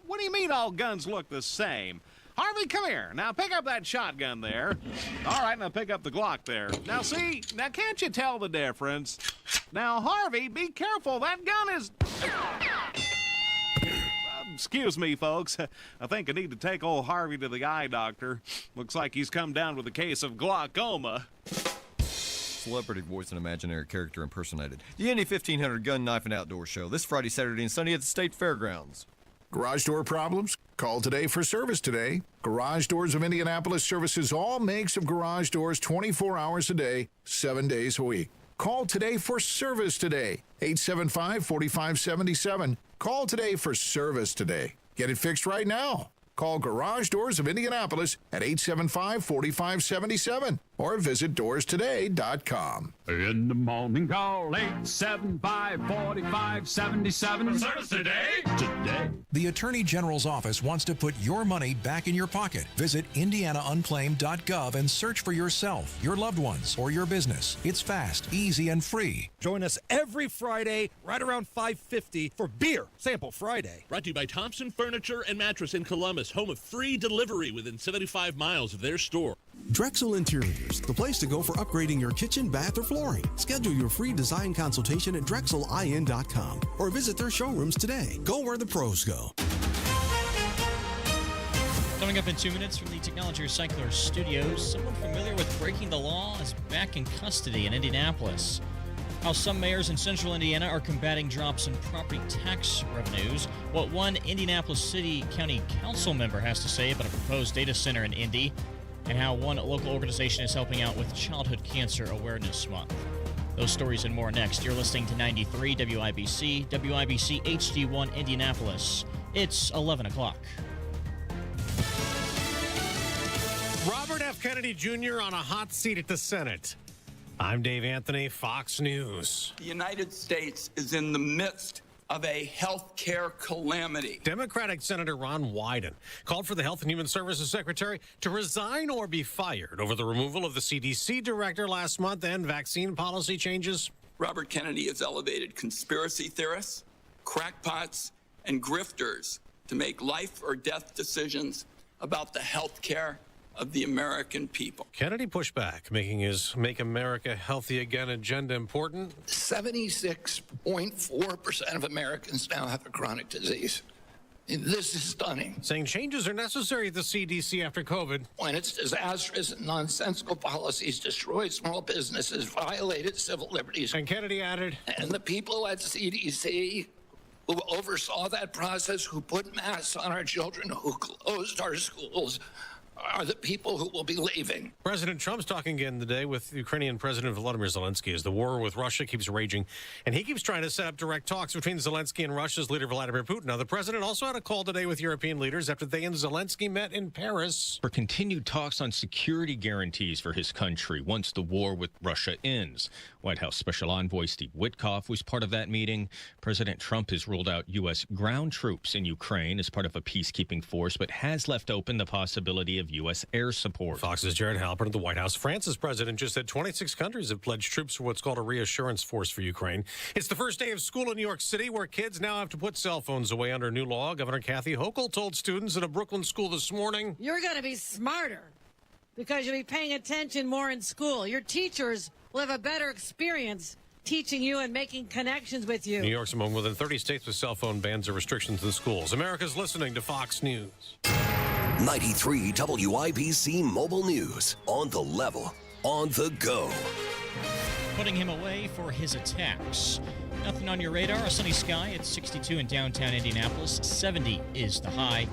What do you mean all guns look the same? Harvey, come here. Now pick up that shotgun there. All right, now pick up the Glock there. Now see, now can't you tell the difference? Now, Harvey, be careful. That gun is... Excuse me, folks. I think I need to take old Harvey to the eye doctor. Looks like he's come down with a case of glaucoma. Celebrity voice and imaginary character impersonated. The Indy 1500 Gun, Knife, and Outdoor Show this Friday, Saturday, and Sunday at the State Fairgrounds. Garage door problems? Call today for service today. Garage Doors of Indianapolis services all makes of garage doors 24 hours a day, 7 days a week. Call today for service today. 875-4577. Call today for service today. Get it fixed right now. Call Garage Doors of Indianapolis at 875-4577 or visit doorstoday.com. In the morning, call 875-4577. Service today. Today. The Attorney General's office wants to put your money back in your pocket. Visit indianaunclaimed.gov and search for yourself, your loved ones, or your business. It's fast, easy, and free. Join us every Friday right around 5:50 for Beer Sample Friday. Brought to you by Thompson Furniture and Mattress in Columbus, home of free delivery within 75 miles of their store. Drexel Interiors, the place to go for upgrading your kitchen, bath, or flooring. Schedule your free design consultation at drexelin.com or visit their showrooms today. Go where the pros go. Coming up in 2 minutes from the Technology Recycler Studios, someone familiar with breaking the law is back in custody in Indianapolis. How some mayors in central Indiana are combating drops in property tax revenues. What one Indianapolis City County Council member has to say about a proposed data center in Indy. And how one local organization is helping out with Childhood Cancer Awareness Month. Those stories and more next. You're listening to 93 WIBC, WIBC HD1 Indianapolis. It's 11 o'clock. Robert F. Kennedy Jr. on a hot seat at the Senate. I'm Dave Anthony, Fox News. The United States is in the midst of a health care calamity. Democratic Senator Ron Wyden called for the Health and Human Services Secretary to resign or be fired over the removal of the CDC director last month and vaccine policy changes. Robert Kennedy has elevated conspiracy theorists, crackpots, and grifters to make life or death decisions about the health care of the American people. Kennedy pushed back, making his Make America Healthy Again agenda important. 76.4% of Americans now have a chronic disease. This is stunning. Saying changes are necessary at the CDC after COVID. When its disastrous and nonsensical policies destroyed small businesses, violated civil liberties. And Kennedy added, and the people at CDC who oversaw that process, who put masks on our children, who closed our schools, are the people who will be leaving. President Trump's talking again today with Ukrainian President Volodymyr Zelensky as the war with Russia keeps raging, and he keeps trying to set up direct talks between Zelensky and Russia's leader Vladimir Putin. Now, the president also had a call today with European leaders after they and Zelensky met in Paris for continued talks on security guarantees for his country once the war with Russia ends. White House Special Envoy Steve Witkoff was part of that meeting. President Trump has ruled out U.S. ground troops in Ukraine as part of a peacekeeping force, but has left open the possibility of U.S. air support. Fox's Jared Halpern at the White House. France's president just said 26 countries have pledged troops for what's called a reassurance force for Ukraine. It's the first day of school in New York City where kids now have to put cell phones away under new law. Governor Kathy Hochul told students at a Brooklyn school this morning, "You're going to be smarter because you'll be paying attention more in school. Your teachers will have a better experience teaching you and making connections with you." New York's among more than 30 states with cell phone bans or restrictions in schools. America's listening to Fox News. 93 WIBC Mobile News. On the level, on the go. Putting him away for his attacks. Nothing on your radar. A sunny sky at 62 in downtown Indianapolis. 70 is the high.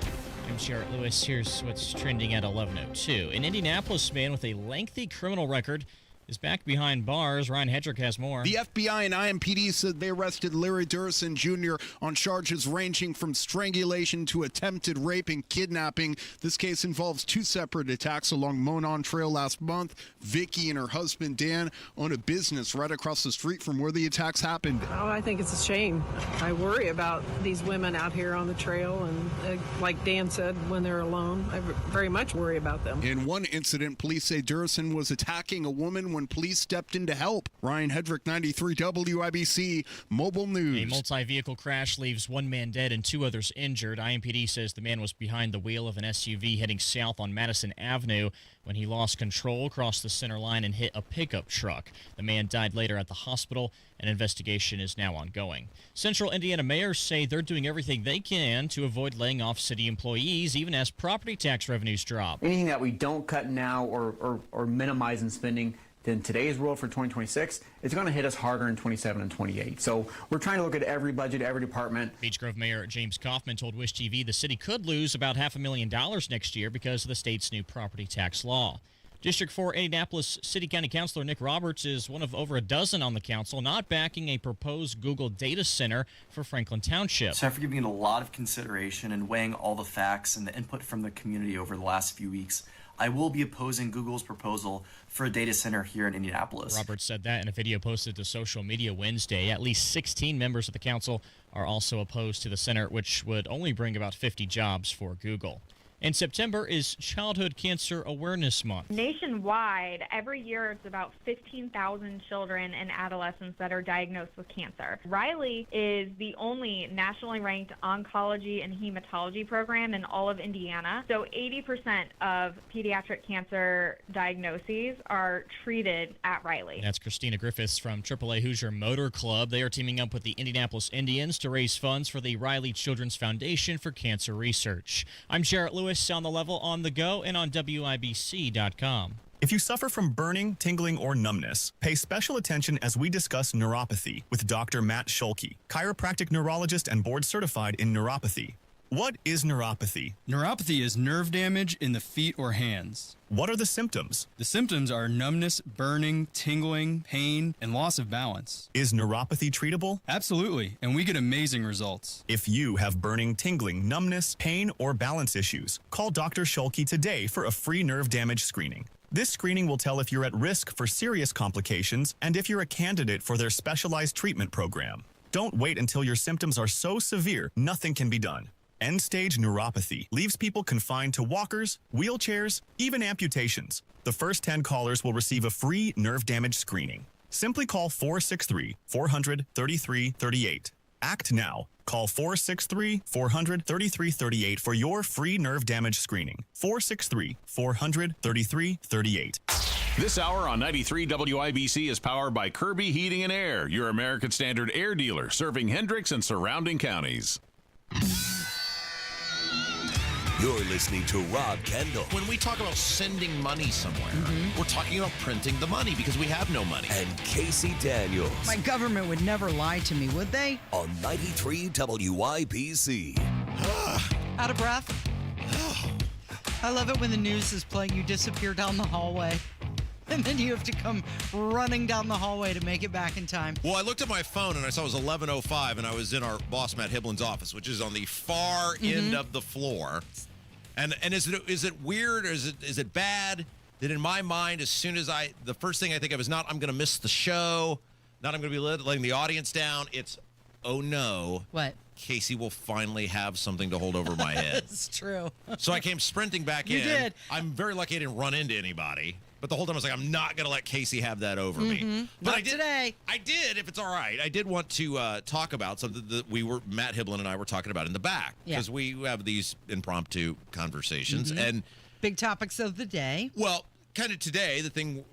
I'm Jarrett Lewis. Here's what's trending at 11:02. An Indianapolis man with a lengthy criminal record is back behind bars. Ryan Hedrick has more. The FBI and IMPD said they arrested Larry Durson Jr. on charges ranging from strangulation to attempted rape and kidnapping. This case involves two separate attacks along Monon Trail last month. Vicky and her husband Dan own a business right across the street from where the attacks happened. Oh, I think it's a shame. I worry about these women out here on the trail, and like Dan said, when they're alone, I very much worry about them. In one incident, police say Durson was attacking a woman when police stepped in to help. Ryan Hedrick, 93 WIBC Mobile News. A multi-vehicle crash leaves one man dead and two others injured. IMPD says the man was behind the wheel of an SUV heading south on Madison Avenue when he lost control, crossed the center line, and hit a pickup truck. The man died later at the hospital. An investigation is now ongoing. Central Indiana mayors say they're doing everything they can to avoid laying off city employees, even as property tax revenues drop. Anything that we don't cut now or minimize in spending in today's world for 2026, it's going to hit us harder in 27 and 28. So we're trying to look at every budget, every department. Beech Grove Mayor James Kaufman told Wish TV the city could lose about $500,000 next year because of the state's new property tax law. District 4 Indianapolis City County Councilor Nick Roberts is one of over a dozen on the council not backing a proposed Google data center for Franklin Township. So after giving it a lot of consideration and weighing all the facts and the input from the community over the last few weeks, I will be opposing Google's proposal for a data center here in Indianapolis. Roberts said that in a video posted to social media Wednesday. At least 16 members of the council are also opposed to the center, which would only bring about 50 jobs for Google. And September is Childhood Cancer Awareness Month. Nationwide, every year it's about 15,000 children and adolescents that are diagnosed with cancer. Riley is the only nationally ranked oncology and hematology program in all of Indiana. So 80% of pediatric cancer diagnoses are treated at Riley. That's Christina Griffiths from AAA Hoosier Motor Club. They are teaming up with the Indianapolis Indians to raise funds for the Riley Children's Foundation for Cancer Research. I'm Jarrett Lewis. On the level, on the go, and on WIBC.com. If you suffer from burning, tingling, or numbness, pay special attention as we discuss neuropathy with Dr. Matt Schulke, chiropractic neurologist and board certified in neuropathy. What is neuropathy? Neuropathy is nerve damage in the feet or hands. What are the symptoms? The symptoms are numbness, burning, tingling, pain, and loss of balance. Is neuropathy treatable? Absolutely, and we get amazing results. If you have burning, tingling, numbness, pain, or balance issues, call Dr. Schulke today for a free nerve damage screening. This screening will tell if you're at risk for serious complications and if you're a candidate for their specialized treatment program. Don't wait until your symptoms are so severe nothing can be done. End-stage neuropathy leaves people confined to walkers, wheelchairs, even amputations. The first 10 callers will receive a free nerve damage screening. Simply call 463-400-3338. Act now. Call 463-400-3338 for your free nerve damage screening. 463-400-3338. This hour on 93 WIBC is powered by Kirby Heating and Air, your American Standard air dealer, serving Hendricks and surrounding counties. You're listening to Rob Kendall. When we talk about sending money somewhere, we're talking about printing the money because we have no money. And Casey Daniels. My government would never lie to me, would they? On 93 WIBC. Out of breath? I love it when the news is playing. You disappear down the hallway. And then you have to come running down the hallway to make it back in time. Well, I looked at my phone and I saw it was 11:05, and I was in our boss Matt Hiblin's office, which is on the far end of the floor. And is it weird or is it bad that in my mind, as soon as the first thing I think of is not I'm going to miss the show, not I'm going to be letting the audience down. It's oh no, what? Casey will finally have something to hold over my head. It's true. So I came sprinting back in. You did. I'm very lucky I didn't run into anybody. But the whole time I was like, I'm not going to let Casey have that over me. But Not today. I did, if it's all right. I did want to talk about something that Matt Hiblin and I were talking about in the back. Because we have these impromptu conversations. And big topics of the day. Well, kind of today, the thing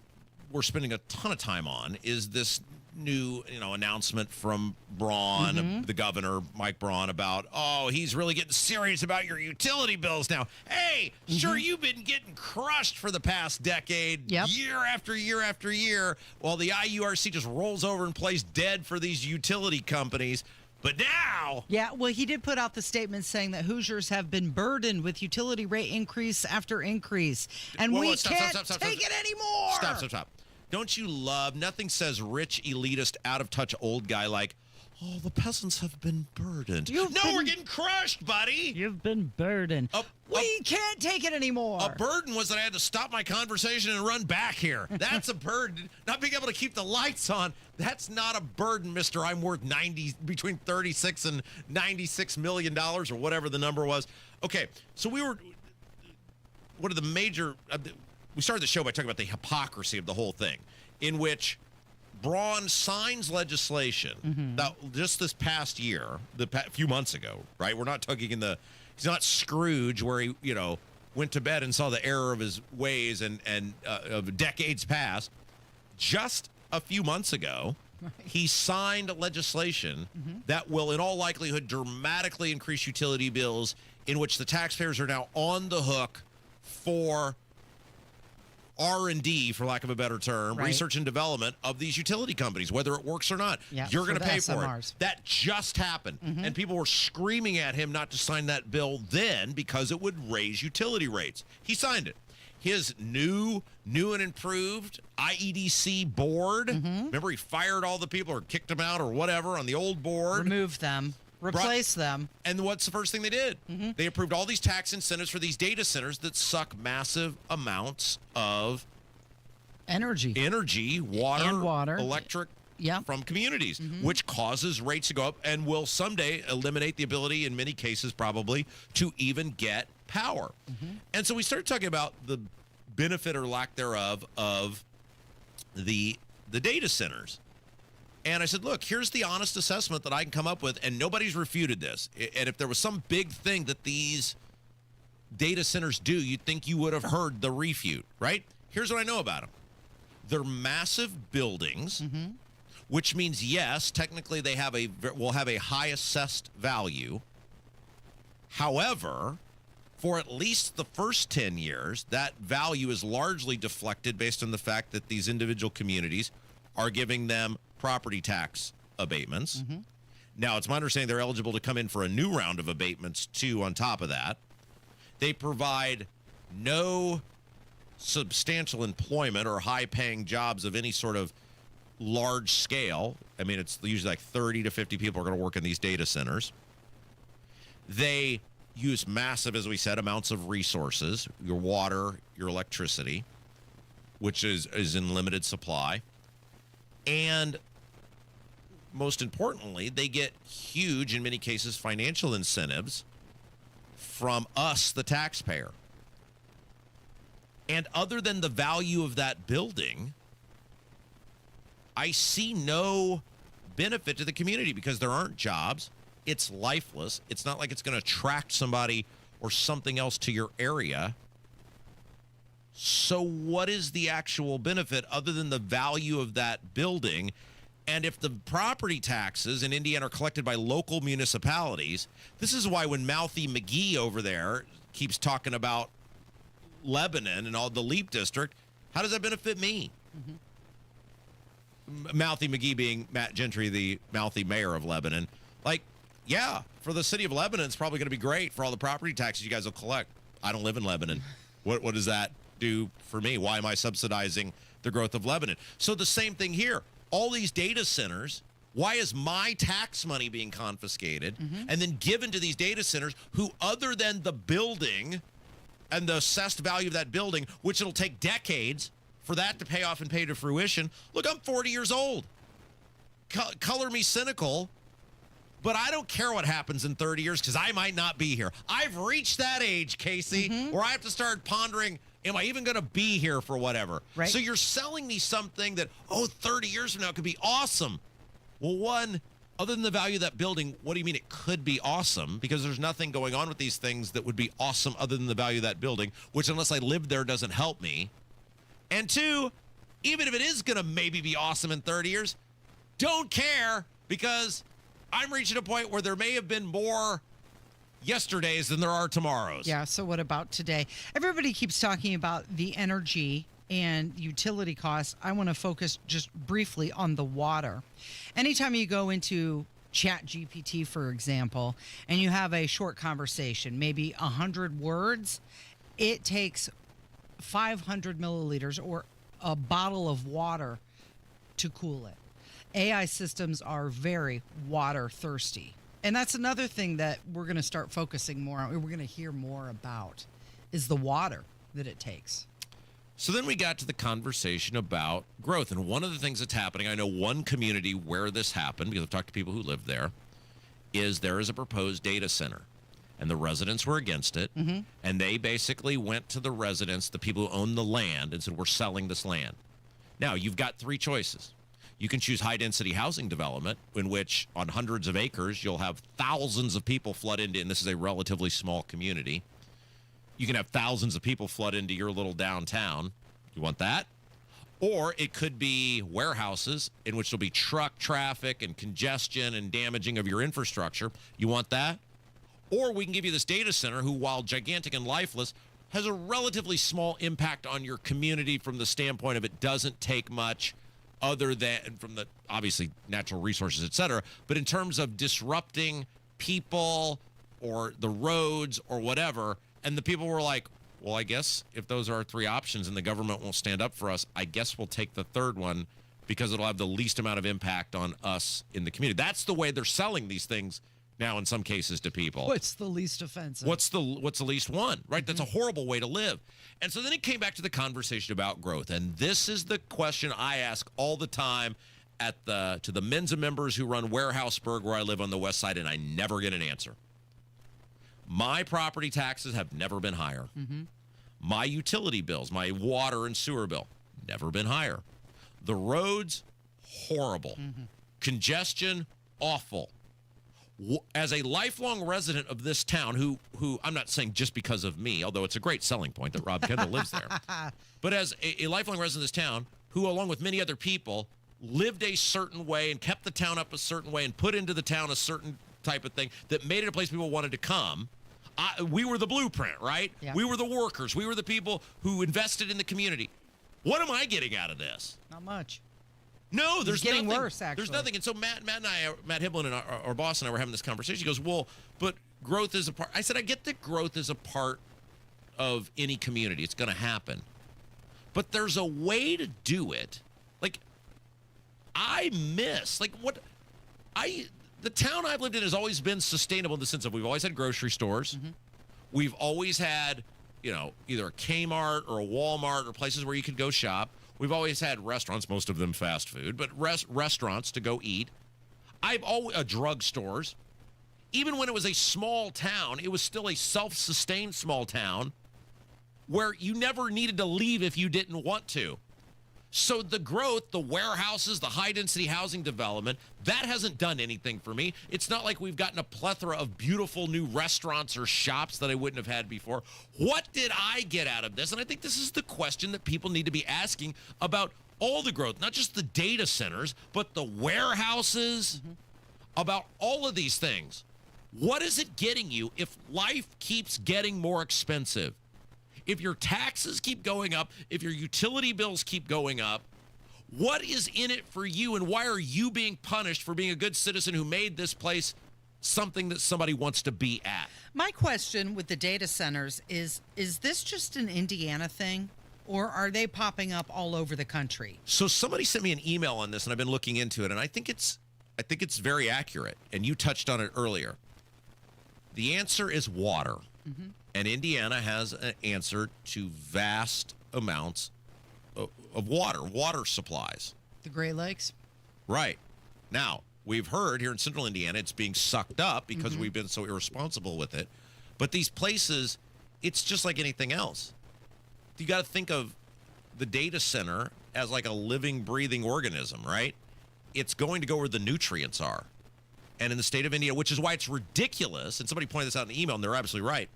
we're spending a ton of time on is this new announcement from Braun, the governor, Mike Braun, about, he's really getting serious about your utility bills now. Hey, sure, you've been getting crushed for the past decade, year after year after year, while the IURC just rolls over and plays dead for these utility companies. But now... Yeah, well, he did put out the statement saying that Hoosiers have been burdened with utility rate increase after increase. And we can't take it anymore. Stop. Don't you love, nothing says rich, elitist, out-of-touch old guy like, the peasants have been burdened. We're getting crushed, buddy. You've been burdened. We can't take it anymore. A burden was that I had to stop my conversation and run back here. That's a burden. Not being able to keep the lights on, that's not a burden, mister. I'm worth between 36 and $96 million or whatever the number was. Okay, so one of the major... we started the show by talking about the hypocrisy of the whole thing, in which Braun signs legislation that just this past year, few months ago, right? We're not talking he's not Scrooge where he, went to bed and saw the error of his ways and of decades past. Just a few months ago, he signed legislation that will, in all likelihood, dramatically increase utility bills, in which the taxpayers are now on the hook for R&D, for lack of a better term, research and development of these utility companies, whether it works or not. You're going to pay for it. That just happened. And people were screaming at him not to sign that bill then because it would raise utility rates. He signed it. His new and improved IEDC board, remember he fired all the people or kicked them out or whatever on the old board. Removed them. Replace them. And what's the first thing they did? They approved all these tax incentives for these data centers that suck massive amounts of energy, water, electric from communities, which causes rates to go up and will someday eliminate the ability, in many cases probably, to even get power. And so we started talking about the benefit or lack thereof of the data centers. And I said, look, here's the honest assessment that I can come up with, and nobody's refuted this. And if there was some big thing that these data centers do, you'd think you would have heard the refute, right? Here's what I know about them. They're massive buildings, which means, yes, technically they will have a high assessed value. However, for at least the first 10 years, that value is largely deflected based on the fact that these individual communities are giving them property tax abatements. Now, it's my understanding they're eligible to come in for a new round of abatements, too, on top of that. They provide no substantial employment or high-paying jobs of any sort of large scale. I mean, it's usually like 30 to 50 people are going to work in these data centers. They use massive, as we said, amounts of resources, your water, your electricity, which is in limited supply. And most importantly, they get huge, in many cases, financial incentives from us, the taxpayer. And other than the value of that building, I see no benefit to the community because there aren't jobs. It's lifeless. It's not like it's going to attract somebody or something else to your area. So what is the actual benefit other than the value of that building? And if the property taxes in Indiana are collected by local municipalities, this is why when Mouthy McGee over there keeps talking about Lebanon and all the Leap District. How does that benefit me? Mouthy McGee being Matt Gentry, the mouthy mayor of Lebanon. Like, yeah, for the city of Lebanon, it's probably going to be great for all the property taxes you guys will collect. I don't live in Lebanon. What does that do for me? Why am I subsidizing the growth of Lebanon? So the same thing here. All these data centers, why is my tax money being confiscated and then given to these data centers who, other than the building and the assessed value of that building, which it'll take decades for that to pay off and pay to fruition. Look, I'm 40 years old. Color me cynical, but I don't care what happens in 30 years because I might not be here. I've reached that age, Casey, where I have to start pondering, am I even going to be here for whatever? Right. So you're selling me something that, 30 years from now could be awesome. Well, one, other than the value of that building, what do you mean it could be awesome? Because there's nothing going on with these things that would be awesome other than the value of that building, which unless I live there doesn't help me. And two, even if it is going to maybe be awesome in 30 years, don't care because I'm reaching a point where there may have been more yesterdays than there are tomorrows. Yeah, so what about today? Everybody keeps talking about the energy and utility costs. I want to focus just briefly on the water. Anytime you go into Chat GPT, for example, and you have a short conversation, maybe 100 words, it takes 500 milliliters or a bottle of water to cool it. AI systems are very water thirsty. And that's another thing that we're going to start focusing more on, we're going to hear more about, is the water that it takes. So then we got to the conversation about growth. And one of the things that's happening, I know one community where this happened, because I've talked to people who live there, is there is a proposed data center. And the residents were against it. And they basically went to the residents, the people who own the land, and said, we're selling this land. Now, you've got three choices. You can choose high-density housing development, in which on hundreds of acres, you'll have thousands of people flood into, and this is a relatively small community. You can have thousands of people flood into your little downtown. You want that? Or it could be warehouses in which there'll be truck traffic and congestion and damaging of your infrastructure. You want that? Or we can give you this data center who, while gigantic and lifeless, has a relatively small impact on your community from the standpoint of it doesn't take much other than from the, obviously, natural resources, et cetera. But in terms of disrupting people or the roads or whatever, and the people were like, well, I guess if those are our three options and the government won't stand up for us, I guess we'll take the third one because it'll have the least amount of impact on us in the community. That's the way they're selling these things now in some cases to people. What's the least offensive? What's the least one, right? That's a horrible way to live. And so then it came back to the conversation about growth. And this is the question I ask all the time to the Mensa members who run Warehouseburg, where I live on the west side, and I never get an answer. My property taxes have never been higher. My utility bills, my water and sewer bill, never been higher. The roads, horrible. Congestion, awful. As a lifelong resident of this town, who I'm not saying just because of me, although it's a great selling point that Rob Kendall lives there, but as a lifelong resident of this town, who along with many other people lived a certain way and kept the town up a certain way and put into the town a certain type of thing that made it a place people wanted to come. We were the blueprint, right? Yeah. We were the workers. We were the people who invested in the community. What am I getting out of this? Not much. No, there's It's getting nothing. worse, actually. There's nothing. And so Matt Hiblin and our boss and I were having this conversation. He goes, well, but growth is a part. I said, I get that growth is a part of any community. It's going to happen. But there's a way to do it. Like, I miss, the town I've lived in has always been sustainable in the sense of we've always had grocery stores. We've always had, either a Kmart or a Walmart or places where you could go shop. We've always had restaurants, most of them fast food, but restaurants to go eat. I've always drugstores. Even when it was a small town, it was still a self-sustained small town where you never needed to leave if you didn't want to. So the growth, the warehouses, the high-density housing development, that hasn't done anything for me. It's not like we've gotten a plethora of beautiful new restaurants or shops that I wouldn't have had before. What did I get out of this? And I think this is the question that people need to be asking about all the growth, not just the data centers, but the warehouses, about all of these things. What is it getting you if life keeps getting more expensive? If your taxes keep going up, if your utility bills keep going up, what is in it for you, and why are you being punished for being a good citizen who made this place something that somebody wants to be at? My question with the data centers is this just an Indiana thing, or are they popping up all over the country? So somebody sent me an email on this, and I've been looking into it, and I think it's very accurate, and you touched on it earlier. The answer is water. Mm-hmm. And Indiana has an answer to vast amounts of water supplies. The Great Lakes? Right. Now, we've heard here in central Indiana it's being sucked up because we've been so irresponsible with it. But these places, it's just like anything else. You got to think of the data center as like a living, breathing organism, right? It's going to go where the nutrients are. And in the state of Indiana, which is why it's ridiculous, and somebody pointed this out in the email, and they're absolutely right.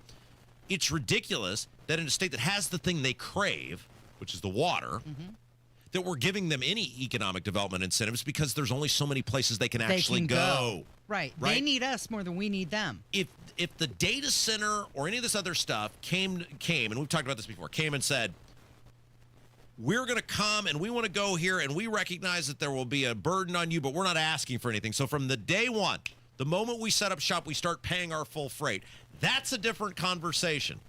It's ridiculous that in a state that has the thing they crave, which is the water, that we're giving them any economic development incentives because there's only so many places they can actually go. Right. They need us more than we need them. If the data center or any of this other stuff came, and we've talked about this before, came and said, we're going to come and we want to go here and we recognize that there will be a burden on you, but we're not asking for anything. So from the day one, the moment we set up shop, we start paying our full freight. That's a different conversation.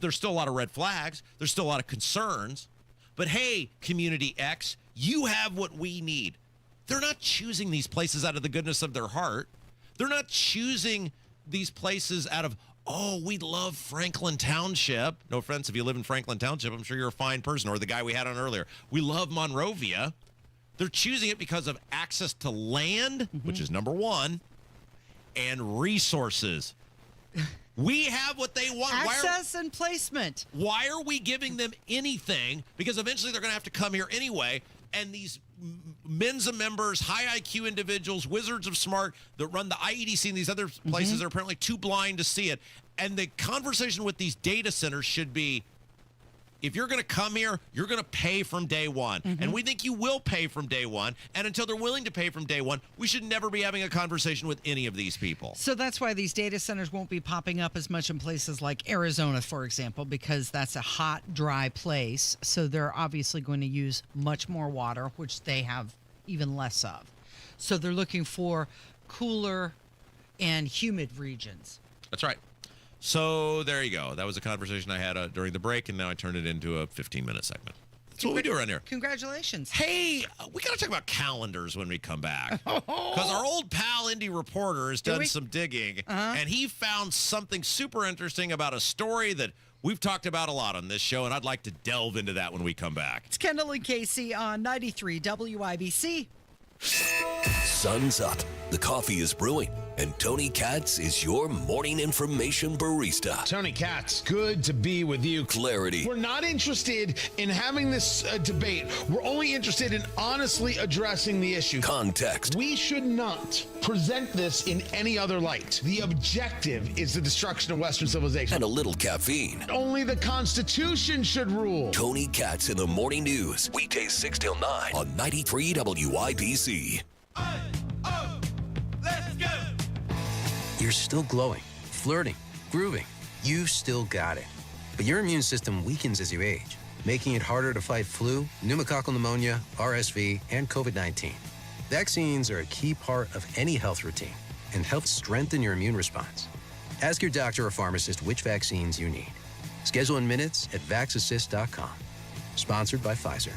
There's still a lot of red flags. There's still a lot of concerns. But hey, Community X, you have what we need. They're not choosing these places out of the goodness of their heart. They're not choosing these places out of, oh, we love Franklin Township. No offense if you live in Franklin Township. I'm sure you're a fine person. Or the guy we had on earlier. We love Monrovia. They're choosing it because of access to land, which is number one, and resources. We have what they want. Access and placement. Why are we giving them anything? Because eventually they're going to have to come here anyway. And these Mensa members, high IQ individuals, wizards of smart that run the IEDC and these other places are apparently too blind to see it. And the conversation with these data centers should be, if you're going to come here, you're going to pay from day one. And we think you will pay from day one. And until they're willing to pay from day one, we should never be having a conversation with any of these people. So that's why these data centers won't be popping up as much in places like Arizona, for example, because that's a hot, dry place. So they're obviously going to use much more water, which they have even less of. So they're looking for cooler and humid regions. That's right. So there you go. That was a conversation I had during the break, and now I turned it into a 15-minute segment. That's what we do around here. Congratulations. Hey, we got to talk about calendars when we come back. Because our old pal, Indy Reporter, has done some digging, and he found something super interesting about a story that we've talked about a lot on this show, and I'd like to delve into that when we come back. It's Kendall and Casey on 93 WIBC. Sun's up, the coffee is brewing, and Tony Katz is your morning information barista. Tony Katz, good to be with you. Clarity. We're not interested in having this debate. We're only interested in honestly addressing the issue. Context. We should not present this in any other light. The objective is the destruction of Western civilization. And a little caffeine. Only the Constitution should rule. Tony Katz in the Morning News. Weekdays 6 till 9 on 93 WIBC. Let's go! You're still glowing, flirting, grooving. You still got it. But your immune system weakens as you age, making it harder to fight flu, pneumococcal pneumonia, RSV, and COVID-19. Vaccines are a key part of any health routine and help strengthen your immune response. Ask your doctor or pharmacist which vaccines you need. Schedule in minutes at vaxassist.com. Sponsored by Pfizer.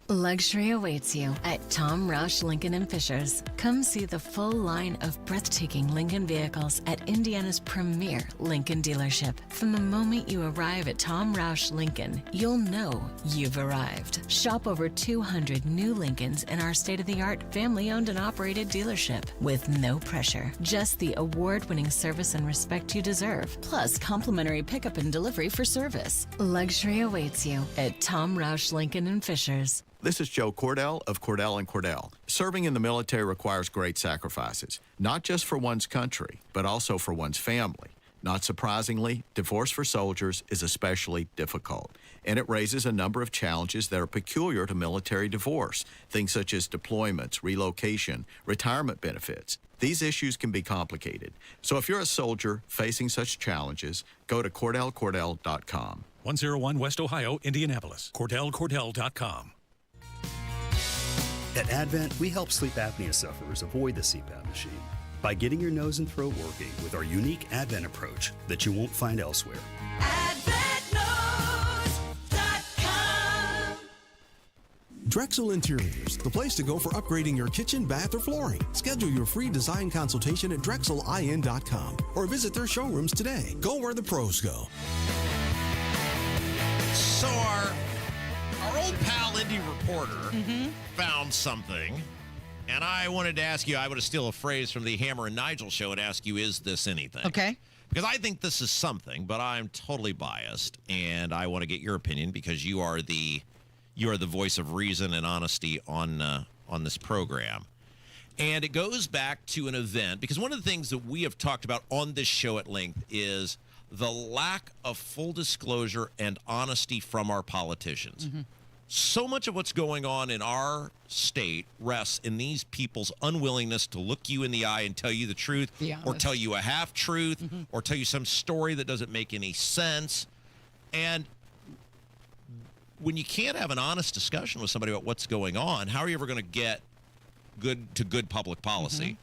Luxury awaits you at Tom Roush Lincoln & Fishers. Come see the full line of breathtaking Lincoln vehicles at Indiana's premier Lincoln dealership. From the moment you arrive at Tom Roush Lincoln, you'll know you've arrived. Shop over 200 new Lincolns in our state-of-the-art family-owned and operated dealership with no pressure. Just the award-winning service and respect you deserve, plus complimentary pickup and delivery for service. Luxury awaits you at Tom Roush Lincoln & Fishers. This is Joe Cordell of Cordell & Cordell. Serving in the military requires great sacrifices, not just for one's country, but also for one's family. Not surprisingly, divorce for soldiers is especially difficult, and it raises a number of challenges that are peculiar to military divorce, things such as deployments, relocation, retirement benefits. These issues can be complicated. So if you're a soldier facing such challenges, go to CordellCordell.com. 101 West Ohio, Indianapolis. CordellCordell.com. At Advent, we help sleep apnea sufferers avoid the CPAP machine by getting your nose and throat working with our unique Advent approach that you won't find elsewhere. Drexel Interiors, the place to go for upgrading your kitchen, bath, or flooring. Schedule your free design consultation at DrexelIN.com or visit their showrooms today. Go where the pros go. So our old pal, Indy Reporter, found something, and I wanted to ask you, I would steal a phrase from the Hammer and Nigel show and ask you, is this anything? Okay. Because I think this is something, but I'm totally biased, and I want to get your opinion because you are the voice of reason and honesty on this program. And it goes back to an event, because one of the things that we have talked about on this show at length is the lack of full disclosure and honesty from our politicians. So much of what's going on in our state rests in these people's unwillingness to look you in the eye and tell you the truth, or tell you a half-truth, or tell you some story that doesn't make any sense. And when you can't have an honest discussion with somebody about what's going on, how are you ever going to get good public policy?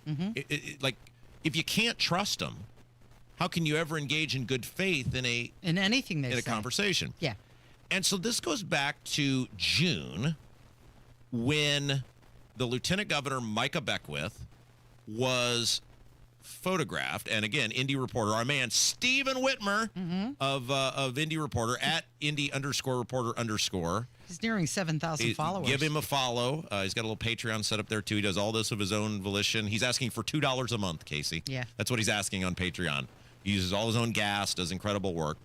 Like, if you can't trust them, how can you ever engage in good faith in anything in a conversation? Yeah. And so this goes back to June, when the Lieutenant Governor Micah Beckwith was photographed, and again, Indy Reporter, our man Stephen Whitmer of Indy Reporter at Indy_Reporter_. He's nearing 7,000 followers. Give him a follow. He's got a little Patreon set up there too. He does all this of his own volition. He's asking for $2 a month, Casey. Yeah, that's what he's asking on Patreon. He uses all his own gas, does incredible work.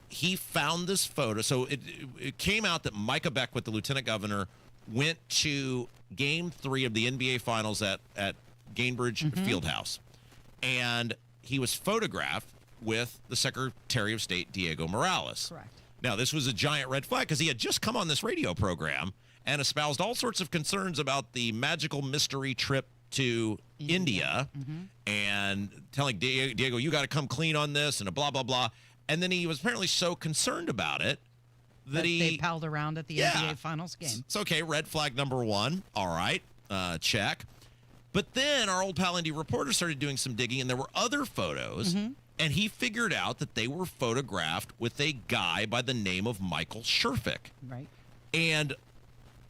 He found this photo. So it came out that Micah Beckwith, the Lieutenant Governor, went to Game 3 of the NBA Finals at Gainbridge Fieldhouse. And he was photographed with the Secretary of State, Diego Morales. Correct. Now, this was a giant red flag because he had just come on this radio program and espoused all sorts of concerns about the magical mystery trip to India and telling Diego, you got to come clean on this and a blah, blah, blah. And then he was apparently so concerned about it that they palled around at the NBA Finals game. It's okay. Red flag number one. All right. Check. But then our old pal Indy Reporter started doing some digging, and there were other photos, and he figured out that they were photographed with a guy by the name of Michael Sherfick. Right. And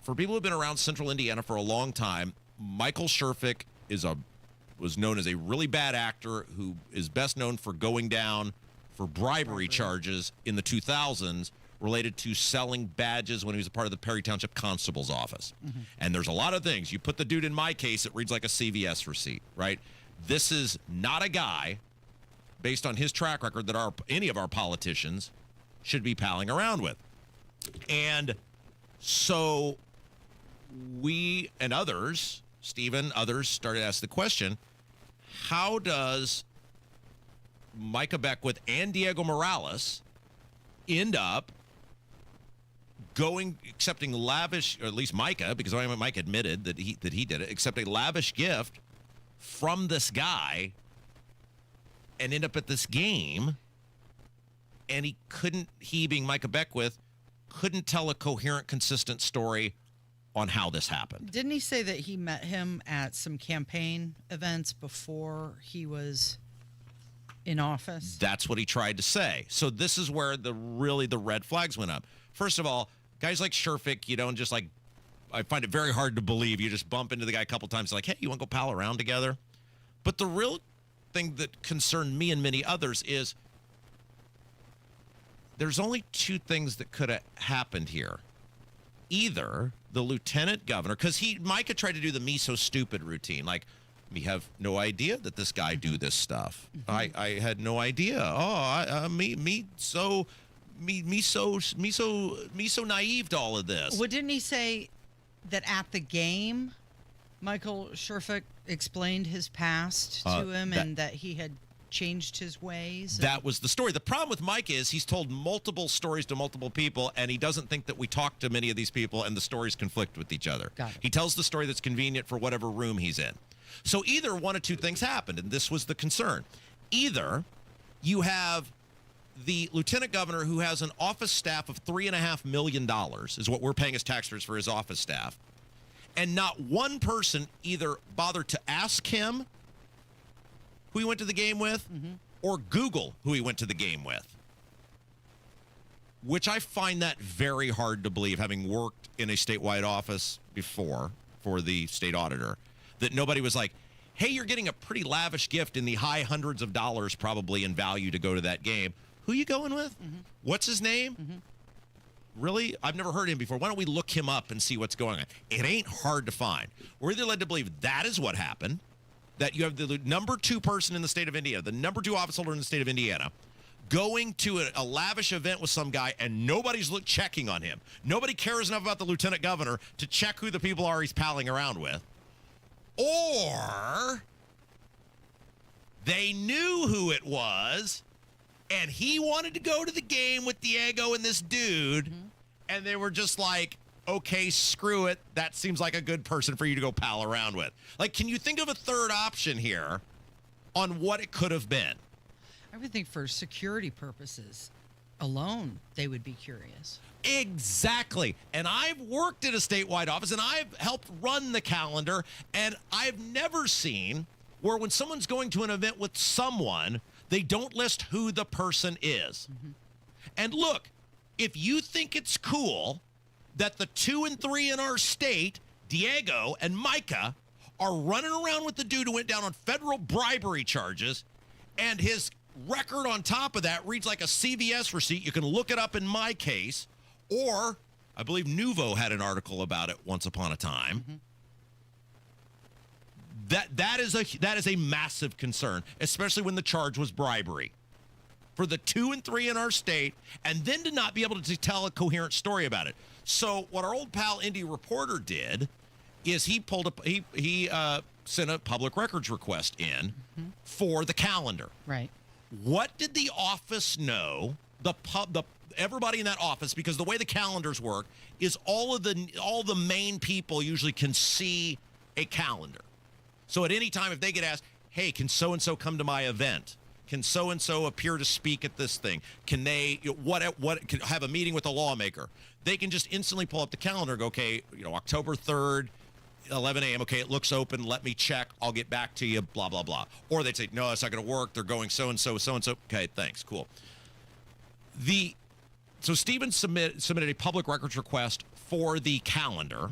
for people who have been around Central Indiana for a long time, Michael Sherfick was known as a really bad actor who is best known for going down for bribery charges in the 2000s related to selling badges when he was a part of the Perry Township Constable's office. And there's a lot of things. You put the dude in my case, it reads like a CVS receipt, right? This is not a guy, based on his track record, that any of our politicians should be palling around with. And so we and others, Stephen, others, started to ask the question, how does Micah Beckwith and Diego Morales end up accepting lavish, or at least Micah, because Mike admitted that he did it, accept a lavish gift from this guy and end up at this game, and he being Micah Beckwith, couldn't tell a coherent, consistent story on how this happened. Didn't he say that he met him at some campaign events before he was in office? That's what he tried to say. So this is where the red flags went up. First of all, guys like Sherfick, you don't just I find it very hard to believe you just bump into the guy a couple times like, hey, you want to go pal around together? But the real thing that concerned me and many others is there's only two things that could have happened here. Either the lieutenant governor, because Micah tried to do the me so stupid routine, like, we have no idea that this guy do this stuff. I had no idea. Me so naive to all of this. Well, didn't he say that at the game, Michael Sherfick explained his past to him and that he had changed his ways. That was the story. The problem with Mike is he's told multiple stories to multiple people, and he doesn't think that we talk to many of these people, and the stories conflict with each other. Got it. He tells the story that's convenient for whatever room he's in. So either one of two things happened, and this was the concern. Either you have the lieutenant governor who has an office staff of $3.5 million, is what we're paying as taxpayers for his office staff, and not one person either bothered to ask him who he went to the game with, or Google who he went to the game with. Which I find that very hard to believe, having worked in a statewide office before for the state auditor, that nobody was like, hey, you're getting a pretty lavish gift in the high hundreds of dollars probably in value to go to that game. Who you going with? What's his name? Really? I've never heard him before. Why don't we look him up and see what's going on? It ain't hard to find. We're either led to believe that is what happened, that you have the number 2 person in the state of Indiana, the number 2 office holder in the state of Indiana, going to a lavish event with some guy, and nobody's checking on him. Nobody cares enough about the lieutenant governor to check who the people are he's palling around with. Or they knew who it was, and he wanted to go to the game with Diego and this dude, and they were just like, okay, screw it. That seems like a good person for you to go pal around with. Like, can you think of a third option here on what it could have been? I would think for security purposes alone, they would be curious. Exactly. And I've worked at a statewide office, and I've helped run the calendar, and I've never seen where when someone's going to an event with someone, they don't list who the person is. And look, if you think it's cool that the 2 and 3 in our state, Diego and Micah, are running around with the dude who went down on federal bribery charges, and his record on top of that reads like a CVS receipt. You can look it up in my case, or I believe Nouveau had an article about it once upon a time. That is a massive concern, especially when the charge was bribery. For the 2 and 3 in our state, and then to not be able to tell a coherent story about it. So what our old pal Indy Reporter did is he sent a public records request in for the calendar. Right. What did the office know? Everybody in that office, because the way the calendars work is all the main people usually can see a calendar. So at any time, if they get asked, hey, can so-and-so come to my event? Can so-and-so appear to speak at this thing? Can they can have a meeting with a lawmaker? They can just instantly pull up the calendar and go, okay, October 3rd, 11 a.m. Okay, it looks open. Let me check. I'll get back to you, blah, blah, blah. Or they'd say, no, it's not going to work. They're going so-and-so, so-and-so. Okay, thanks. Cool. So Stephen submitted a public records request for the calendar,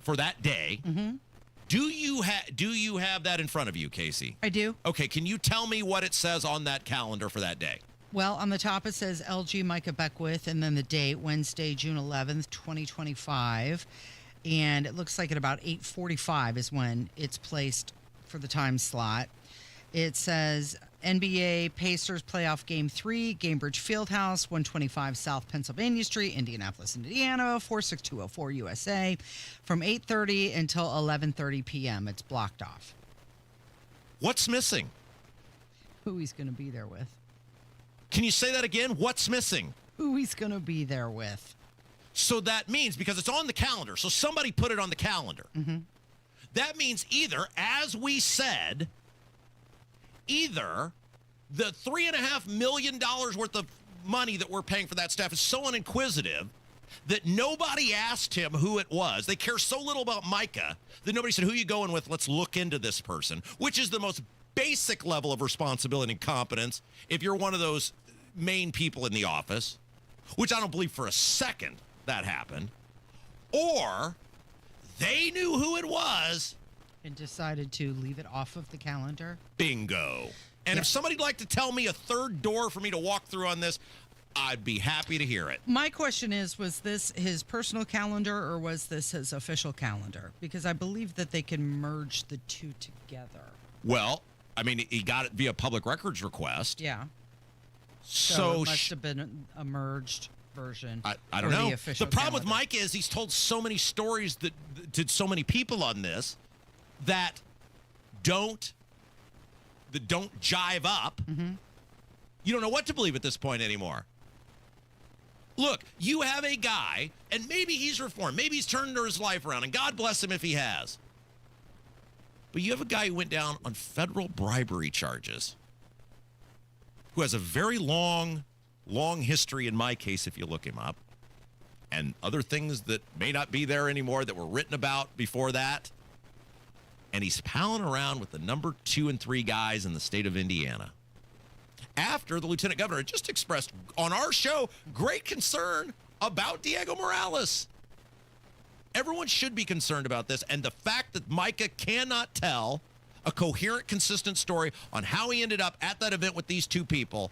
for that day. Do you have that in front of you, Casey? I do. Okay, can you tell me what it says on that calendar for that day? Well, on the top it says LG Micah Beckwith, and then the date, Wednesday, June 11th, 2025. And it looks like at about 8:45 is when it's placed for the time slot. It says NBA Pacers playoff game 3, Gamebridge Fieldhouse, 125 South Pennsylvania Street, Indianapolis, Indiana, 46204 USA, from 8:30 until 11:30 p.m. It's blocked off. What's missing? Who he's going to be there with. Can you say that again? What's missing? Who he's going to be there with. So that means, because it's on the calendar, so somebody put it on the calendar. That means either, as we said, either the $3.5 million worth of money that we're paying for that staff is so uninquisitive that nobody asked him who it was. They care so little about Micah that nobody said, who you going with? Let's look into this person, which is the most basic level of responsibility and competence if you're one of those main people in the office, which I don't believe for a second that happened. Or they knew who it was and decided to leave it off of the calendar. Bingo. And if somebody'd like to tell me a third door for me to walk through on this, I'd be happy to hear it. My question is, was this his personal calendar or was this his official calendar? Because I believe that they can merge the two together. Well, I mean, he got it via public records request. Yeah. So it must have been a merged version. I don't know. The problem with Mike is he's told so many stories to so many people on this that don't that don't jive up, you don't know what to believe at this point anymore. Look, you have a guy, and maybe he's reformed. Maybe he's turned his life around, and God bless him if he has. But you have a guy who went down on federal bribery charges, who has a very long history, in my case, if you look him up, and other things that may not be there anymore that were written about before that. And he's palling around with the number 2 and 3 guys in the state of Indiana. After the lieutenant governor just expressed on our show great concern about Diego Morales. Everyone should be concerned about this. And the fact that Micah cannot tell a coherent, consistent story on how he ended up at that event with these 2 people,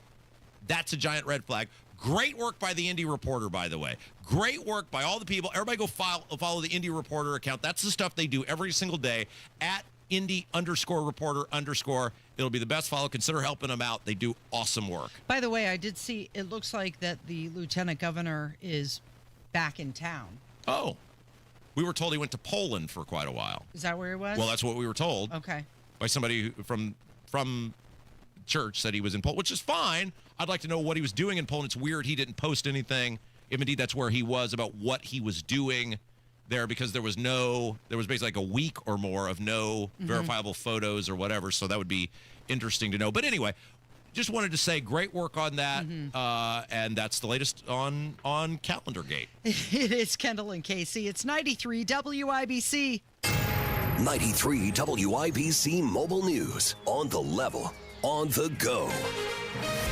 that's a giant red flag. Great work by the Indy Reporter, by the way. Great work by all the people. Everybody go follow the Indy Reporter account. That's the stuff they do every single day at Indy_Reporter_. It'll be the best follow. Consider helping them out. They do awesome work. By the way, I did see, it looks like that the lieutenant governor is back in town. Oh. We were told he went to Poland for quite a while. Is that where he was? Well, that's what we were told. Okay. By somebody from church said he was in Poland, which is fine. I'd like to know what he was doing in Poland. It's weird he didn't post anything, if indeed that's where he was, about what he was doing there, because there was basically like a week or more of no verifiable photos or whatever, so that would be interesting to know. But anyway, just wanted to say great work on that, and that's the latest on Calendargate. It is Kendall and Casey. It's 93 WIBC. 93 WIBC Mobile News. On the level, on the go.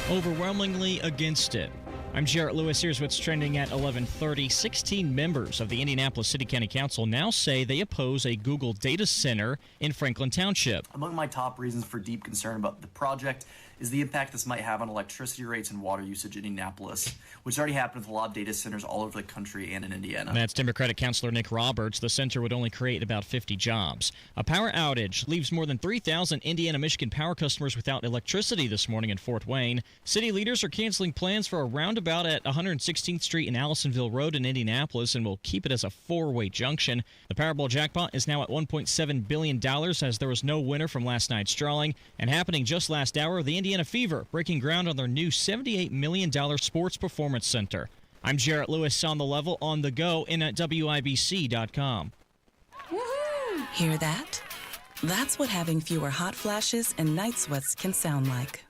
Overwhelmingly against it. I'm Jarrett Lewis. Here's what's trending at 11:30. 16 members of the Indianapolis City County Council now say they oppose a Google data center in Franklin Township. Among my top reasons for deep concern about the project is the impact this might have on electricity rates and water usage in Indianapolis, which already happened with a lot of data centers all over the country and in Indiana. That's Democratic Councilor Nick Roberts. The center would only create about 50 jobs. A power outage leaves more than 3,000 Indiana-Michigan power customers without electricity this morning in Fort Wayne. City leaders are canceling plans for a roundabout at 116th Street and Allisonville Road in Indianapolis and will keep it as a 4-way junction. The Powerball jackpot is now at $1.7 billion as there was no winner from last night's drawing. And happening just last hour, the Indiana Fever breaking ground on their new $78 million sports performance center. I'm Jarrett Lewis on the level, on the go, and at WIBC.com. Woohoo! Hear that? That's what having fewer hot flashes and night sweats can sound like.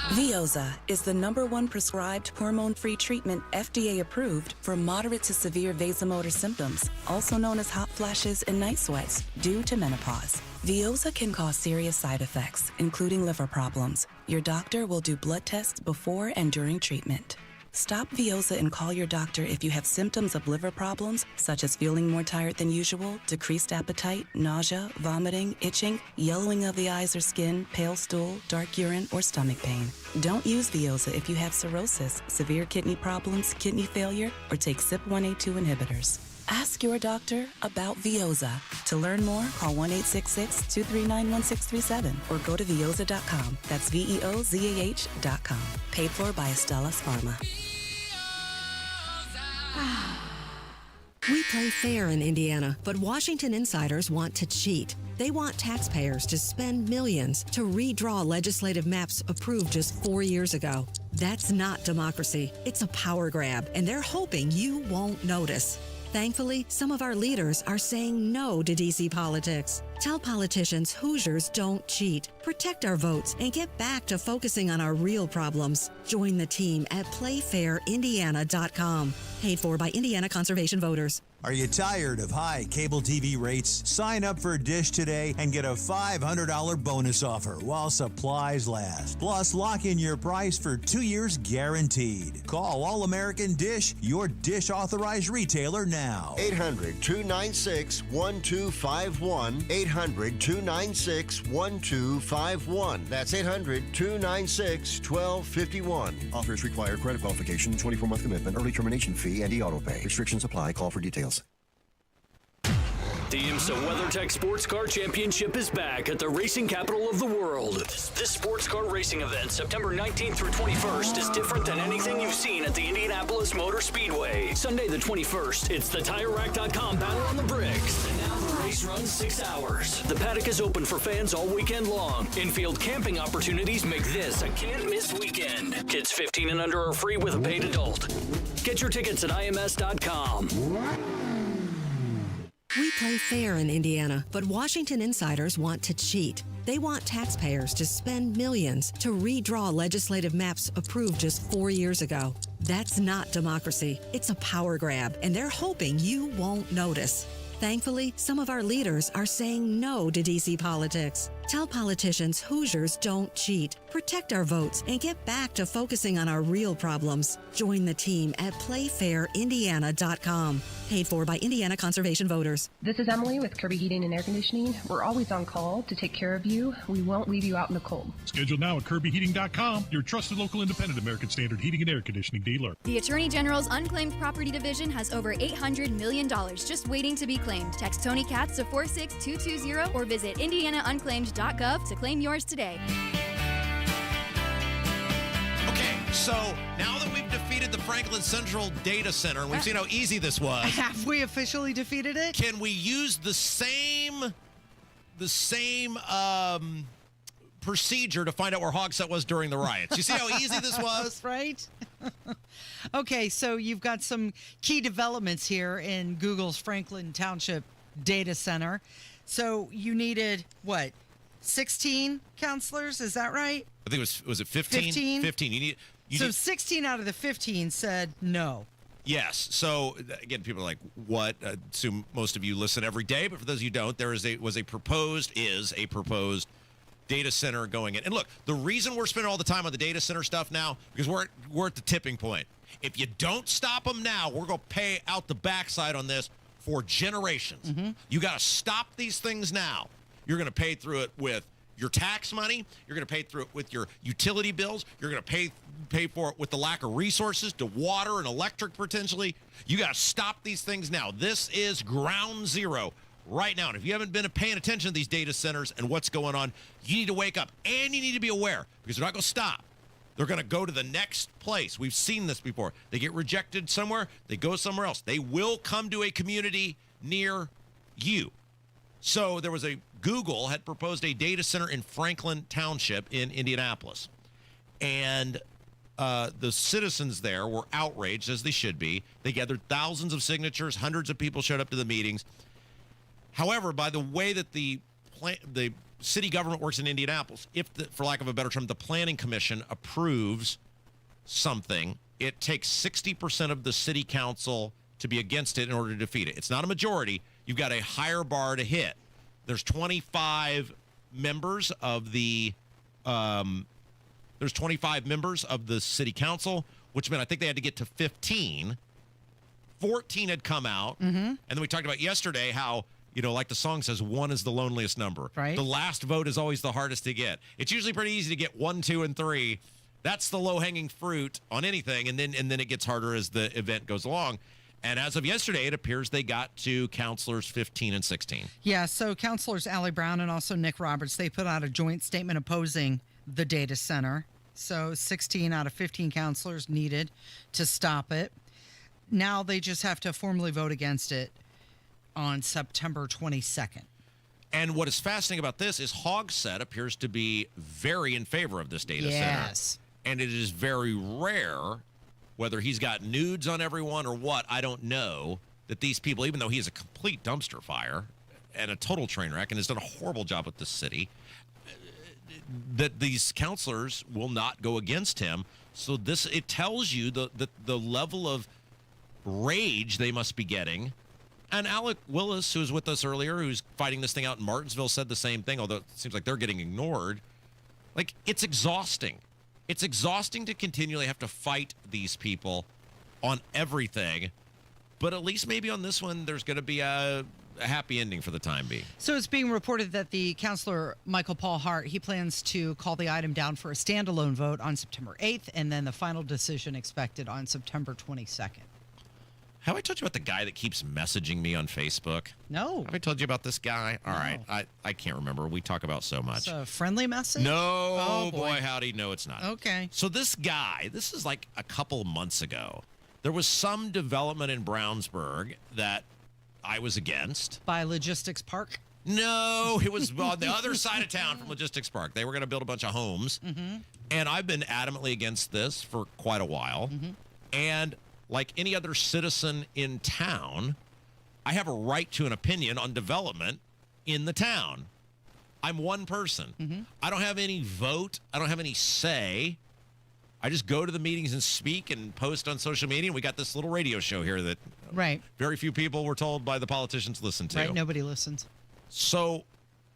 Veoza is the #1 prescribed hormone-free treatment FDA approved for moderate to severe vasomotor symptoms, also known as hot flashes and night sweats, due to menopause. Veoza can cause serious side effects, including liver problems. Your doctor will do blood tests before and during treatment. Stop Veoza and call your doctor if you have symptoms of liver problems, such as feeling more tired than usual, decreased appetite, nausea, vomiting, itching, yellowing of the eyes or skin, pale stool, dark urine, or stomach pain. Don't use Veoza if you have cirrhosis, severe kidney problems, kidney failure, or take CYP1A2 inhibitors. Ask your doctor about Veoza. To learn more, call 1-866-239-1637 or go to Veoza.com. That's VEOZAH.com. Paid for by Astellas Pharma. We play fair in Indiana, but Washington insiders want to cheat. They want taxpayers to spend millions to redraw legislative maps approved just 4 years ago. That's not democracy. It's a power grab, and they're hoping you won't notice. Thankfully, some of our leaders are saying no to D.C. politics. Tell politicians Hoosiers don't cheat. Protect our votes and get back to focusing on our real problems. Join the team at playfairindiana.com. Paid for by Indiana Conservation Voters. Are you tired of high cable TV rates? Sign up for Dish today and get a $500 bonus offer while supplies last. Plus, lock in your price for 2 years guaranteed. Call All-American Dish, your Dish authorized retailer now. 800-296-1251. 800-296-1251. That's 800-296-1251. Offers require credit qualification, 24-month commitment, early termination fee, and e-auto pay. Restrictions apply. Call for details. The IMSA WeatherTech Sports Car Championship is back at the racing capital of the world. This sports car racing event, September 19th through 21st, is different than anything you've seen at the Indianapolis Motor Speedway. Sunday the 21st, it's the TireRack.com Battle on the Bricks. And now the race race runs 6 hours. The paddock is open for fans all weekend long. Infield camping opportunities make this a can't-miss weekend. Kids 15 and under are free with a paid adult. Get your tickets at ims.com. We play fair in Indiana, but Washington insiders want to cheat. They want taxpayers to spend millions to redraw legislative maps approved just 4 years ago. That's not democracy. It's a power grab, and they're hoping you won't notice. Thankfully, some of our leaders are saying no to D.C. politics. Tell politicians Hoosiers don't cheat. Protect our votes and get back to focusing on our real problems. Join the team at playfairindiana.com. Paid for by Indiana Conservation Voters. This is Emily with Kirby Heating and Air Conditioning. We're always on call to take care of you. We won't leave you out in the cold. Schedule now at KirbyHeating.com, your trusted local independent American Standard heating and air conditioning dealer. The Attorney General's Unclaimed Property Division has over $800 million just waiting to be claimed. Text Tony Katz to 46220 or visit indianaunclaimed.gov to claim yours today. Okay, so now that we've defeated the Franklin Central Data Center, and we've seen how easy this was. Have we officially defeated it? Can we use the same procedure to find out where Hogsett was during the riots? You see how easy this was? Right? Okay, so you've got some key developments here in Google's Franklin Township Data Center. So you needed, what, 16 counselors? Is that right? I think was it 15? 15. 16 out of the 15 said no. Yes. So again, people are like, "What?" I assume most of you listen every day, but for those of you who don't, is a proposed data center going in. And look, the reason we're spending all the time on the data center stuff now because we're at the tipping point. If you don't stop them now, we're going to pay out the backside on this for generations. Mm-hmm. You got to stop these things now. You're going to pay through it with your tax money. You're going to pay through it with your utility bills. You're going to pay for it with the lack of resources to water and electric potentially. You got to stop these things now. This is ground zero right now. And if you haven't been paying attention to these data centers and what's going on, you need to wake up and you need to be aware because they're not going to stop. They're going to go to the next place. We've seen this before. They get rejected somewhere. They go somewhere else. They will come to a community near you. So Google had proposed a data center in Franklin Township in Indianapolis. And the citizens there were outraged, as they should be. They gathered thousands of signatures. Hundreds of people showed up to the meetings. However, by the way that the city government works in Indianapolis, for lack of a better term, the planning commission approves something, it takes 60% of the city council to be against it in order to defeat it. It's not a majority. You've got a higher bar to hit. There's 25 members of the city council, which meant I think they had to get to 15. 14 had come out. Mm-hmm. And then we talked about yesterday how, like the song says, 1 is the loneliest number. Right. The last vote is always the hardest to get. It's usually pretty easy to get 1, 2, and 3. That's the low-hanging fruit on anything, and then it gets harder as the event goes along. And as of yesterday, it appears they got to counselors 15 and 16. Yeah, so counselors Allie Brown and also Nick Roberts, they put out a joint statement opposing the data center. So 16 out of 15 counselors needed to stop it. Now they just have to formally vote against it on September 22nd. And what is fascinating about this is Hogsett appears to be very in favor of this data center. Yes. And it is very rare, whether he's got nudes on everyone or what, I don't know, that these people, even though he is a complete dumpster fire and a total train wreck and has done a horrible job with the city, that these counselors will not go against him. So it tells you the level of rage they must be getting. And Alec Willis, who was with us earlier, who's fighting this thing out in Martinsville, said the same thing, although it seems like they're getting ignored. Like, it's exhausting. It's exhausting to continually have to fight these people on everything. But at least maybe on this one, there's going to be a happy ending for the time being. So it's being reported that the counselor, Michael Paul Hart, he plans to call the item down for a standalone vote on September 8th, and then the final decision expected on September 22nd. Have I told you about the guy that keeps messaging me on Facebook? No. Have I told you about this guy? All right. I can't remember. We talk about so much. It's a friendly message? No. Oh, boy, howdy. No, it's not. Okay. So this guy, this is like a couple months ago, there was some development in Brownsburg that I was against. By Logistics Park? No, it was on the other side of town from Logistics Park. They were going to build a bunch of homes. And I've been adamantly against this for quite a while. And like any other citizen in town, I have a right to an opinion on development in the town. I'm one person. I don't have any vote. I don't have any say. I just go to the meetings and speak and post on social media. And we got this little radio show here that very few people were told by the politicians listen to. Right, nobody listens. So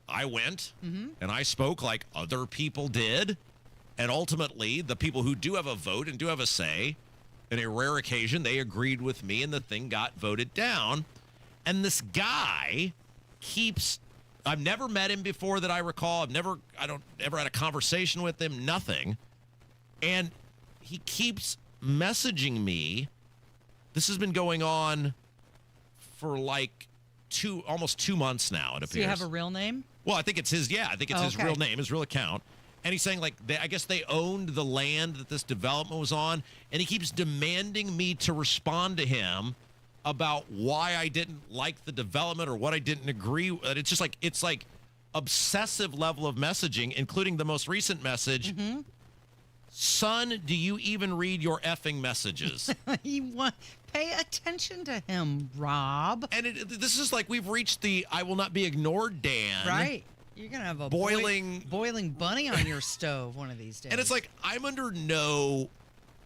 I went and I spoke like other people did. And ultimately, the people who do have a vote and do have a say, in a rare occasion, they agreed with me and the thing got voted down. And this guy keeps... I've never met him before that I recall. I don't ever had a conversation with him, nothing. And he keeps messaging me. This has been going on for like almost 2 months now, it appears. Do you have a real name? Well, I think it's his, I think it's his real name, his real account. And he's saying, like, I guess they owned the land that this development was on, and he keeps demanding me to respond to him about why I didn't like the development or what I didn't agree with. It's just like, it's like obsessive level of messaging, including the most recent message. Son, do you even read your effing messages? Pay attention to him, Rob. And this is like we've reached the I will not be ignored, Dan. Right. You're going to have a boiling bunny on your stove one of these days. And it's like, I'm under no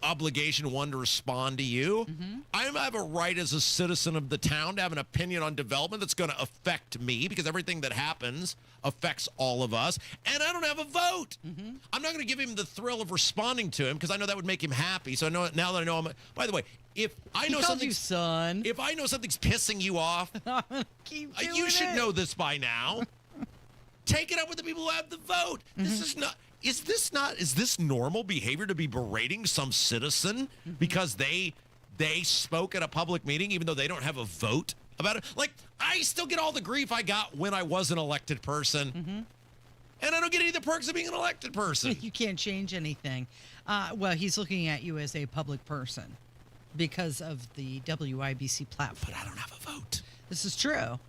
obligation, one, to respond to you. I have a right as a citizen of the town to have an opinion on development that's going to affect me because everything that happens affects all of us. And I don't have a vote. I'm not going to give him the thrill of responding to him because I know that would make him happy. So I know now that I know him. By the way, if I know something, son. If I know something's pissing you off, you should know this by now. Take it up with the people who have the vote. This is not. Is this normal behavior to be berating some citizen because they spoke at a public meeting even though they don't have a vote about it? Like, I still get all the grief I got when I was an elected person. And I don't get any of the perks of being an elected person. You can't change anything. Well, he's looking at you as a public person because of the WIBC platform. But I don't have a vote. This is true.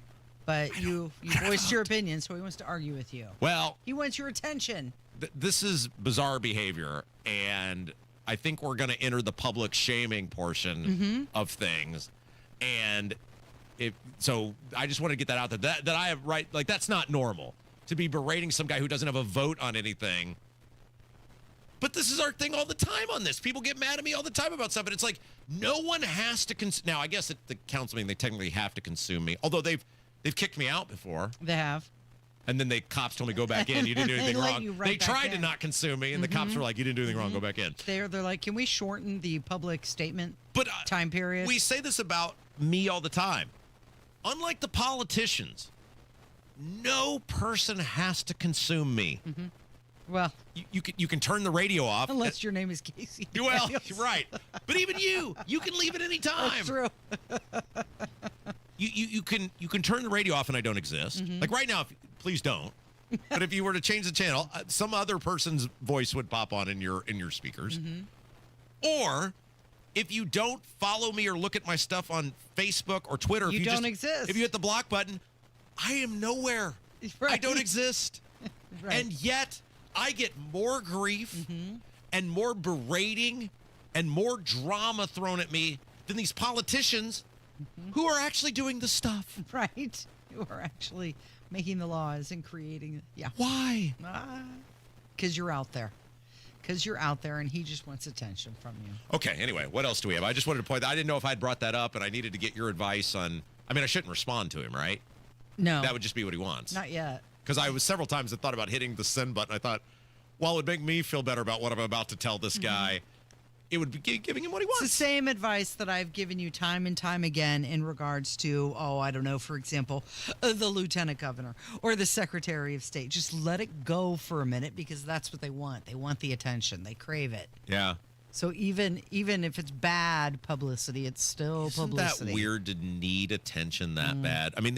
But you voiced your opinion, so he wants to argue with you. Well, he wants your attention. This is bizarre behavior, and I think we're going to enter the public shaming portion of things. And so I just want to get that out there. That I have right, like that's not normal to be berating some guy who doesn't have a vote on anything. But this is our thing all the time on this. People get mad at me all the time about stuff, and it's like no one has to. Now, I guess at the council meeting they technically have to consume me, although they've kicked me out before. They have. And then the cops told me, go back in. You didn't do anything wrong. They tried to not consume me, and the cops were like, you didn't do anything wrong. Go back in. They're like, can we shorten the public statement time period? We say this about me all the time. Unlike the politicians, no person has to consume me. Well, you can turn the radio off. Unless your name is Casey. Well, right. But even you can leave at any time. That's true. You can turn the radio off and I don't exist. Like right now, please don't. But if you were to change the channel, some other person's voice would pop on in your speakers. Or if you don't follow me or look at my stuff on Facebook or Twitter, you don't exist. If you hit the block button, I am nowhere. Right. I don't exist. Right. And yet I get more grief and more berating and more drama thrown at me than these politicians who are actually doing the stuff. Right. Who are actually making the laws and creating. Yeah. Why? Because you're out there. Because you're out there and he just wants attention from you. Okay. Anyway, what else do we have? I just wanted to point I didn't know if I'd brought that up and I needed to get your advice on. I mean, I shouldn't respond to him, right? No. That would just be what he wants. Not yet. Because I was several times I thought about hitting the send button. I thought, well, it would make me feel better about what I'm about to tell this guy. It would be giving him what he wants. It's the same advice that I've given you time and time again in regards to, I don't know, for example, the lieutenant governor or the secretary of state. Just let it go for a minute because that's what they want. They want the attention. They crave it. Yeah. So even if it's bad publicity, it's still publicity. Isn't that weird to need attention that bad? I mean,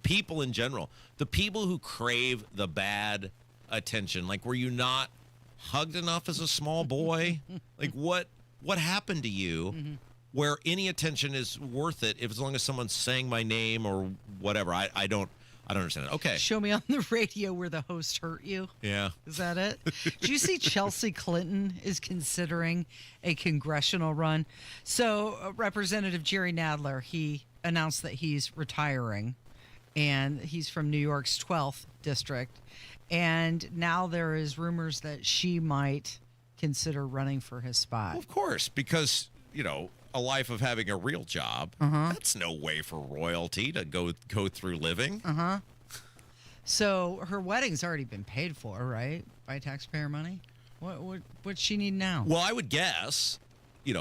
people in general, the people who crave the bad attention, like were you not hugged enough as a small boy? Like what happened to you where any attention is worth it, if as long as someone's saying my name or whatever. I don't understand it. Okay. Show me on the radio where the host hurt you. Yeah. Is that it? Did you see Chelsea Clinton is considering a congressional run? So Representative Jerry Nadler, he announced that he's retiring, and he's from New York's 12th district. And now there is rumors that she might consider running for his spot. Well, of course, because, a life of having a real job, that's no way for royalty to go through living. So her wedding's already been paid for, right? By taxpayer money? What's she need now? Well, I would guess,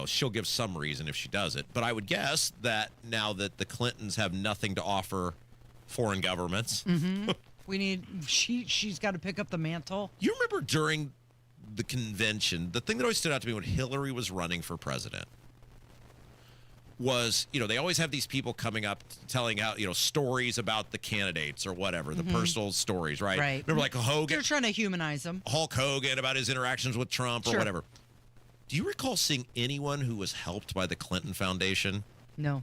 she'll give some reason if she does it, but I would guess that now that the Clintons have nothing to offer foreign governments. She's got to pick up the mantle. You remember during the convention, the thing that always stood out to me when Hillary was running for president was, they always have these people coming up telling out, stories about the candidates or whatever, the personal stories, right? Right. Remember like Hogan? They're trying to humanize them. Hulk Hogan about his interactions with Trump or whatever. Do you recall seeing anyone who was helped by the Clinton Foundation? No.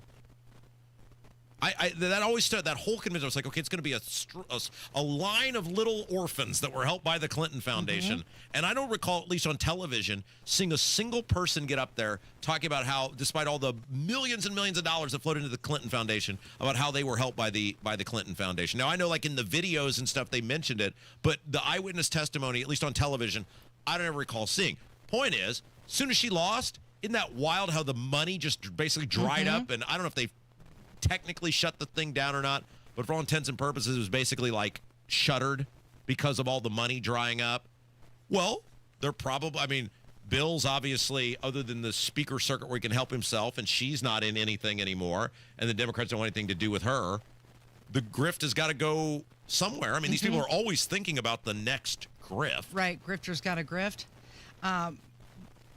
That always stood, that whole convention, I was like, okay, it's going to be a line of little orphans that were helped by the Clinton Foundation. And I don't recall, at least on television, seeing a single person get up there talking about how, despite all the millions and millions of dollars that flowed into the Clinton Foundation, about how they were helped by the Clinton Foundation. Now, I know like in the videos and stuff, they mentioned it, but the eyewitness testimony, at least on television, I don't ever recall seeing. Point is, as soon as she lost, isn't that wild how the money just basically dried up? And I don't know if they technically shut the thing down or not, but for all intents and purposes, it was basically like shuttered because of all the money drying up. Well, they're probably, Bill's obviously, other than the speaker circuit where he can help himself, and she's not in anything anymore, and the Democrats don't want anything to do with her. The grift has got to go somewhere. These people are always thinking about the next grift. Right, grifter's got a grift.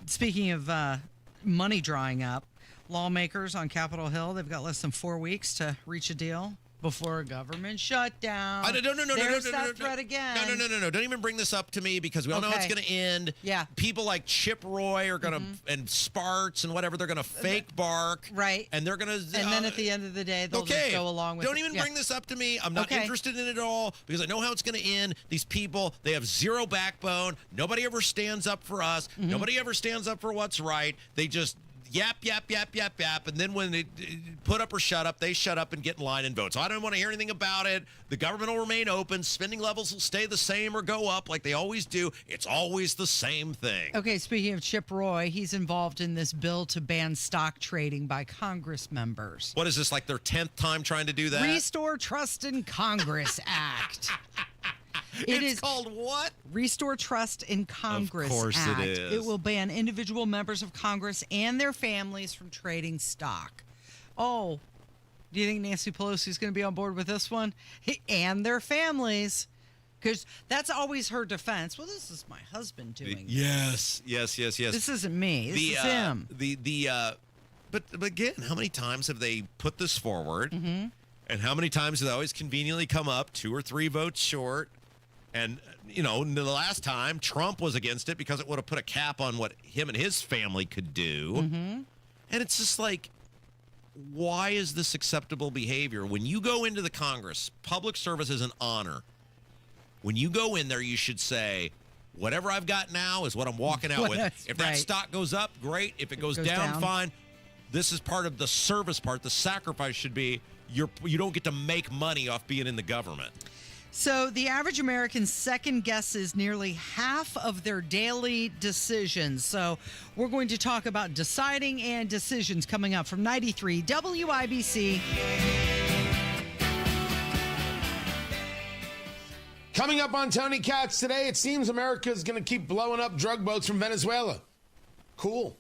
Speaking of money drying up, lawmakers on Capitol Hill, they've got less than 4 weeks to reach a deal before a government shutdown. There's that threat again. No. Don't even bring this up to me because we all know it's going to end. Yeah. People like Chip Roy are going to, and Sparks and whatever, they're going to fake bark. Right. And they're going to. And then at the end of the day, they'll just go along with it. Don't even bring this up to me. I'm not interested in it at all because I know how it's going to end. These people, they have zero backbone. Nobody ever stands up for us. Nobody ever stands up for what's right. They just yap, and then when they put up or shut up, they shut up and get in line and vote. So I don't want to hear anything about it. The government will remain open. Spending levels will stay the same or go up like they always do. It's always the same thing. Okay, speaking of Chip Roy, he's involved in this bill to ban stock trading by Congress members. What is this, like their 10th time trying to do that? Restore Trust in Congress Act. It's called what? Restore Trust in Congress Act. Of course it is. It will ban individual members of Congress and their families from trading stock. Oh, do you think Nancy Pelosi's going to be on board with this one? And their families. Because that's always her defense. Well, this is my husband doing Yes. This isn't me. This is him. But again, how many times have they put this forward? And how many times do they always conveniently come up 2 or 3 votes short? And, the last time Trump was against it because it would have put a cap on what him and his family could do. And it's just like, why is this acceptable behavior? When you go into the Congress, public service is an honor. When you go in there, you should say, whatever I've got now is what I'm walking out with. If that stock goes up, great. If it goes down, fine. This is part of the service part. The sacrifice should be you don't get to make money off being in the government. So the average American second guesses nearly half of their daily decisions. So we're going to talk about deciding and decisions coming up from 93 WIBC. Coming up on Tony Katz today, it seems America is going to keep blowing up drug boats from Venezuela. Cool.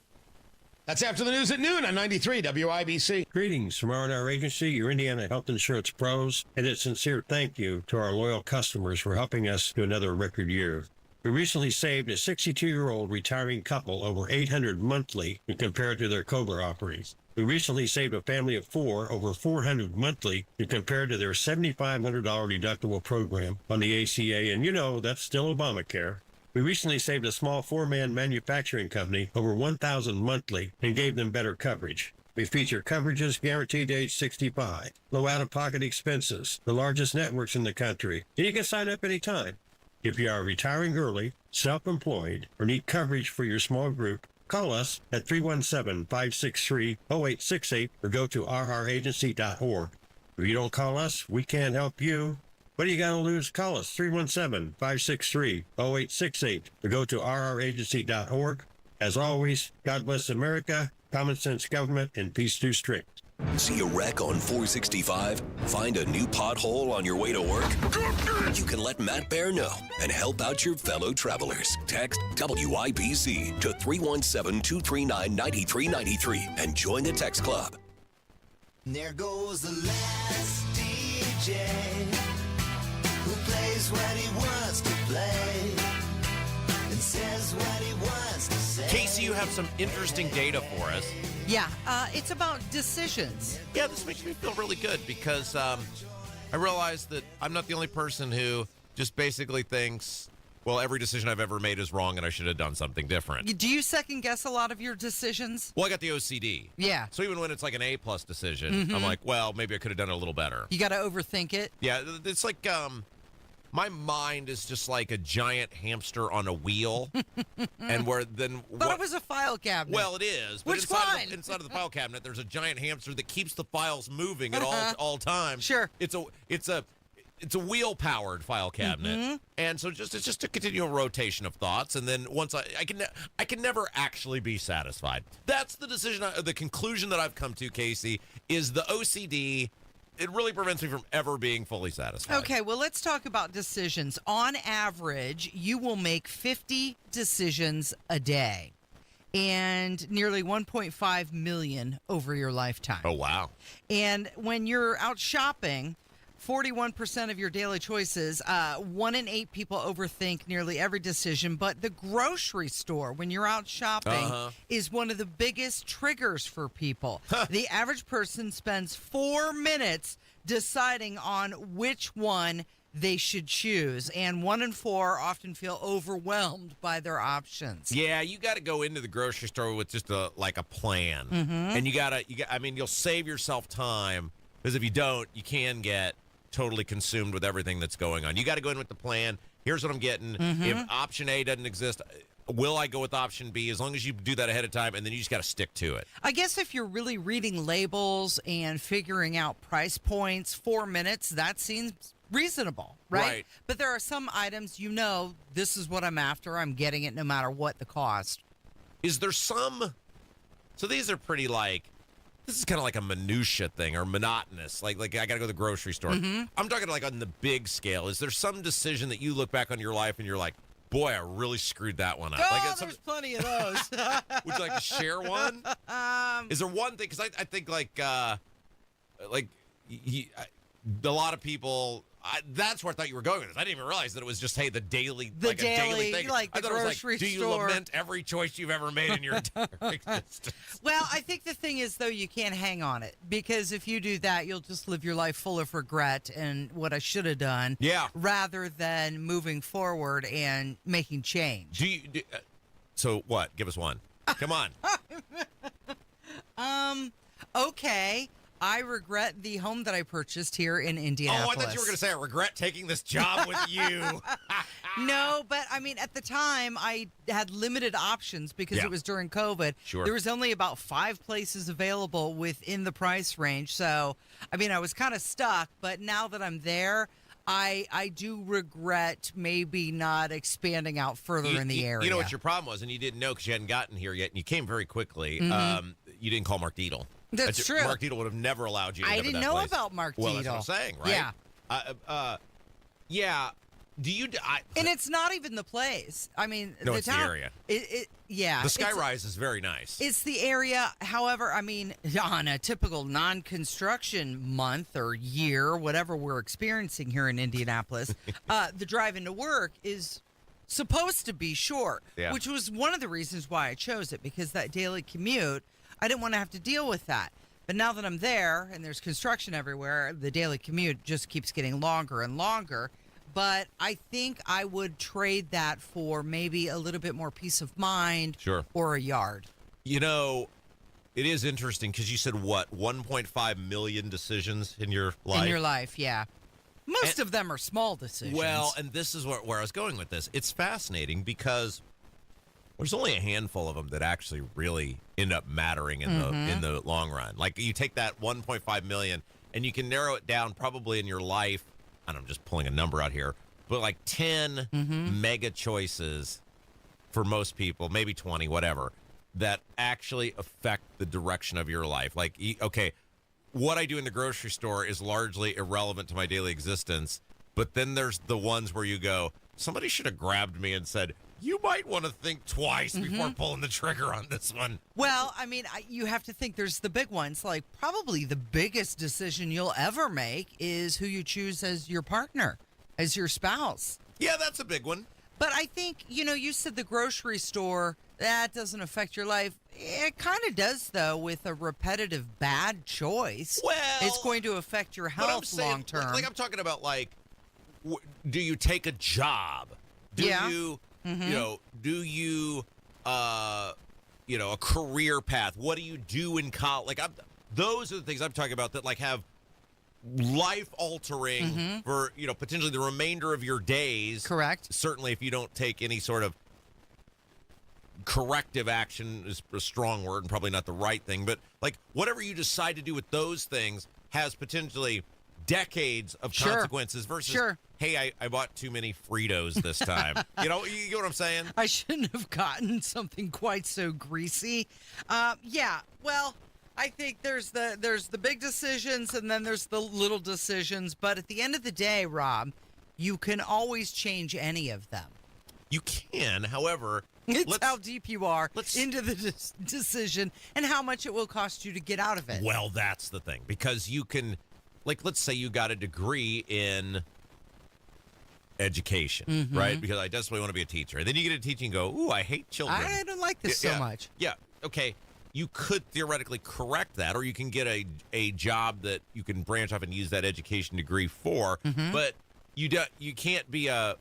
That's after the news at noon on 93 WIBC. Greetings from R&R Agency, your Indiana health insurance pros, and a sincere thank you to our loyal customers for helping us to another record year. We recently saved a 62-year-old retiring couple over $800 monthly when compared to their COBRA offerings. We recently saved a family of 4 over $400 monthly when compared to their $7,500 deductible program on the ACA, and that's still Obamacare. We recently saved a small 4-man manufacturing company over $1,000 monthly and gave them better coverage. We feature coverages guaranteed to age 65, low out-of-pocket expenses, the largest networks in the country, and you can sign up anytime. If you are retiring early, self-employed, or need coverage for your small group, call us at 317-563-0868 or go to rragency.org. If you don't call us, we can't help you. What do you got to lose? Call us, 317-563-0868 or go to rragency.org. As always, God bless America, common sense government, and peace through strength. See a wreck on 465? Find a new pothole on your way to work? You can let Matt Bear know and help out your fellow travelers. Text WIBC to 317-239-9393 and join the text club. There goes the last DJ who plays what he wants to play and says what he wants to say. Casey, you have some interesting data for us. Yeah, it's about decisions. Yeah, this makes me feel really good because I realize that I'm not the only person who just basically thinks, well, every decision I've ever made is wrong and I should have done something different. Do you second guess a lot of your decisions? Well, I got the OCD. Yeah. So even when it's like an A-plus decision, I'm like, well, maybe I could have done it a little better. You got to overthink it. Yeah, it's like my mind is just like a giant hamster on a wheel. And where then... But it was a file cabinet. Well, it is. But Which inside of the file cabinet, there's a giant hamster that keeps the files moving at all times. Sure. It's a wheel-powered file cabinet, and so it's just a continual rotation of thoughts. And then once I can never actually be satisfied. That's the decision. The conclusion that I've come to, Casey, is the OCD. It really prevents me from ever being fully satisfied. Okay, well, let's talk about decisions. On average, you will make 50 decisions a day, and nearly 1.5 million over your lifetime. Oh, wow. And when you're out shopping, 41% of your daily choices, 1 in 8 people overthink nearly every decision. But the grocery store, when you're out shopping, is one of the biggest triggers for people. The average person spends 4 minutes deciding on which one they should choose. And 1 in 4 often feel overwhelmed by their options. Yeah, you got to go into the grocery store with just a plan. And you'll save yourself time, because if you don't, you can get totally consumed with everything that's going on. You got to go in with the plan. Here's what I'm getting. If option A doesn't exist, will I go with option B? As long as you do that ahead of time, and then you just got to stick to it. I guess if you're really reading labels and figuring out price points, 4 minutes, that seems reasonable, right? But there are some items, this is what I'm after. I'm getting it no matter what the cost. Is there some... So these are pretty this is kind of like a minutia thing or monotonous. Like I got to go to the grocery store. I'm talking like on the big scale. Is there some decision that you look back on your life and you're like, boy, I really screwed that one up? There's plenty of those. Would you like to share one? Is there one thing? Because I think a lot of people... that's where I thought you were going with this. I didn't even realize that it was just, hey, the daily thing. Like the grocery do you store. lament every choice you've ever made in your entire existence? Well, I think the thing is, though, you can't hang on it, because if you do that, you'll just live your life full of regret and what I should have done. Yeah. Rather than moving forward and making change. So what? Give us one. Come on. Okay. I regret the home that I purchased here in Indianapolis. Oh, I thought you were going to say I regret taking this job with you. No, but I mean, at the time, I had limited options because it was during COVID. Sure. There was only about 5 places available within the price range. So, I mean, I was kind of stuck. But now that I'm there, I do regret maybe not expanding out further in the area. You know what your problem was, and you didn't know because you hadn't gotten here yet, and you came very quickly. You didn't call Mark Dietel. That's true. Mark Dietel would have never allowed you to I live at didn't that know place. about Mark Dietel. Well, that's what I'm saying, right? Yeah. Yeah. Do you... and it's not even the place. I mean... No, it's the area. Yeah. The Skyrise is very nice. It's the area. However, I mean, on a typical non-construction month or year, whatever we're experiencing here in Indianapolis, the drive into work is supposed to be short, which was one of the reasons why I chose it, because that daily commute, I didn't want to have to deal with that. But now that I'm there and there's construction everywhere, the daily commute just keeps getting longer and longer. But I think I would trade that for maybe a little bit more peace of mind or a yard. You know, It is interesting because you said, 1.5 million decisions in your life? In your life, yeah. Most of them are small decisions. Well, and this is where I was going with this. It's fascinating because there's only a handful of them that actually really end up mattering in the long run. Like, you take that 1.5 million and you can narrow it down probably in your life, and I'm just pulling a number out here, but like 10 mega choices for most people, maybe 20, whatever, that actually affect the direction of your life. Like, okay, what I do in the grocery store is largely irrelevant to my daily existence, but then there's the ones where you go, somebody should have grabbed me and said, you might want to think twice before pulling the trigger on this one. Well, I mean, you have to think there's the big ones. Like, probably the biggest decision you'll ever make is who you choose as your partner, as your spouse. Yeah, that's a big one. But I think, you said the grocery store, that doesn't affect your life. It kind of does, though, with a repetitive bad choice. Well, it's going to affect your health long term. Like, I'm talking about, like, do you take a job? Do you, do you, a career path? What do you do in college? Like, those are the things I'm talking about that, like, have life-altering for, potentially the remainder of your days. Correct. Certainly if you don't take any sort of corrective action is a strong word and probably not the right thing, but like whatever you decide to do with those things has potentially decades of consequences versus, hey, I bought too many Fritos this time. You get what I'm saying? I shouldn't have gotten something quite so greasy. Well, I think there's the big decisions and then there's the little decisions, but at the end of the day, Rob, you can always change any of them. You can, however, it's how deep you are into the decision and how much it will cost you to get out of it. Well, that's the thing, because you can, like, let's say you got a degree in education, right? Because I desperately want to be a teacher. And then you get into teaching and go, ooh, I hate children. I don't like this so much. Yeah, okay. You could theoretically correct that, or you can get a job that you can branch off and use that education degree for, but you can't be a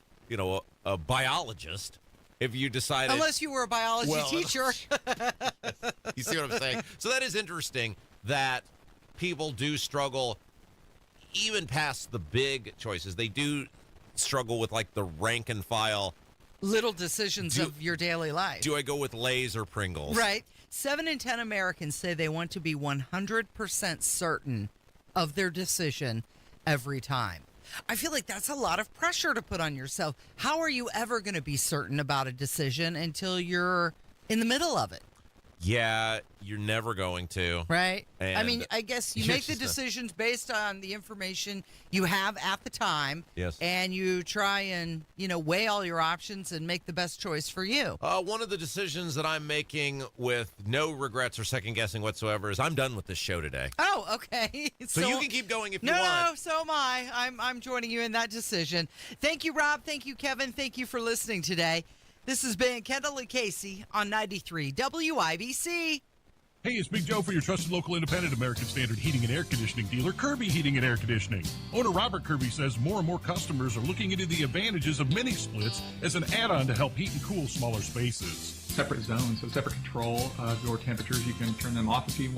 biologist if you decided... Unless you were a biology teacher. You see what I'm saying? So that is interesting that people do struggle even past the big choices. They do struggle with, like, the rank and file... little decisions of your daily life. Do I go with Lay's or Pringles? Right. 7 in 10 Americans say they want to be 100% certain of their decision every time. I feel like that's a lot of pressure to put on yourself. How are you ever going to be certain about a decision until you're in the middle of it? Yeah, you're never going to. Right. And I mean, I guess you make the decisions based on the information you have at the time. Yes. And you try and, weigh all your options and make the best choice for you. One of the decisions that I'm making with no regrets or second guessing whatsoever is I'm done with this show today. Oh, okay. So you can keep going if you want. No, so am I. I'm joining you in that decision. Thank you, Rob. Thank you, Kevin. Thank you for listening today. This has been Kendall Casey on 93 WIBC. Hey, it's Big Joe for your trusted local independent American Standard heating and air conditioning dealer, Kirby Heating and Air Conditioning. Owner Robert Kirby says more and more customers are looking into the advantages of mini splits as an add-on to help heat and cool smaller spaces. Separate zones, so separate control of your temperatures. You can turn them off if you want.